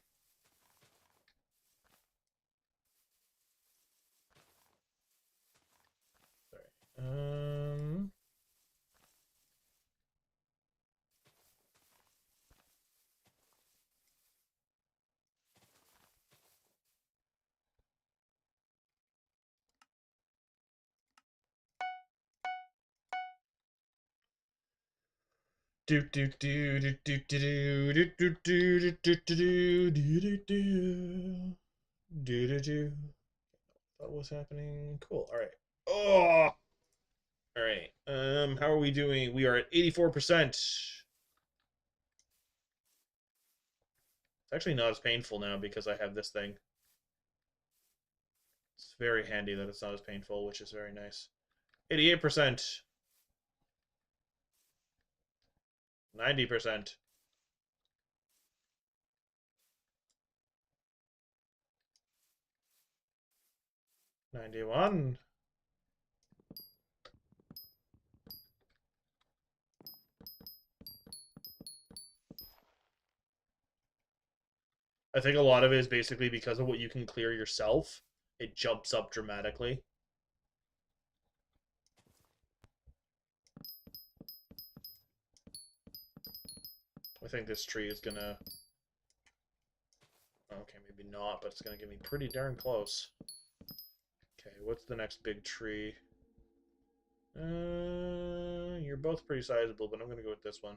Sorry. Do do do do do do do do do do do do do do do do. What was happening? Cool. All right. Oh. All right. How are we doing? We are at 84%. It's actually not as painful now because I have this thing. It's very handy that it's not as painful, which is very nice. 88%. 90%. 91. I think a lot of it is basically because of what you can clear yourself. It jumps up dramatically. I think this tree is gonna... Okay, maybe not, but it's gonna get me pretty darn close. Okay, what's the next big tree? You're both pretty sizable, but I'm gonna go with this one.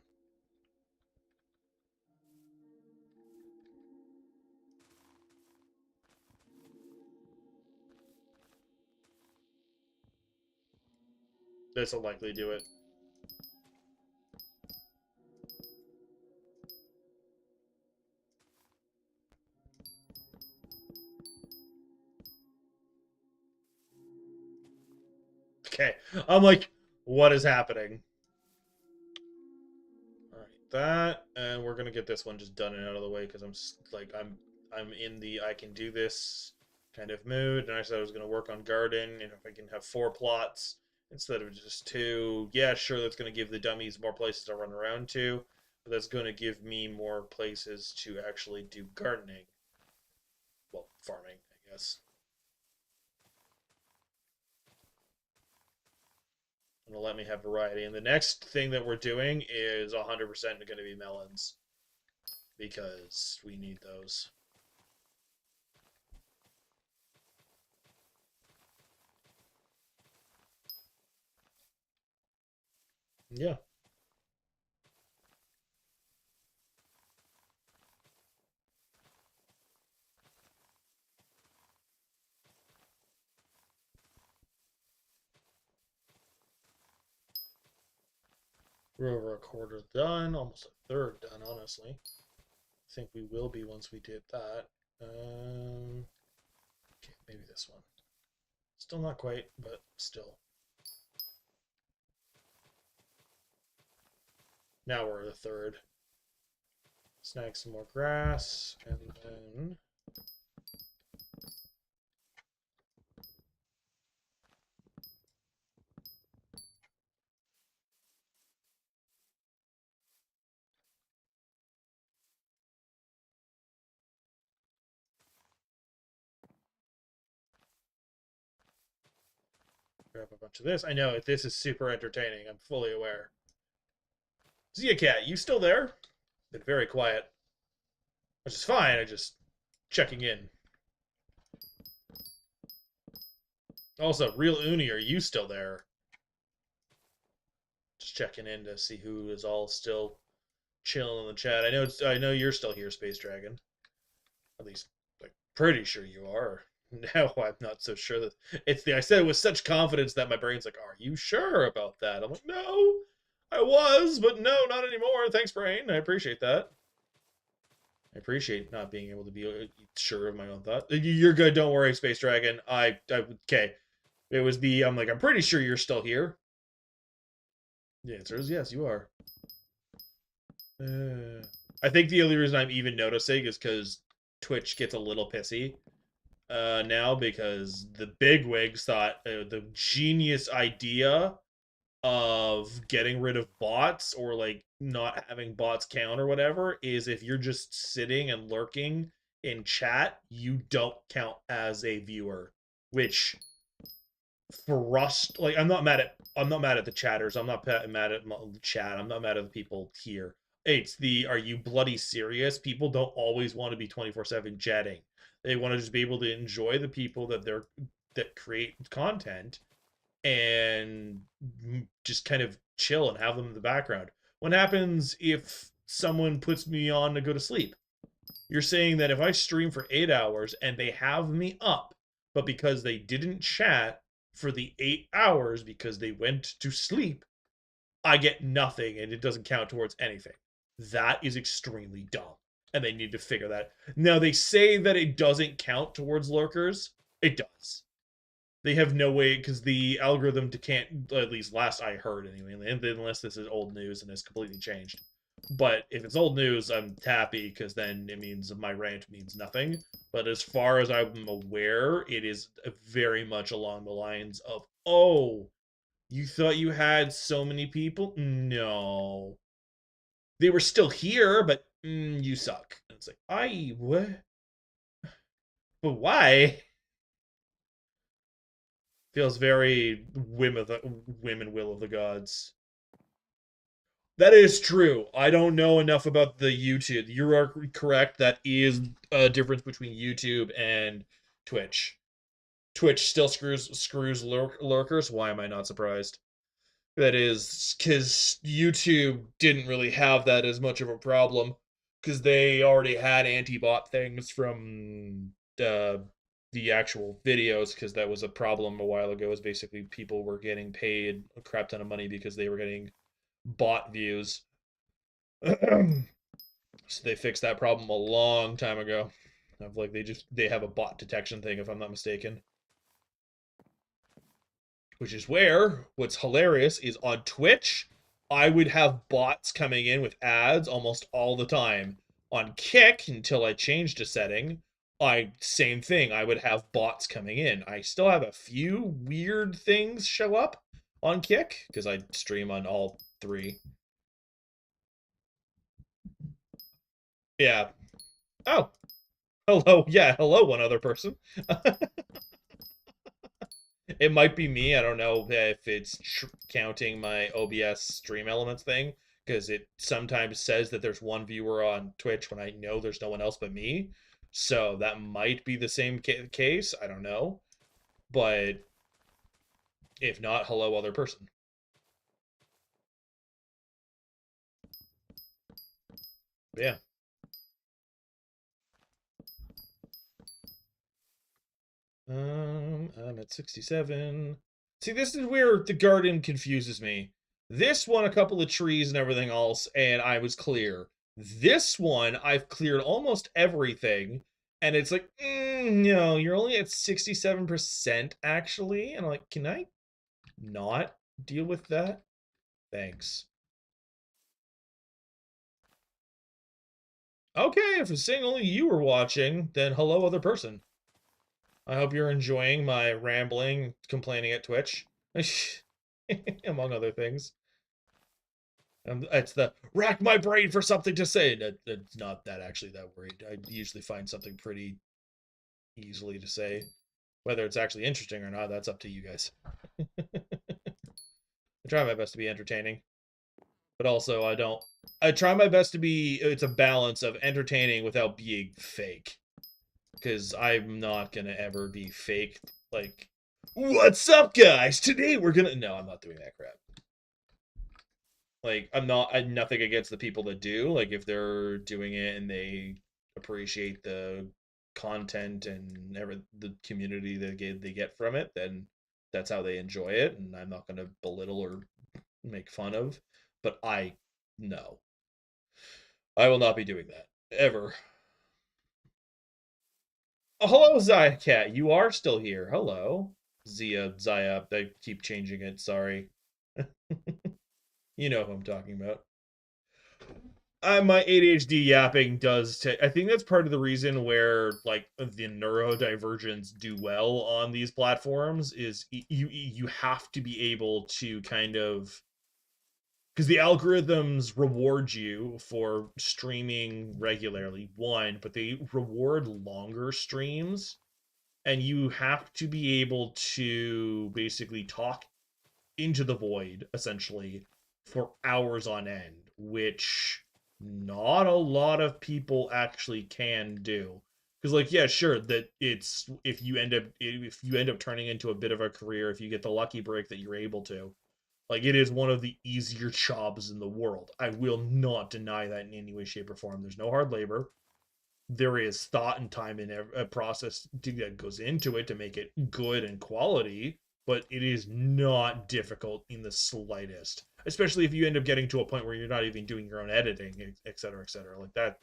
This'll likely do it. Okay, I'm like, what is happening? All right, that, and we're gonna get this one just done and out of the way because I'm in the I can do this kind of mood, and I said I was gonna work on garden, and if I can have 4 plots instead of just 2, yeah, sure, that's gonna give the dummies more places to run around to, but that's gonna give me more places to actually do gardening. Well, farming, I guess. It'll let me have variety. And the next thing that we're doing is 100% going to be melons because we need those. Yeah. We're over a quarter done, almost a third done, honestly. I think we will be once we did that. Okay, maybe this one. Still not quite, but still. Now we're at a third. Snag some more grass, and then... grab a bunch of this. I know, this is super entertaining. I'm fully aware. Zia Cat, you still there? Been very quiet. Which is fine, I just checking in. Also, Real Uni, are you still there? Just checking in to see who is all still chilling in the chat. I know you're still here, Space Dragon. At least, like, pretty sure you are. Now I'm not so sure that it's the. I said it with such confidence that my brain's like, "Are you sure about that?" I'm like, "No, I was, but no, not anymore." Thanks, brain. I appreciate that. I appreciate not being able to be sure of my own thought. You're good. Don't worry, Space Dragon. Okay. It was the. I'm like, I'm pretty sure you're still here. The answer is yes, you are. I think the only reason I'm even noticing is because Twitch gets a little pissy now because the bigwigs thought the genius idea of getting rid of bots or like not having bots count or whatever is if you're just sitting and lurking in chat, you don't count as a viewer, which for us, like I'm not mad at the chatters. I'm not mad at the chat. I'm not mad at the people here. It's the are you bloody serious? People don't always want to be 24/7 jetting. They want to just be able to enjoy the people that create content and just kind of chill and have them in the background. What happens if someone puts me on to go to sleep? You're saying that if I stream for 8 hours and they have me up, but because they didn't chat for the 8 hours because they went to sleep, I get nothing and it doesn't count towards anything. That is extremely dumb. And they need to figure that. Now, they say that it doesn't count towards lurkers. It does. They have no way, because the algorithm can't, at least last I heard anyway, unless this is old news and has completely changed. But if it's old news, I'm happy because then it means my rant means nothing. But as far as I'm aware, it is very much along the lines of, oh, you thought you had so many people? No. They were still here, but you suck. And it's like, what? But why? Feels very whim and will of the gods. That is true. I don't know enough about the YouTube. You are correct. That is a difference between YouTube and Twitch. Twitch still screws lurkers. Why am I not surprised? That is because YouTube didn't really have that as much of a problem because they already had anti-bot things from the actual videos because that was a problem a while ago. Is basically people were getting paid a crap ton of money because they were getting bot views. So they fixed that problem a long time ago. Of like they have a bot detection thing if I'm not mistaken. Which is where what's hilarious is on Twitch, I would have bots coming in with ads almost all the time. On Kick, until I changed a setting, I same thing. I would have bots coming in. I still have a few weird things show up on Kick because I stream on all three. Yeah. Oh, hello. Yeah, hello, one other person. It might be me. I don't know if it's counting my OBS stream elements thing because it sometimes says that there's one viewer on Twitch when I know there's no one else but me. So that might be the same case. I don't know. But if not, hello, other person. Yeah. I'm at 67. See, this is where the garden confuses me. This one, a couple of trees and everything else, and I was clear. This one, I've cleared almost everything, and it's like, no, you're only at 67% actually. And I'm like, can I not deal with that? Thanks. Okay, if it's saying only you were watching, then hello, other person. I hope you're enjoying my rambling, complaining at Twitch, among other things. It's the rack my brain for something to say. It's not that actually that worried. I usually find something pretty easily to say. Whether it's actually interesting or not, that's up to you guys. I try my best to be entertaining, but also I don't. I try my best to be. It's a balance of entertaining without being fake, because I'm not gonna ever be fake. Like, what's up, guys? Today we're gonna. No, I'm not doing that crap. Like, I'm nothing against the people that do. Like, if they're doing it and they appreciate the content and the community they get from it, then that's how they enjoy it. And I'm not going to belittle or make fun of. But no, I will not be doing that ever. Oh, hello, Zaya Cat. You are still here. Hello, Zaya. I keep changing it. Sorry. You know who I'm talking about. My ADHD yapping does. I think that's part of the reason where like the neurodivergents do well on these platforms is you have to be able to kind of because the algorithms reward you for streaming regularly one, but they reward longer streams, and you have to be able to basically talk into the void essentially for hours on end, which not a lot of people actually can do. Because like yeah, sure that it's if you end up turning into a bit of a career, if you get the lucky break that you're able to, like it is one of the easier jobs in the world. I will not deny that in any way, shape, or form. There's no hard labor. There is thought and time in a process that goes into it to make it good and quality, but it is not difficult in the slightest. Especially if you end up getting to a point where you're not even doing your own editing, et cetera, et cetera, like that.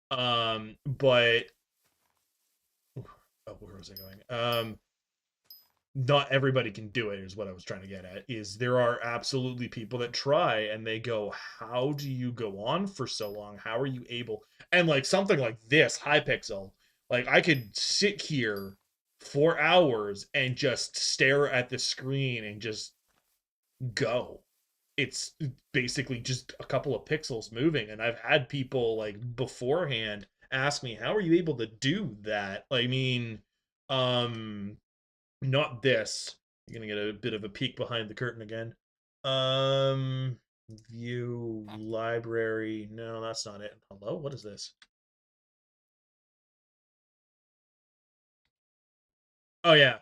But oh, where was I going? Not everybody can do it is what I was trying to get at. Is there are absolutely people that try and they go, how do you go on for so long? How are you able? And like something like this, Hypixel, like I could sit here for hours and just stare at the screen and just go. It's basically just a couple of pixels moving. And I've had people like beforehand ask me, how are you able to do that? I mean, um, not this. You're gonna get a bit of a peek behind the curtain again. Um, View library. No, that's not it. Hello? What is this? Oh yeah.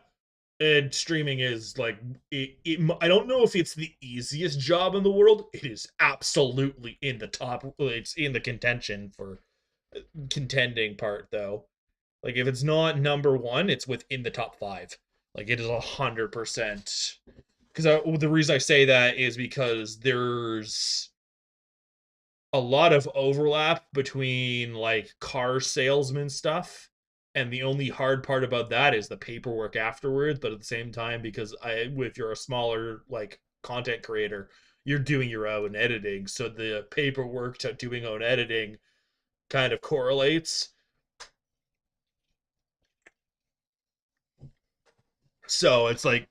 And streaming is like I don't know if it's the easiest job in the world. It is absolutely in the top. It's in the contention for contending part though. Like if it's not number one, it's within the top five. Like it is 100%. Because the reason I say that is because there's a lot of overlap between like car salesman stuff, and the only hard part about that is the paperwork afterwards. But at the same time, because if you're a smaller like content creator, you're doing your own editing, so the paperwork to doing own editing kind of correlates. So it's like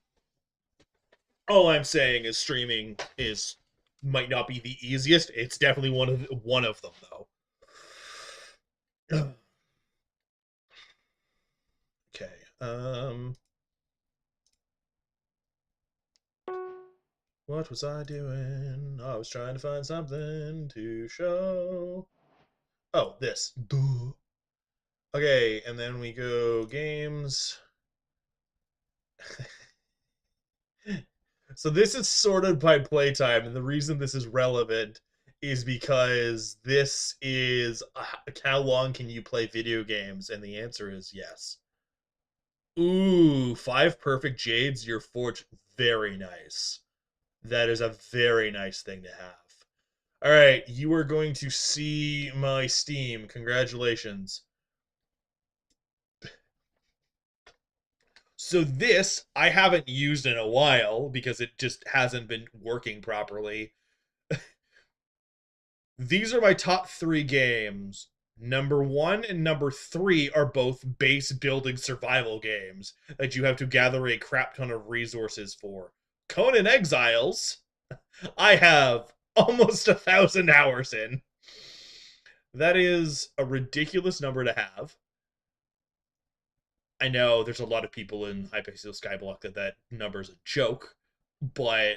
all I'm saying is streaming is might not be the easiest. It's definitely one of them though. Okay. What was I doing? I was trying to find something to show. Oh, this. Duh. Okay, and then we go games. So this is sorted by playtime, and the reason this is relevant is because this is how long can you play video games, and the answer is yes. Ooh, five perfect jades. Your forge, very nice. That is a very nice thing to have. All right, you are going to see my Steam. Congratulations. So this I haven't used in a while because it just hasn't been working properly. These are my top three games. Number one and number three are both base building survival games that you have to gather a crap ton of resources for. Conan Exiles, I have almost 1,000 hours in. That is a ridiculous number to have. I know there's a lot of people in Hypixel Skyblock that number is a joke, but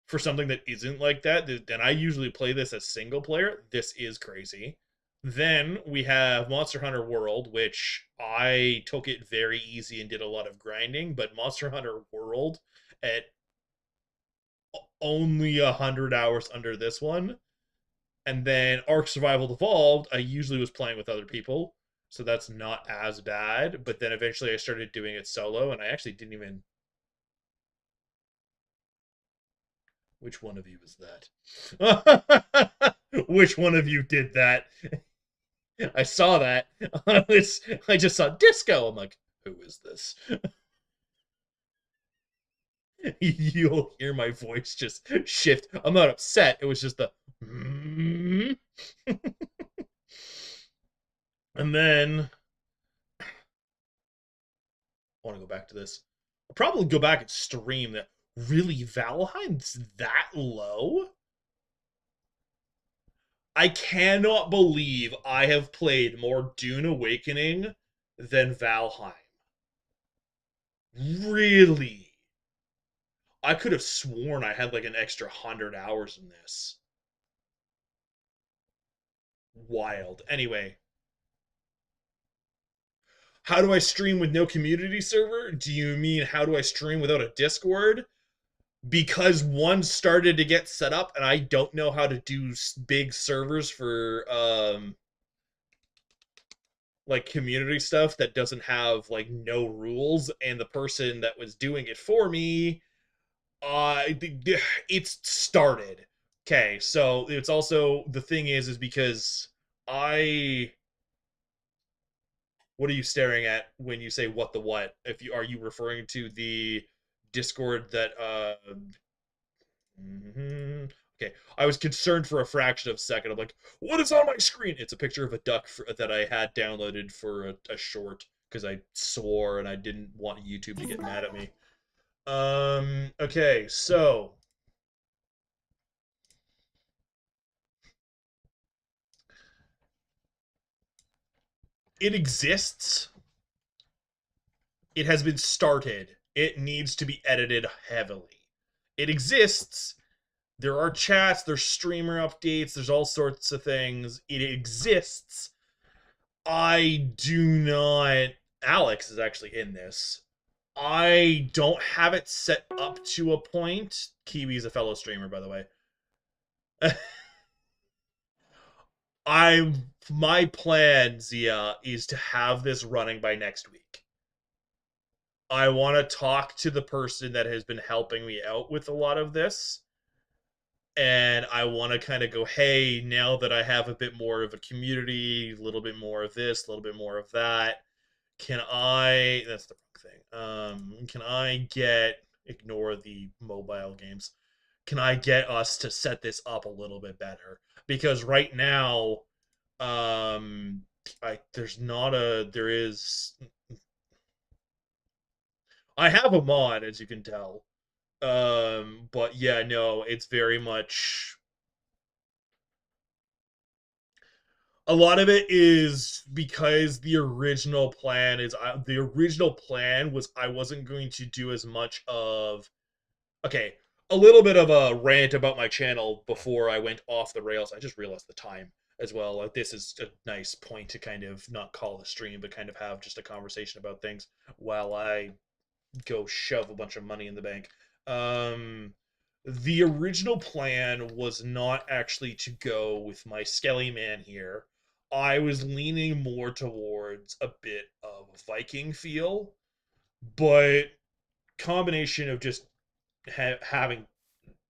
for something that isn't like that, and I usually play this as single player, this is crazy. Then we have Monster Hunter World, which I took it very easy and did a lot of grinding, but Monster Hunter World at only 100 hours under this one. And then Ark Survival Evolved, I usually was playing with other people, so that's not as bad. But then eventually I started doing it solo, and I actually didn't even. Which one of you is that? Which one of you did that? I saw that. I just saw disco. I'm like, who is this? You'll hear my voice just shift. I'm not upset. It was just the. And then I want to go back to this. I'll probably go back and stream that. Really, Valheim's that low? I cannot believe I have played more Dune Awakening than Valheim. Really? I could have sworn I had like an extra 100 hours in this. Wild. Anyway, how do I stream with no community server? Do you mean how do I stream without a Discord? Because one started to get set up and I don't know how to do big servers for like community stuff that doesn't have like no rules, and the person that was doing it for me it's started. Okay, so it's also the thing is because I what are you staring at when you say what the what? If you are you referring to the Discord that mhm. Okay, I was concerned for a fraction of a second. I'm like, what is on my screen? It's a picture of a duck that I had downloaded for a short because I swore and I didn't want YouTube to get mad at me. Okay, so it exists. It has been started. It needs to be edited heavily. It exists. There are chats, there's streamer updates, there's all sorts of things. It exists. I do not. Alex is actually in this. I don't have it set up to a point. Kiwi's a fellow streamer, by the way. I My plan, Zia, is to have this running by next week. I want to talk to the person that has been helping me out with a lot of this, and I want to kind of go, hey, now that I have a bit more of a community, a little bit more of this, a little bit more of that, can I? That's the wrong thing. Can I get ignore the mobile games? Can I get us to set this up a little bit better? Because right now, I there's not a there is I have a mod as you can tell. But yeah, no, it's very much a lot of it is because the original plan was I wasn't going to do as much of okay, a little bit of a rant about my channel before I went off the rails. I just realized the time as well. Like this is a nice point to kind of not call the stream, but kind of have just a conversation about things while I go shove a bunch of money in the bank. Um, the original plan was not actually to go with my Skelly Man here. I was leaning more towards a bit of Viking feel, but combination of just having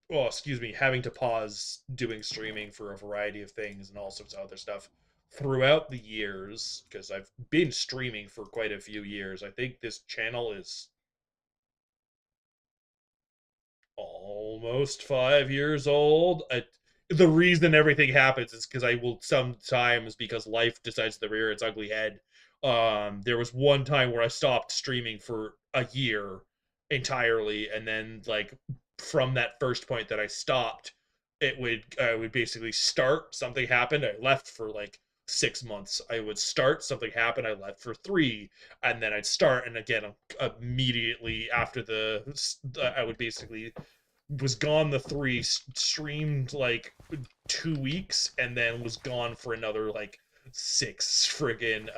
well, excuse me, having to pause doing streaming for a variety of things and all sorts of other stuff throughout the years because I've been streaming for quite a few years. I think this channel is almost 5 years old. The reason everything happens is because I will sometimes because life decides to rear its ugly head. There was one time where I stopped streaming for a year entirely, and then like from that first point that I stopped, I would basically start something happened. I left for like 6 months. I would start something happened. I left for three, and then I'd start, and again immediately after I would basically was gone the three, streamed like 2 weeks, and then was gone for another like 6 friggin'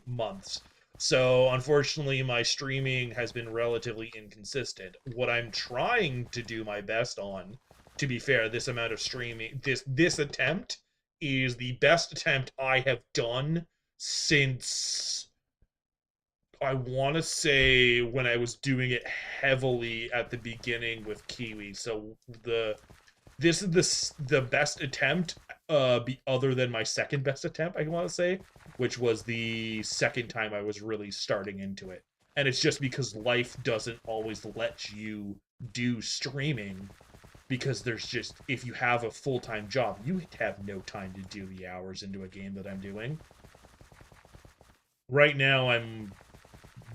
months. So unfortunately, my streaming has been relatively inconsistent. What I'm trying to do my best on, to be fair, this amount of streaming, this attempt is the best attempt I have done since I want to say when I was doing it heavily at the beginning with Kiwi. So the this is the best attempt other than my second best attempt I want to say, which was the second time I was really starting into it. And it's just because life doesn't always let you do streaming because there's just if you have a full-time job, you have no time to do the hours into a game that I'm doing. Right now I'm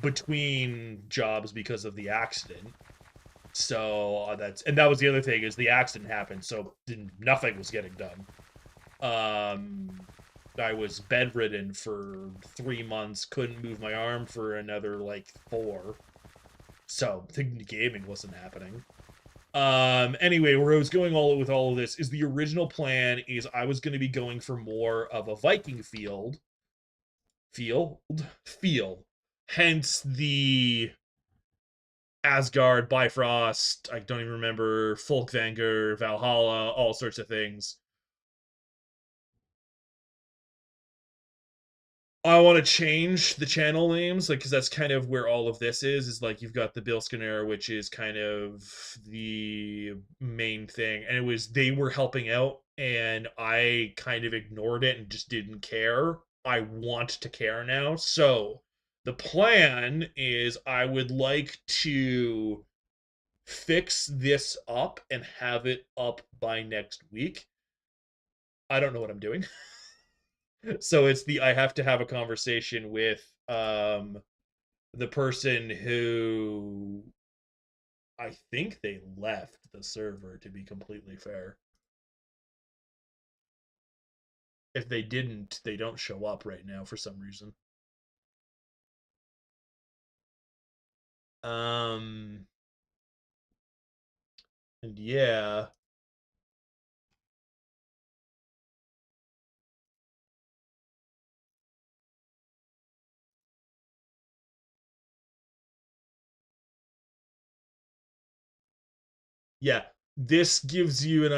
between jobs because of the accident. So that was the other thing is the accident happened, so nothing was getting done. I was bedridden for 3 months, couldn't move my arm for another like four, so the gaming wasn't happening. Anyway, where I was going all with all of this is the original plan is I was going to be going for more of a Viking field, feel. Hence the Asgard, Bifrost, I don't even remember, Folkvanger, Valhalla, all sorts of things. I want to change the channel names, like, because that's kind of where all of this is like you've got the Bilskinner, which is kind of the main thing, and it was they were helping out, and I kind of ignored it and just didn't care. I want to care now, so the plan is I would like to fix this up and have it up by next week. I don't know what I'm doing. So it's the I have to have a conversation with the person who I think they left the server to be completely fair. If they didn't, they don't show up right now for some reason. Um and yeah. Yeah, this gives you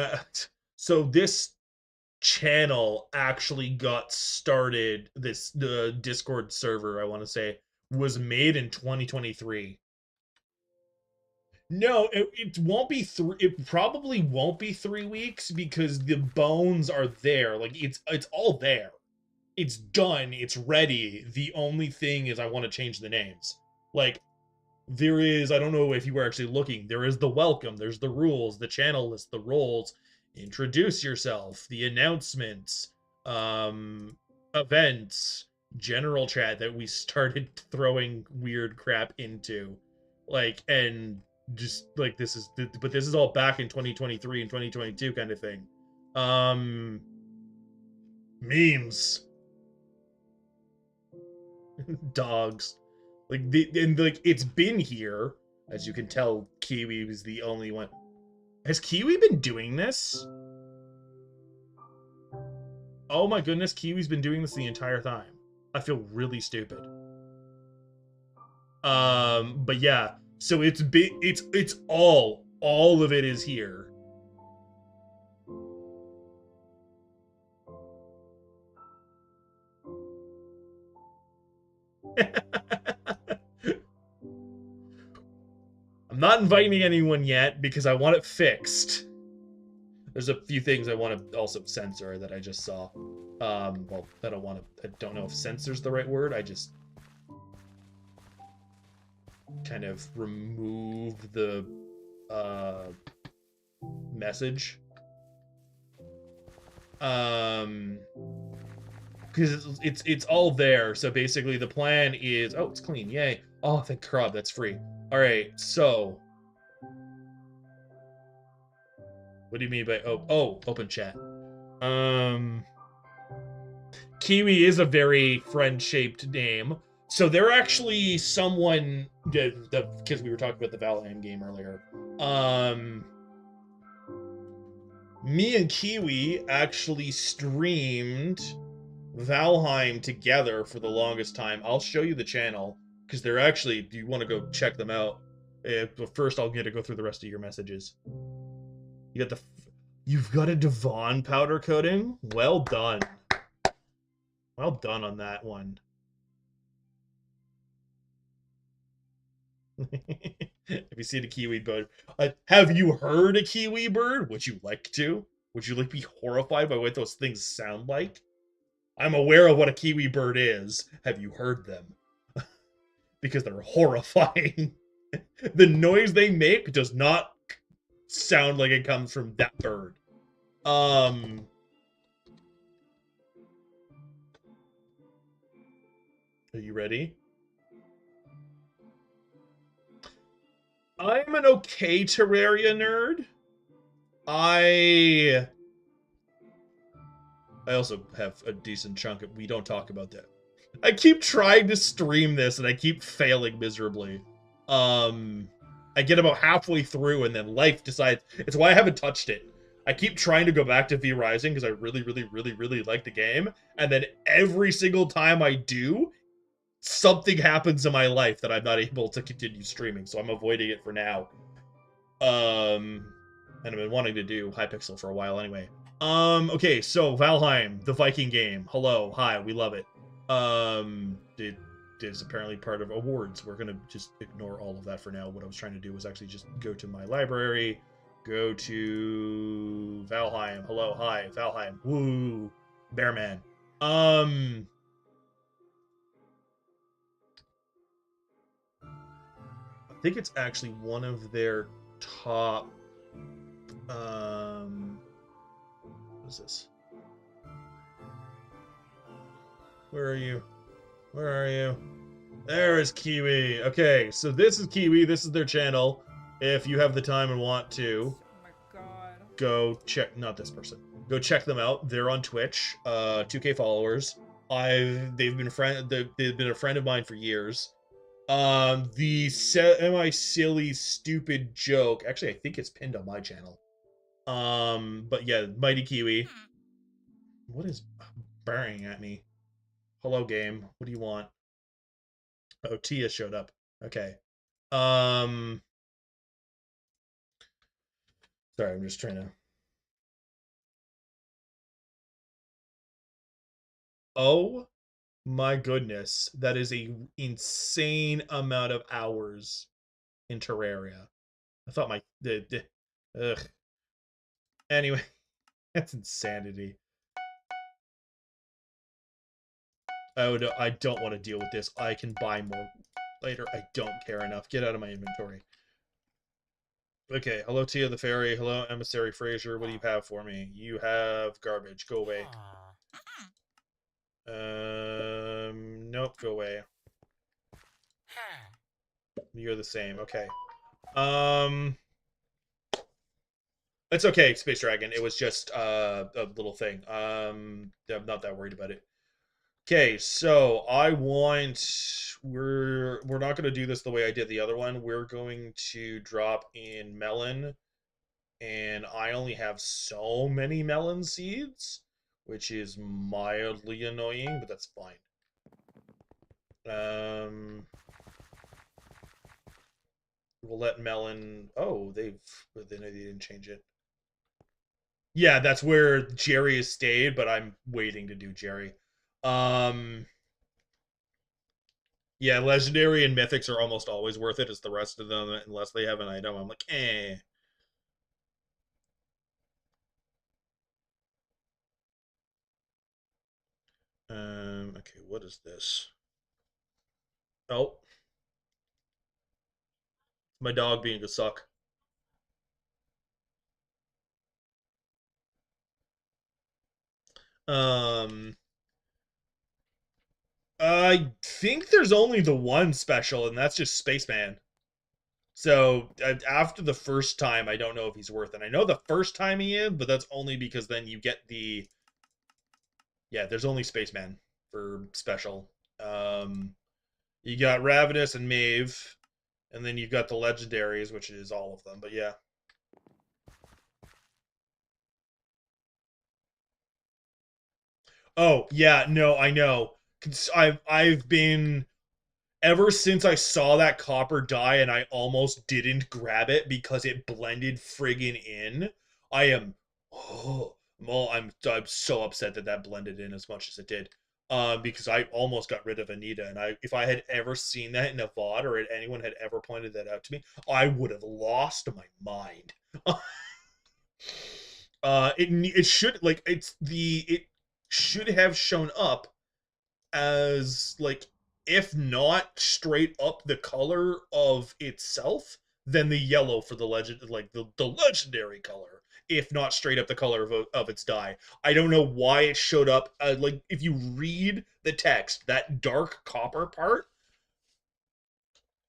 so this channel actually got started. The Discord server, I want to say, was made in 2023. No, it won't be three. It probably won't be 3 weeks because the bones are there. Like it's all there. It's done. It's ready. The only thing is I want to change the names. Like there is, I don't know if you were actually looking, there is the welcome, there's the rules, the channel list, the roles, introduce yourself, the announcements, um, events, general chat that we started throwing weird crap into. Like, and just like but this is all back in 2023 and 2022 kind of thing. Um, memes, dogs. Like it's been here. As you can tell, Kiwi was the only one. Has Kiwi been doing this? Oh my goodness, Kiwi's been doing this the entire time. I feel really stupid. But yeah, so it's all of it is here. I'm not inviting anyone yet because I want it fixed. There's a few things I want to also censor that I just saw. Well, I don't know if censor's the right word. I just kind of remove the uh, message. Because it's all there. So basically, the plan is, oh, it's clean, yay! Oh, thank God, that's free. All right, so what do you mean by open chat? Um, Kiwi is a very friend-shaped name. So they're actually someone because we were talking about the Valheim game earlier. Um, Me and Kiwi actually streamed Valheim together for the longest time. I'll show you the channel because they're actually. You want to go check them out? But first, I'll get to go through the rest of your messages. You got the. You've got a Devon powder coating. Well done. Well done on that one. Have you seen a kiwi bird? Have you heard a kiwi bird? Would you like to? Would you like be horrified by what those things sound like? I'm aware of what a kiwi bird is. Have you heard them? Because they're horrifying. The noise they make does not sound like it comes from that bird. Are you ready? I'm an okay Terraria nerd. I also have a decent chunk of. We don't talk about that. I keep trying to stream this and I keep failing miserably. Um, I get about halfway through and then life decides. It's why I haven't touched it. I keep trying to go back to V Rising because I really, really, really, really like the game. And then every single time I do, something happens in my life that I'm not able to continue streaming. So I'm avoiding it for now. And I've been wanting to do Hypixel for a while anyway. Okay, so Valheim, the Viking game. Hello, hi, we love it. It is apparently part of awards. We're gonna just ignore all of that for now. What I was trying to do was actually just go to my library, go to Valheim. Hello, hi, Valheim. Woo, Bearman. I think it's actually one of their top. What is this? Where are you? Where are you? There is Kiwi. Okay, so this is Kiwi. This is their channel. If you have the time and want to, Oh my god. go check. Not this person. Go check them out. They're on Twitch. 2K followers. They've been a friend of mine for years. The semi silly stupid joke. Actually, I think it's pinned on my channel. But yeah, Mighty Kiwi. What is burning at me? Hello, game. What do you want? Oh, Tia showed up. Okay. Um, Sorry, I'm just trying to. Oh my goodness, that is a insane amount of hours in Terraria. I thought ugh. Anyway, that's insanity. Oh no, I don't want to deal with this. I can buy more later. I don't care enough. Get out of my inventory. Okay, hello Tia the Fairy. Hello Emissary Fraser. What do you have for me? You have garbage. Go away. Nope, go away. You're the same. Okay. Um, it's okay, Space Dragon. It was just a little thing. I'm not that worried about it. Okay, so I want we're not going to do this the way I did the other one. We're going to drop in melon, and I only have so many melon seeds, which is mildly annoying, but that's fine. We'll let melon. Oh, they didn't change it. Yeah, that's where Jerry has stayed, but I'm waiting to do Jerry. Um, yeah, legendary and mythics are almost always worth it. It's the rest of them, unless they have an item. I'm like, eh. Okay, what is this? Oh, my dog being a suck. Um, I think there's only the one special, and that's just Spaceman. So after the first time, I don't know if he's worth it. I know the first time he is, but that's only because then you get the yeah. There's only Spaceman for special. You got Ravenous and Maeve, and then you've got the legendaries, which is all of them. But yeah. Oh yeah, no, I know. I've been ever since I saw that copper die and I almost didn't grab it because it blended friggin' in. I am oh well, I'm so upset that that blended in as much as it did. Because I almost got rid of Anita, and I if I had ever seen that in a VOD or anyone had ever pointed that out to me, I would have lost my mind. It should like it should have shown up as like if not straight up the color of itself, then the yellow for the legend like the legendary color, if not straight up the color of its dye. I don't know why it showed up like if you read the text, that dark copper part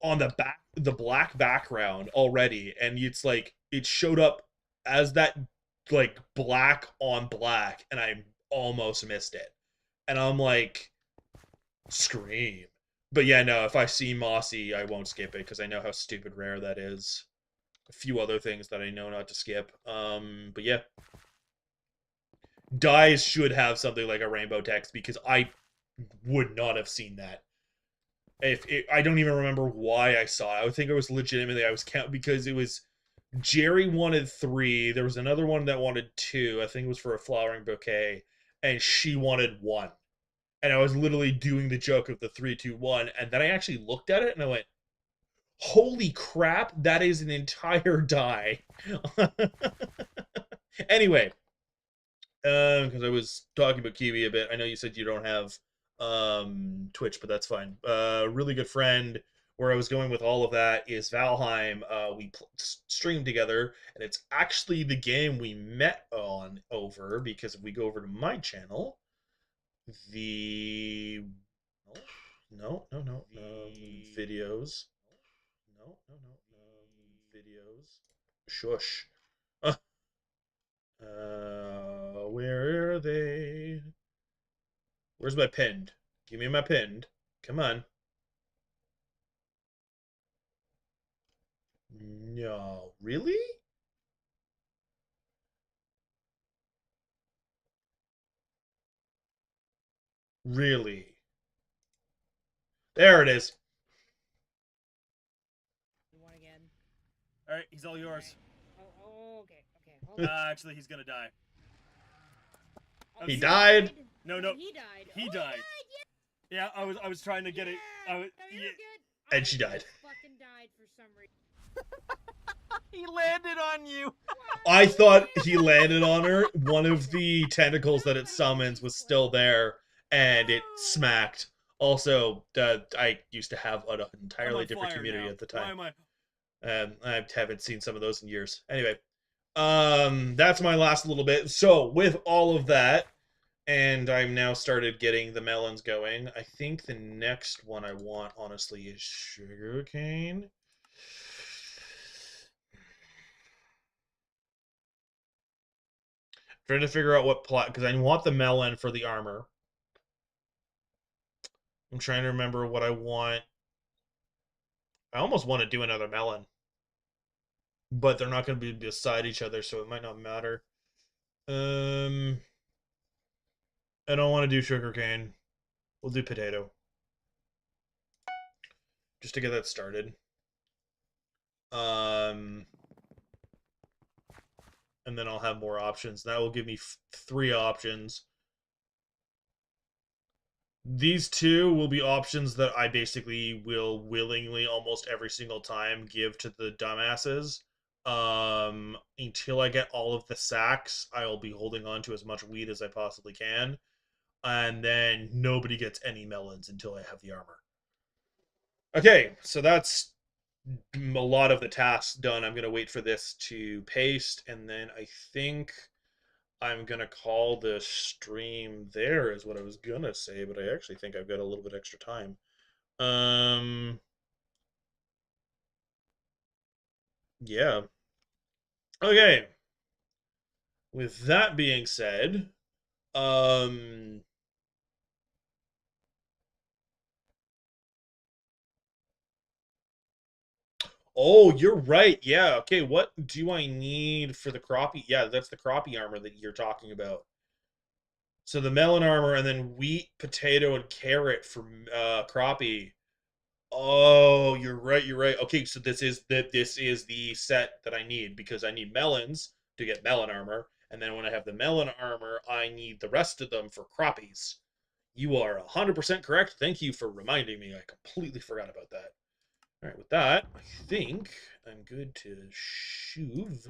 on the black background already, and it's like it showed up as that like black on black, and I almost missed it, and I'm like scream. But yeah, no, if I see Mossy, I won't skip it because I know how stupid rare that is. A few other things that I know not to skip. But yeah, Dyes should have something like a rainbow text because I would not have seen that. I don't even remember why I saw it. I think it was legitimately I was counting because it was Jerry wanted 3. There was another one that wanted 2. I think it was for a flowering bouquet, and she wanted 1. And I was literally doing the joke of the 3, 2, 1, and then I actually looked at it and I went, "Holy crap! That is an entire die." Anyway, because I was talking about Kiwi a bit. I know you said you don't have Twitch, but that's fine. Really good friend. Where I was going with all of that is Valheim. We streamed together, and it's actually the game we met on over because if we go over to my channel, the no videos. Videos. Shush. Where are they? Where's my pinned? Give me my pinned. Come on. No, really? Really? There it is. You want again? All right, he's all yours. Right. Oh, okay. Actually, he's gonna die. He died? No. He died. He died. Yeah, I was trying to get it. No, you're Yeah. good. And she died. Fucking died for some reason. He landed on you. I thought he landed on her. One of the tentacles that it summons was still there, and it smacked. Also, I used to have an entirely different community at the time. Why am I haven't seen some of those in years. Anyway, that's my last little bit. So with all of that, and I'm now started getting the melons going. I think the next one I want, honestly, is sugarcane. Trying to figure out what plot, because I want the melon for the armor. I'm trying to remember what I want. I almost want to do another melon, but they're not going to be beside each other, so it might not matter. I don't want to do sugarcane. We'll do potato, just to get that started. And then I'll have more options. That will give me 3 options. These 2 will be options that I basically will willingly almost every single time give to the dumbasses. Until I get all of the sacks, I will be holding on to as much wheat as I possibly can. And then nobody gets any melons until I have the armor. Okay, so that's a lot of the tasks done. I'm going to wait for this to paste, and then I think I'm going to call the stream there is what I was going to say, but I actually think I've got a little bit extra time. Yeah. Okay. With that being said, oh, you're right. Yeah. Okay. What do I need for the crappie? Yeah, that's the crappie armor that you're talking about. So the melon armor, and then wheat, potato, and carrot for crappie. Oh, you're right. You're right. Okay, so this is the set that I need, because I need melons to get melon armor, and then when I have the melon armor, I need the rest of them for crappies. You are 100% correct. Thank you for reminding me. I completely forgot about that. All right, with that, I think I'm good to shove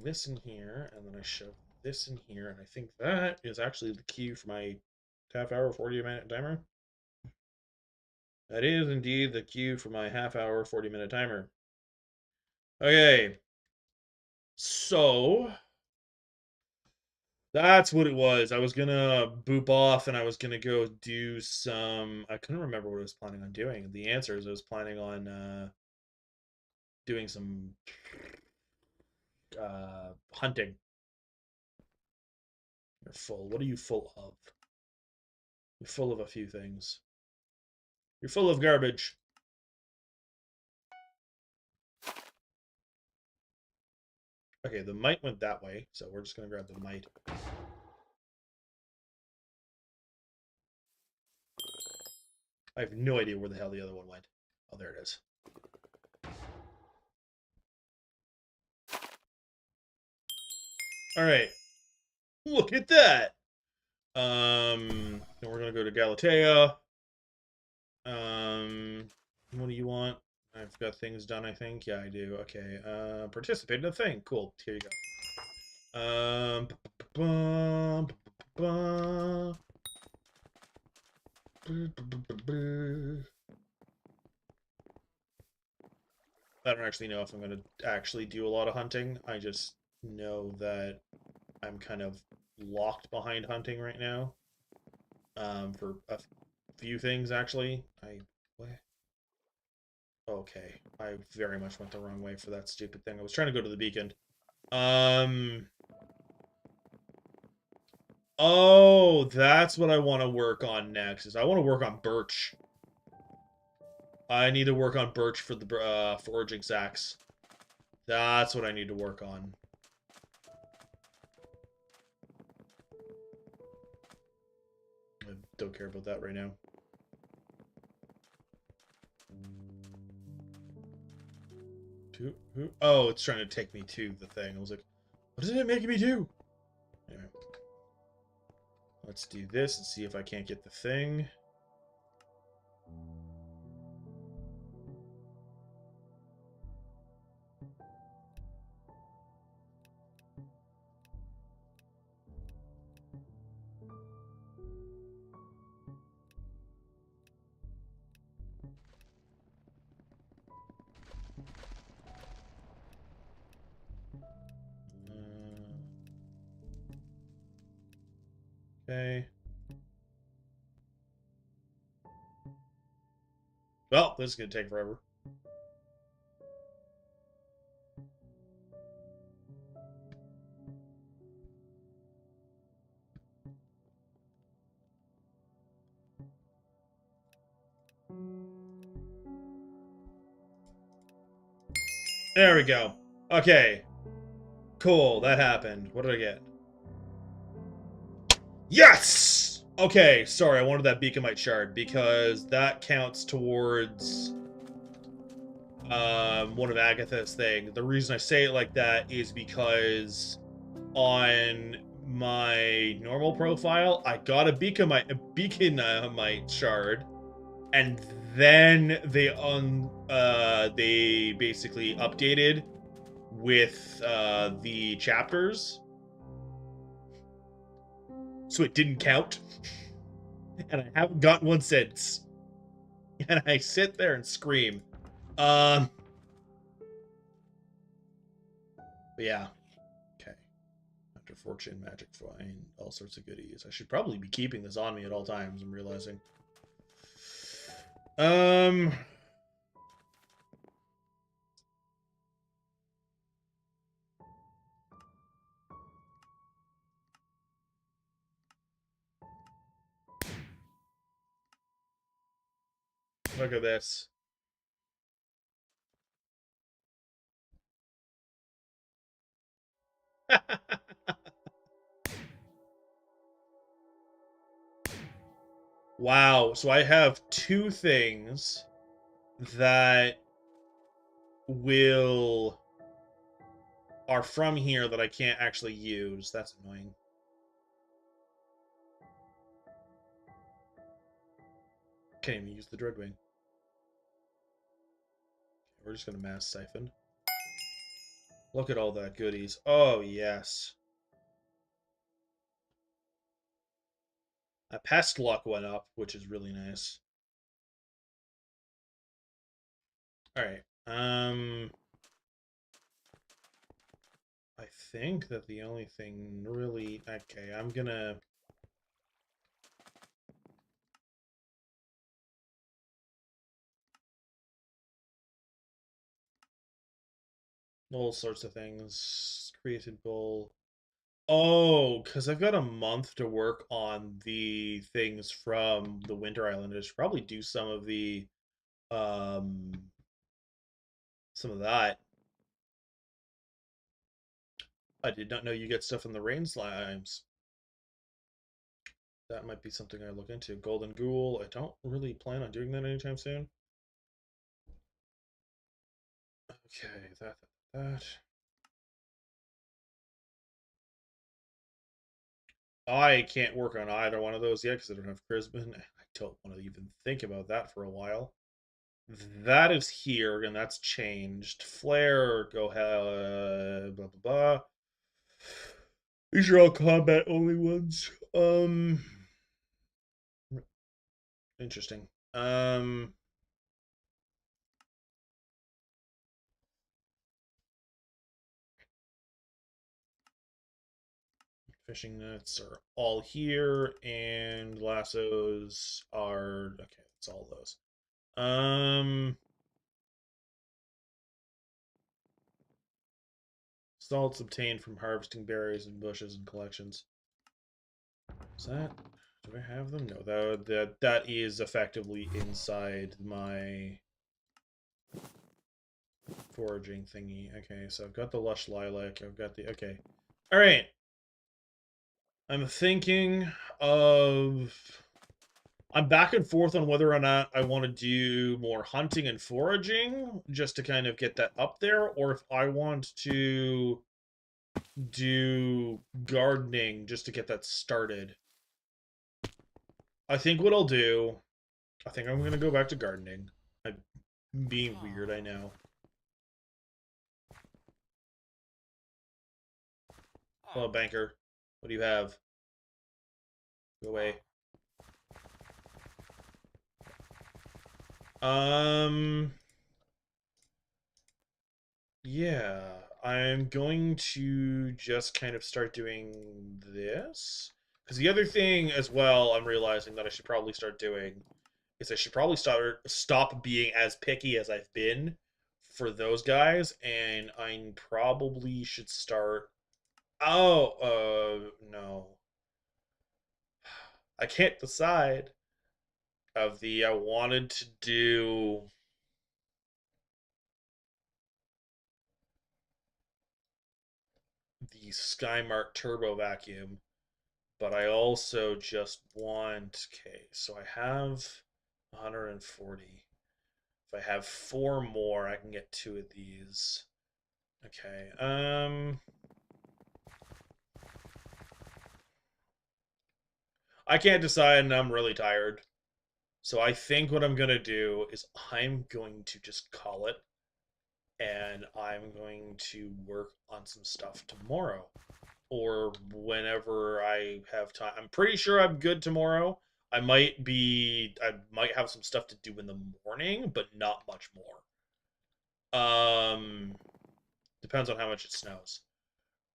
this in here, and then I shove this in here, and I think that is actually the cue for my half-hour, 40-minute timer. That is indeed the cue for my half-hour, 40-minute timer. Okay. So that's what it was. I was gonna boop off, and I was gonna go do some. I couldn't remember what I was planning on doing. The answer is I was planning on doing some hunting. You're full. What are you full of? You're full of a few things. You're full of garbage. Okay, the mite went that way, so we're just gonna grab the mite. I have no idea where the hell the other one went. Oh, there it is. All right. Look at that. Then we're gonna go to Galatea. What do you want? I've got things done, I think. Yeah, I do. Okay. Participate in a thing. Cool. Here you go. I don't actually know if I'm going to actually do a lot of hunting. I just know that I'm kind of locked behind hunting right now. For a few things, actually. What? Okay. I very much went the wrong way for that stupid thing. I was trying to go to the beacon. Oh, that's what I want to work on next. Is I want to work on birch. I need to work on birch for the foraging sacks. That's what I need to work on. I don't care about that right now. Oh, it's trying to take me to the thing. I was like, what is it making me do? Anyway. Let's do this and see if I can't get the thing. Okay. Well, this is going to take forever. There we go. Okay. Cool, that happened. What did I get? Yes! Okay, sorry, I wanted that Beacamite shard because that counts towards one of Agatha's thing. The reason I say it like that is because on my normal profile, I got a Beacamite shard, and then they basically updated with the chapters, so it didn't count, and I haven't gotten one since. And I sit there and scream. But yeah. Okay. After fortune, magic, find all sorts of goodies. I should probably be keeping this on me at all times, I'm realizing. Look at this. Wow, so I have two things that are from here that I can't actually use. That's annoying. Can't even use the Dreadwing. We're just gonna mass siphon. Look at all that goodies. Oh, yes. A pest luck went up, which is really nice. Alright. I think that the only thing really... Okay, I'm gonna... all sorts of things. Created bull. Oh, because I've got a month to work on the things from the Winter Island. I should probably do some of that. I did not know you get stuff in the rain slimes. That might be something I look into. Golden Ghoul. I don't really plan on doing that anytime soon. Okay, that. I can't work on either one of those yet because I don't have Charisma. I don't want to even think about that for a while. That is here, and that's changed. Flare, go ahead, blah, blah, blah. These are all combat-only ones. Interesting. Fishing nets are all here, and lassos are... Okay, it's all those. Salts obtained from harvesting berries and bushes and collections. Is that... Do I have them? No, that is effectively inside my foraging thingy. Okay, so I've got the lush lilac. I've got the... Okay. Alright. I'm thinking of I'm back and forth on whether or not I want to do more hunting and foraging just to kind of get that up there, or if I want to do gardening just to get that started. I think what I'll do, I think I'm going to go back to gardening. I'm being weird, I know. Hello, banker. What do you have? Go away. Yeah, I'm going to just kind of start doing this. Because the other thing as well, I'm realizing that I should probably start doing is I should probably stop being as picky as I've been for those guys, and I probably should start. Oh, no, I can't decide. I wanted to do the Skymark Turbo Vacuum, but I also just want. Okay, so I have 140. If I have 4 more, I can get 2 of these. Okay, I can't decide and I'm really tired. So I think what I'm going to do is I'm going to just call it, and I'm going to work on some stuff tomorrow or whenever I have time. I'm pretty sure I'm good tomorrow. I might have some stuff to do in the morning, but not much more. Depends on how much it snows,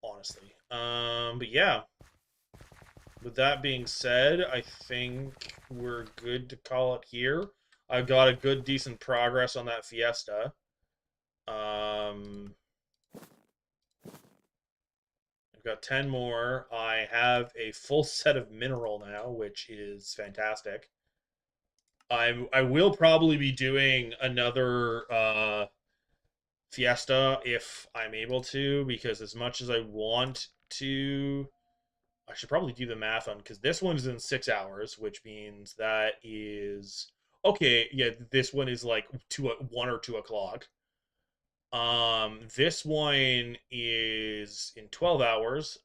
honestly. But yeah. With that being said, I think we're good to call it here. I've got a good, decent progress on that Fiesta. I've got 10 more. I have a full set of mineral now, which is fantastic. I will probably be doing another Fiesta if I'm able to, because as much as I want to, I should probably do the math on, because this one's in 6 hours, which means that is okay. Yeah, this one is like 1 or 2 o'clock. This one is in 12 hours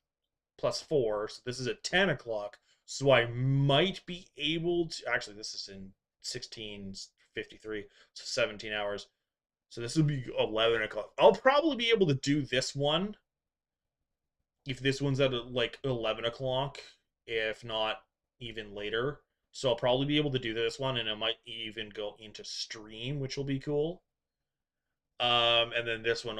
plus 4, so this is at 10 o'clock. So I might be able to. Actually, this is in 16:53, so 17 hours. So this would be 11 o'clock. I'll probably be able to do this one if this one's at like 11 o'clock, if not even later. So I'll probably be able to do this one, and it might even go into stream, which will be cool. And then this will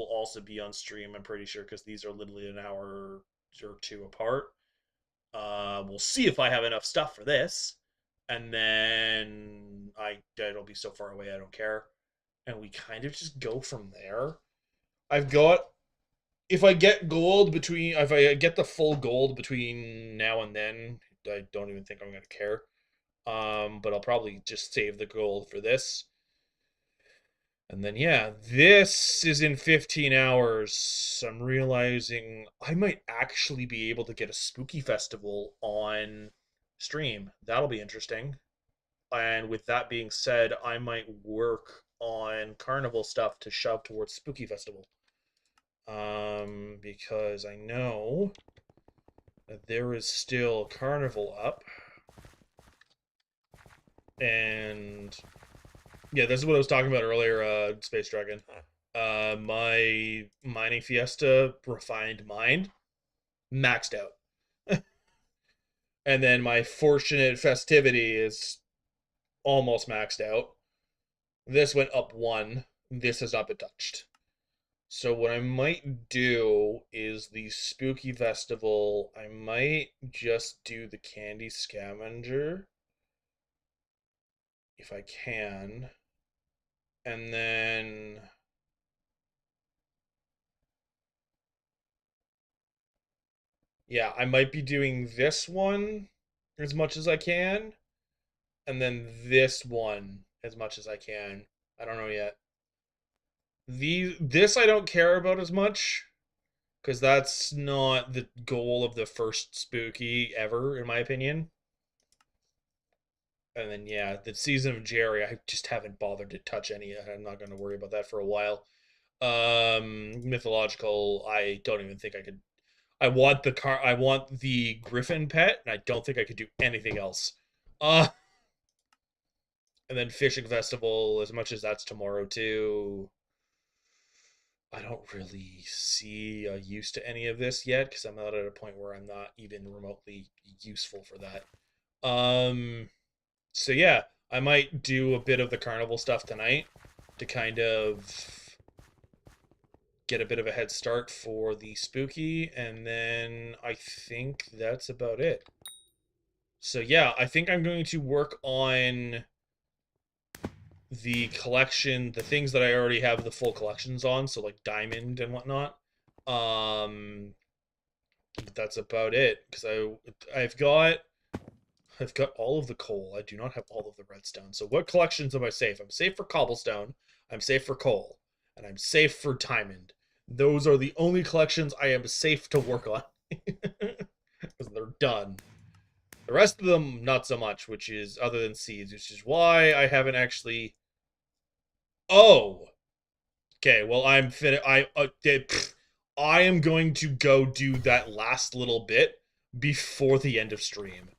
also be on stream, I'm pretty sure, because these are literally an hour or 2 apart. We'll see if I have enough stuff for this, and then it'll be so far away I don't care, and we kind of just go from there. I've got if I get the full gold between now and then, I don't even think I'm gonna care. But I'll probably just save the gold for this. And then yeah, this is in 15 hours. I'm realizing I might actually be able to get a spooky festival on stream. That'll be interesting. And with that being said, I might work on carnival stuff to shove towards spooky festival. Because I know that there is still carnival up. And yeah, this is what I was talking about earlier, Space Dragon. My mining Fiesta refined mine maxed out. And then my fortunate festivity is almost maxed out. This went up 1. This has not been touched. So what I might do is the spooky festival. I might just do the candy scavenger if I can. And then yeah, I might be doing this one as much as I can, and then this one as much as I can. I don't know yet. This I don't care about as much, because that's not the goal of the first spooky ever, in my opinion. And then yeah, the season of Jerry, I just haven't bothered to touch any. I'm not going to worry about that for a while. Mythological, I don't even think I could. I want the Griffin pet, and I don't think I could do anything else. Uh and then Fishing Festival, as much as that's tomorrow too. I don't really see a use to any of this yet because I'm not at a point where I'm not even remotely useful for that. So yeah, I might do a bit of the carnival stuff tonight to kind of get a bit of a head start for the spooky, and then I think that's about it. So yeah, I think I'm going to work on the collection, the things that I already have the full collections on, so like diamond and whatnot. But that's about it because I've got all of the coal. I do not have all of the redstone. So what collections am I safe? I'm safe for cobblestone. I'm safe for coal, and I'm safe for diamond. Those are the only collections I am safe to work on because they're done. The rest of them, not so much, which is other than seeds, which is why I haven't actually. Oh, okay. Well, I am going to go do that last little bit before the end of stream.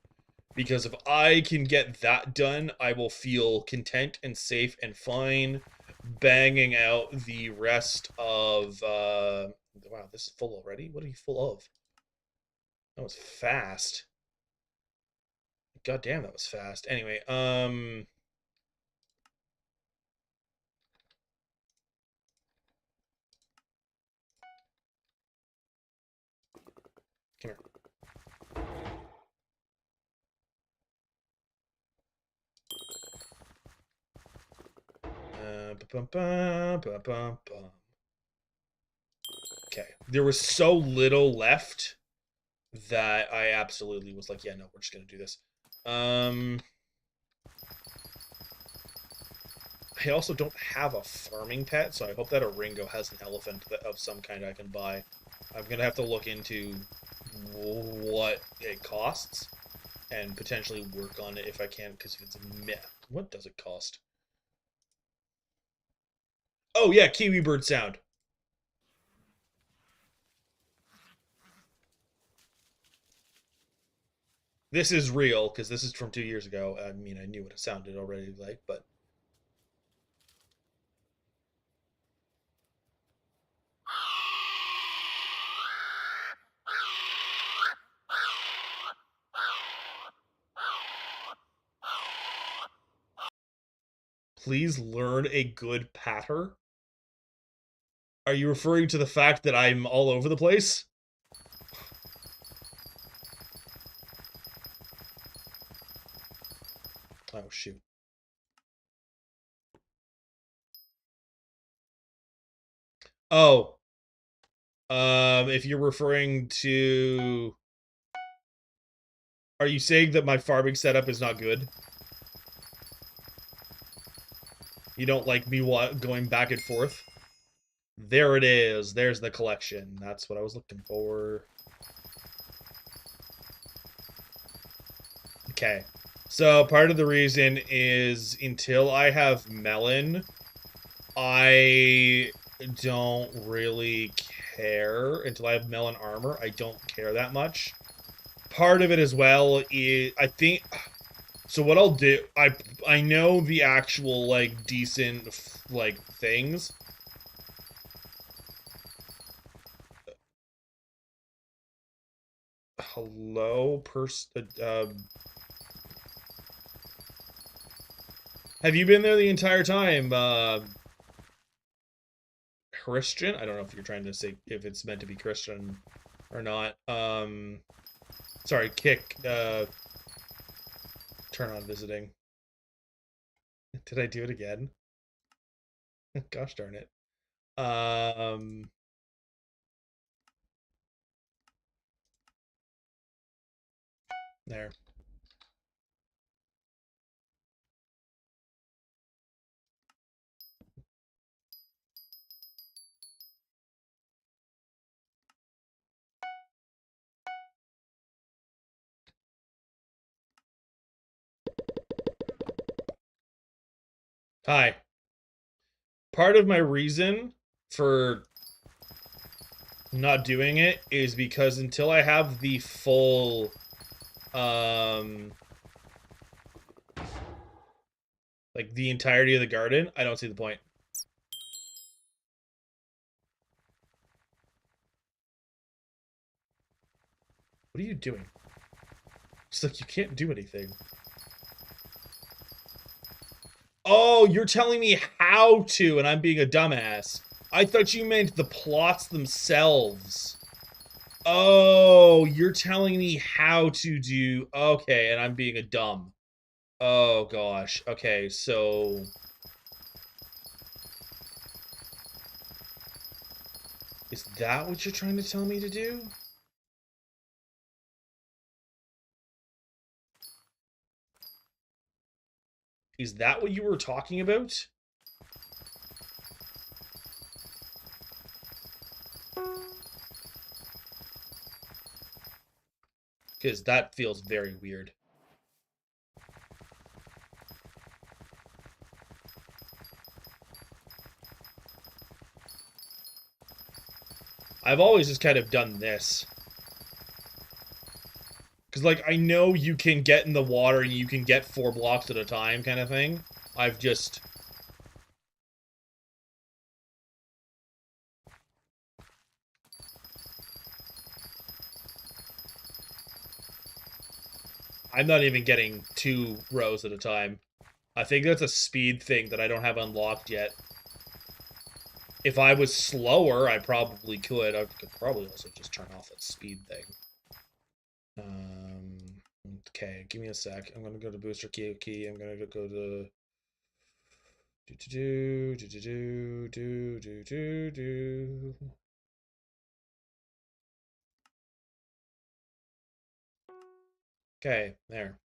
Because if I can get that done, I will feel content and safe and fine banging out the rest of wow, this is full already? What are you full of? That was fast. God damn, that was fast. Anyway, come here. Okay. There was so little left that I absolutely was like, yeah, no, we're just gonna do this. I also don't have a farming pet, so I hope that Oringo has an elephant of some kind I can buy. I'm gonna have to look into what it costs and potentially work on it if I can, because if it's a myth, what does it cost? Oh yeah, kiwi bird sound. This is real because this is from 2 years ago. I mean, I knew what it sounded already like, but please learn a good patter. Are you referring to the fact that I'm all over the place? Oh shoot. Oh, if you're referring to, are you saying that my farming setup is not good? You don't like me going back and forth? There it is. There's the collection. That's what I was looking for. Okay. So part of the reason is until I have melon, I don't really care. Until I have melon armor, I don't care that much. Part of it as well is, I think, so what I'll do, I know the actual, like, decent, like, things. Hello, have you been there the entire time, Christian? I don't know if you're trying to say if it's meant to be Christian or not. Sorry, kick, turn on visiting. Did I do it again? Gosh darn it. There. Hi. Part of my reason for not doing it is because until I have the full, like the entirety of the garden, I don't see the point. What are you doing? It's like you can't do anything. Oh, you're telling me how to, and I'm being a dumbass. I thought you meant the plots themselves. Oh, you're telling me how to do... Okay, and I'm being a dumb. Oh, gosh. Okay, so... Is that what you're trying to tell me to do? Is that what you were talking about? Because that feels very weird. I've always just kind of done this. Because, like, I know you can get in the water and you can get 4 blocks at a time kind of thing. I've just... I'm not even getting 2 rows at a time. I think that's a speed thing that I don't have unlocked yet. If I was slower, I probably could. I could probably also just turn off that speed thing. Okay, give me a sec. I'm gonna go to booster key. I'm gonna go to do. Okay, there.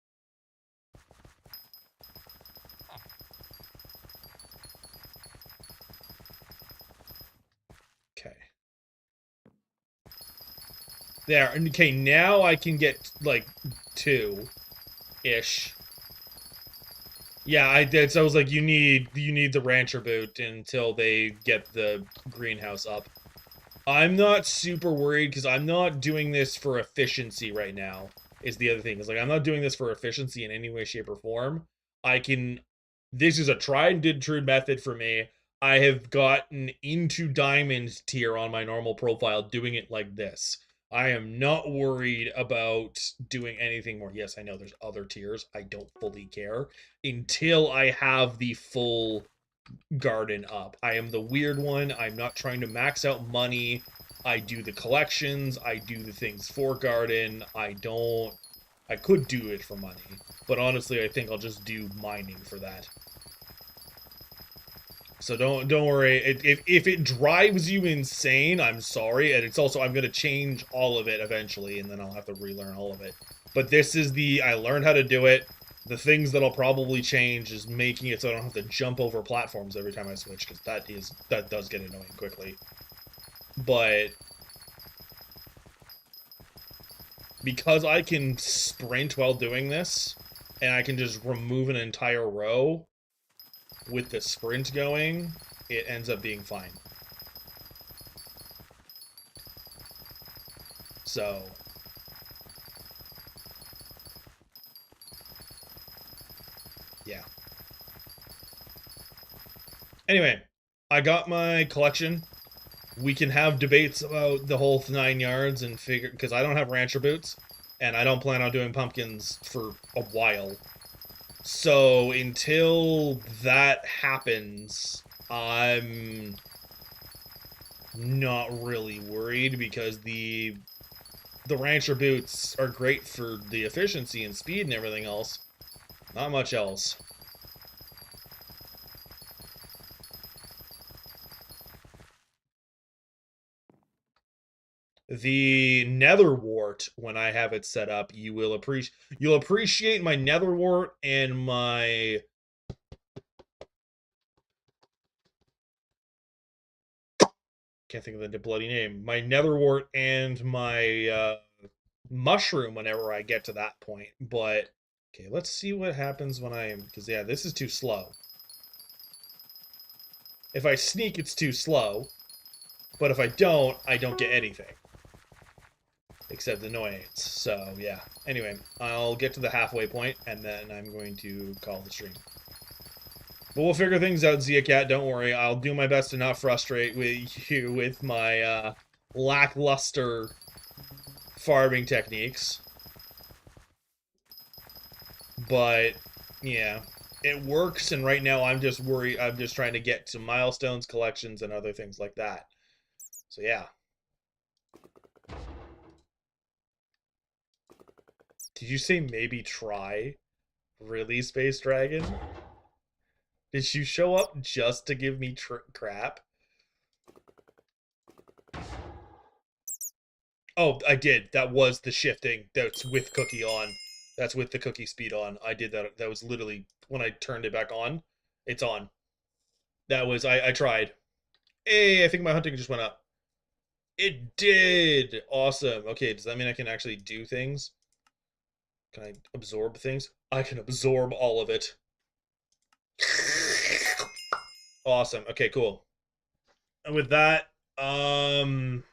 Okay. There. Okay, now I can get, like, 2-ish. Yeah, I did. So I was like, you need the rancher boot until they get the greenhouse up. I'm not super worried because I'm not doing this for efficiency right now, is the other thing. It's like, I'm not doing this for efficiency in any way, shape, or form. This is a tried and true method for me. I have gotten into diamond tier on my normal profile doing it like this. I am not worried about doing anything more. Yes, I know there's other tiers. I don't fully care until I have the full garden up. I am the weird one. I'm not trying to max out money. I do the collections. I do the things for garden. I could do it for money, but honestly, I think I'll just do mining for that. So don't worry. If it drives you insane, I'm sorry. And it's also, I'm going to change all of it eventually, and then I'll have to relearn all of it. But this is I learned how to do it. The things that I'll probably change is making it so I don't have to jump over platforms every time I switch, because that does get annoying quickly. But because I can sprint while doing this, and I can just remove an entire row with the sprint going, it ends up being fine. So... yeah. Anyway, I got my collection. We can have debates about the whole 9 yards and figure... because I don't have rancher boots, and I don't plan on doing pumpkins for a while. So until that happens, I'm not really worried, because the rancher boots are great for the efficiency and speed and everything else. Not much else. The nether wart, when I have it set up, you'll appreciate my nether wart and my... can't think of the bloody name. My nether wart and my mushroom whenever I get to that point. But okay, let's see what happens when because yeah, this is too slow. If I sneak, it's too slow. But if I don't get anything. Except annoyance. So, yeah. Anyway, I'll get to the halfway point, and then I'm going to call the stream. But we'll figure things out, Zia Cat. Don't worry. I'll do my best to not frustrate with you with my lackluster farming techniques. But, yeah. It works, and right now I'm just worried. I'm just trying to get to milestones, collections, and other things like that. So, yeah. Did you say maybe try? Really, Space Dragon? Did you show up just to give me crap? Oh, I did. That was the shifting. That's with cookie on. That's with the cookie speed on. I did that. That was literally when I turned it back on. It's on. That was, I tried. Hey, I think my hunting just went up. It did. Awesome. Okay, does that mean I can actually do things? Can I absorb things? I can absorb all of it. Awesome. Okay, cool. And with that, I'm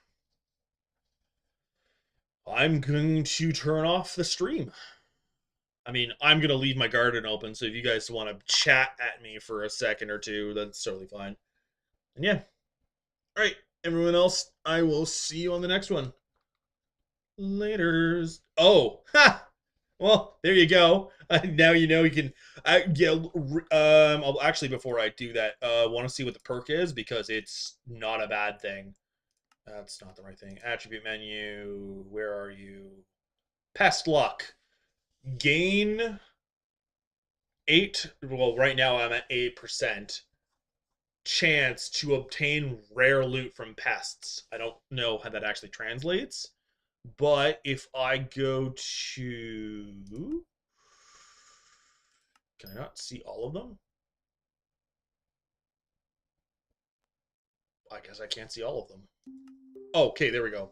going to turn off the stream. I mean, I'm going to leave my garden open, so if you guys want to chat at me for a second or two, that's totally fine. And yeah. All right, everyone else, I will see you on the next one. Laters. Oh, ha! Well, there you go. Now you know you can. I'll actually, before I do that, want to see what the perk is because it's not a bad thing. That's not the right thing. Attribute menu. Where are you? Pest luck. Gain 8. Well, right now I'm at 8% chance to obtain rare loot from pests. I don't know how that actually translates. But if I go to... Can I not see all of them? I guess I can't see all of them. Okay, there we go.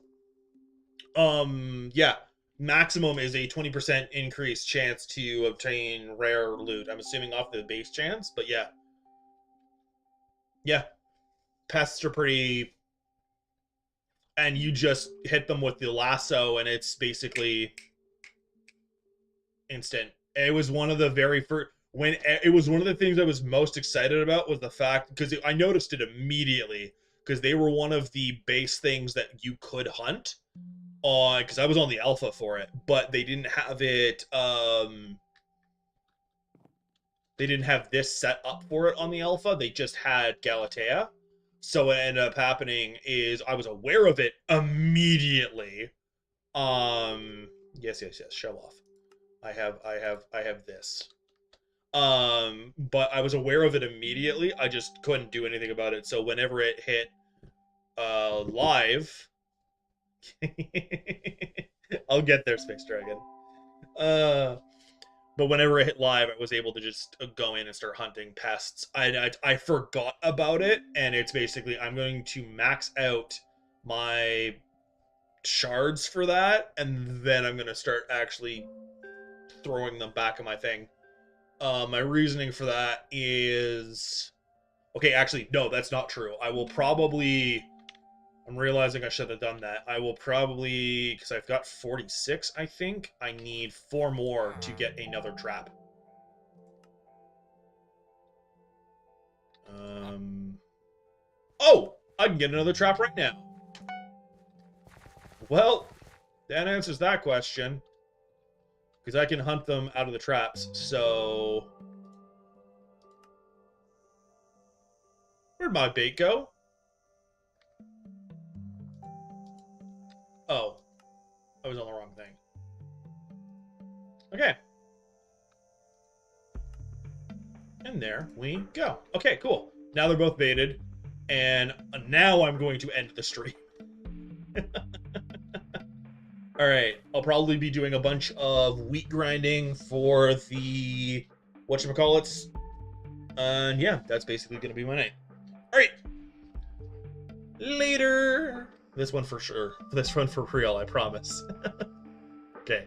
Yeah. Maximum is a 20% increased chance to obtain rare loot. I'm assuming off the base chance, but yeah. Yeah. Pests are pretty... And you just hit them with the lasso, and it's basically instant. It was one of the very first... It was one of the things I was most excited about was the fact... Because I noticed it immediately. Because they were one of the base things that you could hunt. Because I was on the alpha for it. But they didn't have it... They didn't have this set up for it on the alpha. They just had Galatea. So what ended up happening is I was aware of it immediately. Yes, show off. I have this. But I was aware of it immediately. I just couldn't do anything about it. So whenever it hit live, I'll get there, Space Dragon. But whenever I hit live, I was able to just go in and start hunting pests. I forgot about it, and it's basically I'm going to max out my shards for that, and then I'm going to start actually throwing them back in my thing. My reasoning for that is... Okay, actually, no, that's not true. I will probably... I'm realizing I should have done that. I will probably, because I've got 46, I think. I need 4 more to get another trap. Oh! I can get another trap right now. Well, that answers that question. Because I can hunt them out of the traps, so... Where'd my bait go? Oh, I was on the wrong thing. Okay. And there we go. Okay, cool. Now they're both baited. And now I'm going to end the stream. Alright, I'll probably be doing a bunch of wheat grinding for the... whatchamacallits. And yeah, that's basically going to be my night. Alright. Later. This one for sure. This one for real, I promise. Okay.